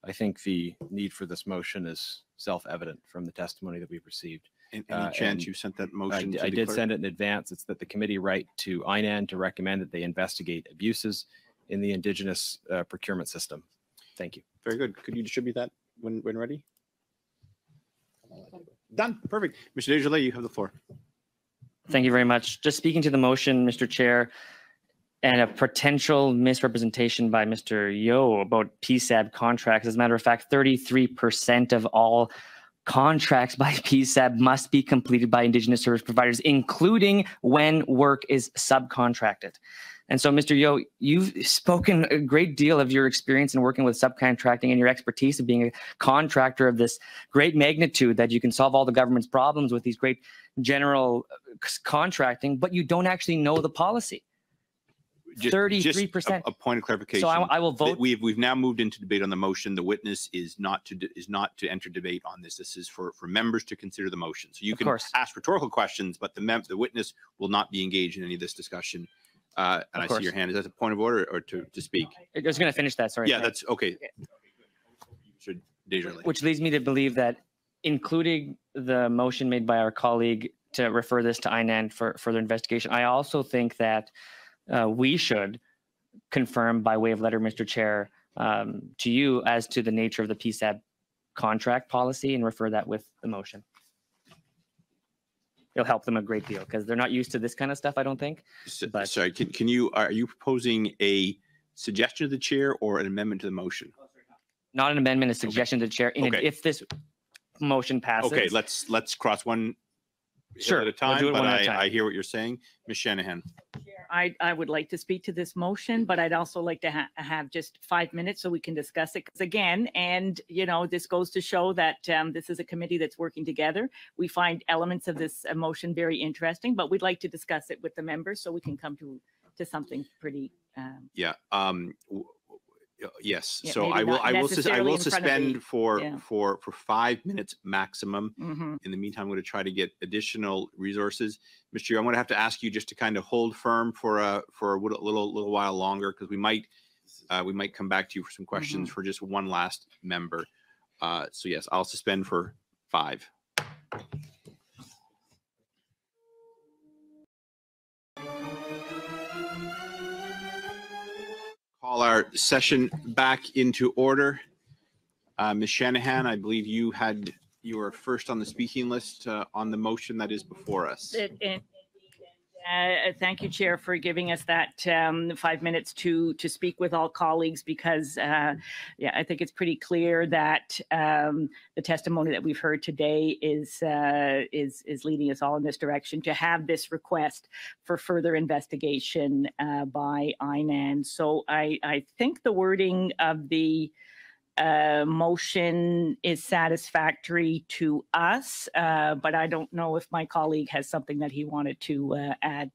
I think the need for this motion is self-evident from the testimony that we've received. Any chance you sent that motion? I did send it in advance. It's that the committee write to INAN to recommend that they investigate abuses in the Indigenous procurement system. Thank you. Very good. Could you distribute that when ready? Done. Perfect. Mr. Desjardins, you have the floor. Thank you very much. Just speaking to the motion, Mr. Chair, and a potential misrepresentation by Mr. Yeo about PSAB contracts. As a matter of fact, 33% of all contracts by PSAB must be completed by Indigenous service providers, including when work is subcontracted. And so, Mr. Yeo, you've spoken a great deal of your experience in working with subcontracting and your expertise of being a contractor of this great magnitude that you can solve all the government's problems with these great general contracting, but you don't actually know the policy. 33%. A point of clarification. So I will vote. We've now moved into debate on the motion. The witness is not to enter debate on this. This is for members to consider the motion. So you can ask rhetorical questions, but the witness will not be engaged in any of this discussion. And I see your hand. Is that a point of order or to speak? I was going to finish that. Sorry. Yeah, that's okay. Which leads me to believe that including the motion made by our colleague to refer this to INAN for further investigation, I also think that we should confirm by way of letter, Mr. Chair, to you as to the nature of the PSAB contract policy and refer that with the motion. It'll help them a great deal because they're not used to this kind of stuff, I don't think. But sorry, are you proposing a suggestion to the chair or an amendment to the motion? Not an amendment, a suggestion to the chair. If this motion passes. Okay, let's cross one sure, at a time, we'll do it but one at a time. I hear what you're saying. Ms. Shanahan. I would like to speak to this motion, but I'd also like to have just 5 minutes so we can discuss it. Because again, and you know, this goes to show that this is a committee that's working together. We find elements of this motion very interesting, but we'd like to discuss it with the members so we can come to something pretty. Yes. Yeah, so I will suspend for 5 minutes maximum. In the meantime, I'm going to try to get additional resources. Mr. Chair, I'm going to have to ask you just to kind of hold firm for a little while longer because we might come back to you for some questions for just one last member. So yes, I'll suspend for 5. Call our session back into order. Ms. Shanahan, I believe you were first on the speaking list on the motion that is before us. Thank you, Chair, for giving us that 5 minutes to speak with all colleagues because, I think it's pretty clear that the testimony that we've heard today is leading us all in this direction to have this request for further investigation by INAN. So I think the wording of the motion is satisfactory to us, but I don't know if my colleague has something that he wanted to add.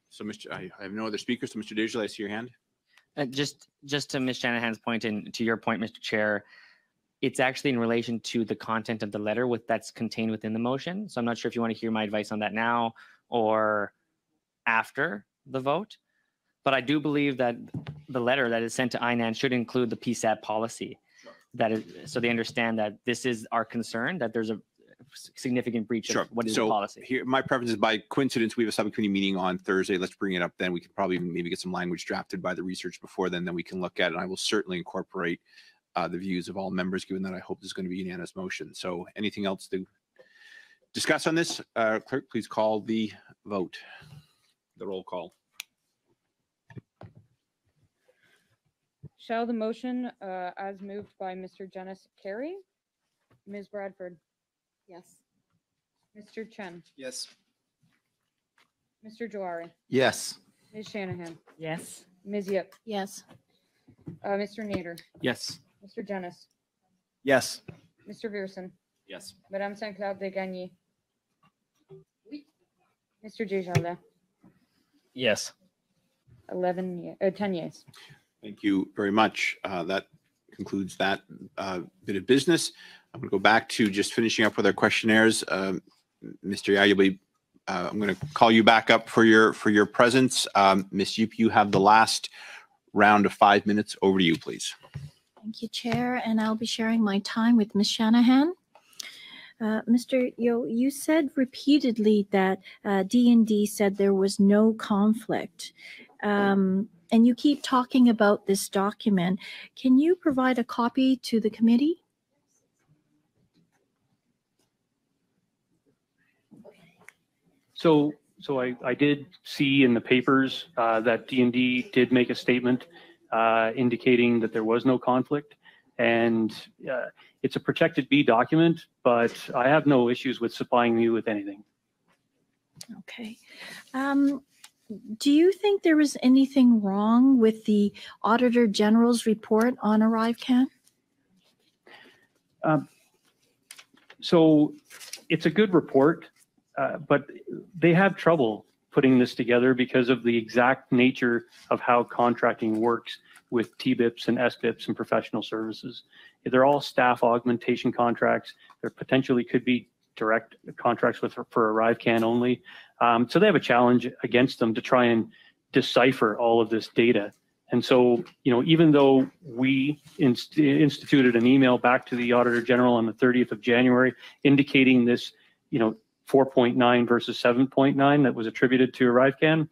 So, I have no other speakers. So, Mr. Desjardins, I see your hand. Just to Ms. Shanahan's point and to your point, Mr. Chair, it's actually in relation to the content of the letter that's contained within the motion. So I'm not sure if you want to hear my advice on that now or after the vote. But I do believe that the letter that is sent to INAN should include the PSAB policy. That is, so they understand that this is our concern, that there's a significant breach of what is the policy. Here, my preference is by coincidence, we have a subcommittee meeting on Thursday. Let's bring it up then. We could probably maybe get some language drafted by the research before then we can look at it. And I will certainly incorporate the views of all members, given that I hope this is going to be a unanimous motion. So anything else to discuss on this? Clerk, please call the vote, the roll call. Shall the motion as moved by Mr. Genis carry? Ms. Bradford? Yes. Mr. Chen? Yes. Mr. Jawari? Yes. Ms. Shanahan? Yes. Ms. Yip? Yes. Mr. Nader? Yes. Mr. Genis? Yes. Mr. Viersen? Yes. Madame Saint-Claude de Gagny? Mr. Desjardins? Yes. 10 yeas. Thank you very much. That concludes that bit of business. I'm going to go back to just finishing up with our questionnaires. Mr. Yao, I'm going to call you back up for your presence. Ms. Yip, you have the last round of 5 minutes. Over to you, please. Thank you, Chair. And I'll be sharing my time with Ms. Shanahan. Mr. Yeo, you said repeatedly that D&D said there was no conflict. And you keep talking about this document. Can you provide a copy to the committee? So I did see in the papers that D&D did make a statement indicating that there was no conflict. And it's a protected B document, but I have no issues with supplying you with anything. Okay. Do you think there was anything wrong with the Auditor General's report on ArriveCan? So it's a good report, but they have trouble putting this together because of the exact nature of how contracting works with TBIPs and SBIPs and professional services. They're all staff augmentation contracts. There potentially could be direct contracts for ArriveCan only. So they have a challenge against them to try and decipher all of this data. And so, even though we instituted an email back to the Auditor General on the 30th of January, indicating this, 4.9 versus 7.9 that was attributed to ArriveCan,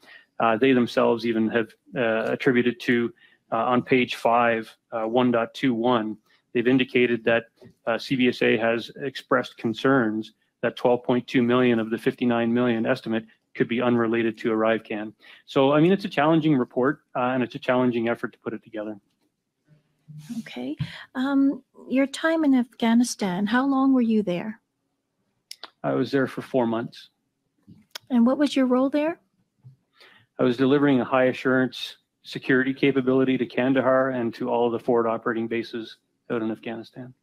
they themselves even have attributed to, on page 5, 1.21, they've indicated that CVSA has expressed concerns that 12.2 million of the 59 million estimate could be unrelated to ArriveCan. So, I mean, it's a challenging report and it's a challenging effort to put it together. Okay. Your time in Afghanistan, how long were you there? I was there for 4 months. And what was your role there? I was delivering a high assurance security capability to Kandahar and to all of the forward operating bases out in Afghanistan.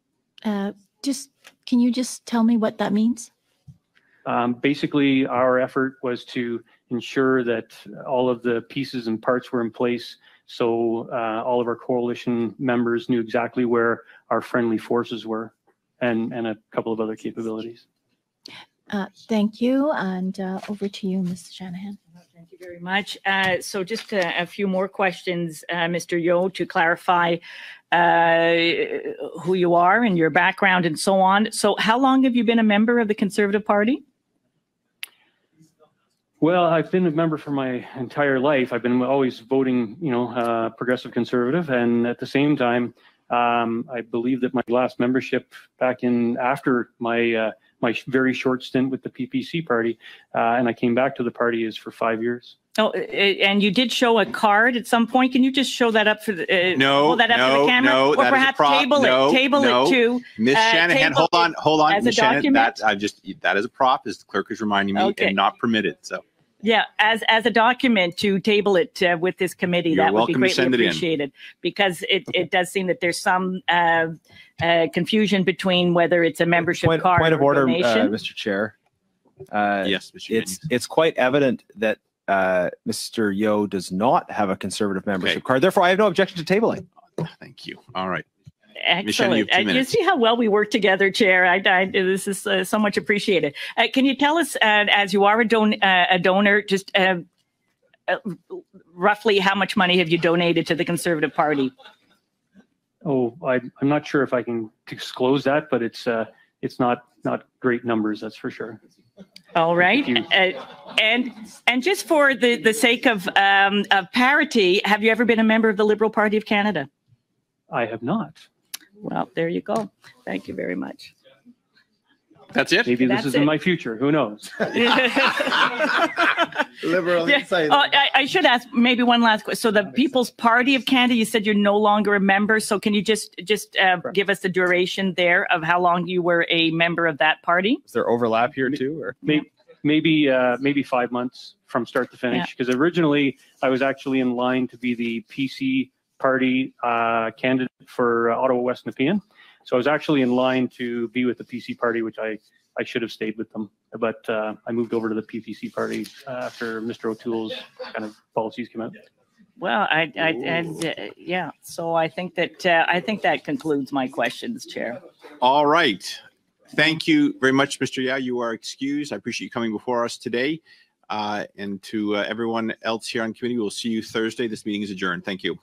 Can you just tell me what that means? Basically, our effort was to ensure that all of the pieces and parts were in place, so all of our coalition members knew exactly where our friendly forces were, and a couple of other capabilities. Thank you, and over to you, Mr. Shanahan. Thank you very much. So just a few more questions, Mr. Yeo, to clarify who you are and your background and so on. So how long have you been a member of the Conservative Party? Well, I've been a member for my entire life. I've been always voting, progressive conservative. And at the same time, I believe that my last membership back in after my my very short stint with the PPC party, and I came back to the party is for 5 years. Oh, and you did show a card at some point. Can you just show that up for the hold that up for the camera, no, or perhaps table it to Miss Shanahan. Hold on, as Miss a Shanahan. document? That is a prop, as the clerk is reminding me, Okay. and not permitted. So Yeah, as a document to table it with this committee, You're that would be welcome to greatly send it in. appreciated, because it does seem that there's some confusion between whether it's a membership card Point of or order, donation. Mr. Chair. Yes, Mr. It's quite evident that Mr. Yeo does not have a conservative membership card. Therefore, I have no objection to tabling. Thank you. All right. Excellent. you have 2 You minutes. see how well we work together, Chair. This is so much appreciated. Can you tell us, as you are a donor, just roughly how much money have you donated to the Conservative Party? Oh, I'm not sure if I can disclose that, but it's not great numbers, that's for sure. All right, and just for the sake of parity, have you ever been a member of the Liberal Party of Canada? I have not. Well, there you go. Thank you very much. That's it. Maybe That's this is it. in my future. Who knows? Liberal Yeah. insight. Oh, I should ask maybe one last question. So the People's Party of Canada, you said you're no longer a member. So can you just give us the duration there of how long you were a member of that party? Is there overlap here too? Or Maybe 5 months from start to finish. Because originally I was actually in line to be the PC Party candidate for Ottawa West Nepean. So I was actually in line to be with the PC Party, which I should have stayed with them. But I moved over to the PPC Party after Mr. O'Toole's kind of policies came out. Well, yeah. So I think that concludes my questions, Chair. All right. Thank you very much, Mr. Yao. You are excused. I appreciate you coming before us today. And to everyone else here on committee, we'll see you Thursday. This meeting is adjourned. Thank you.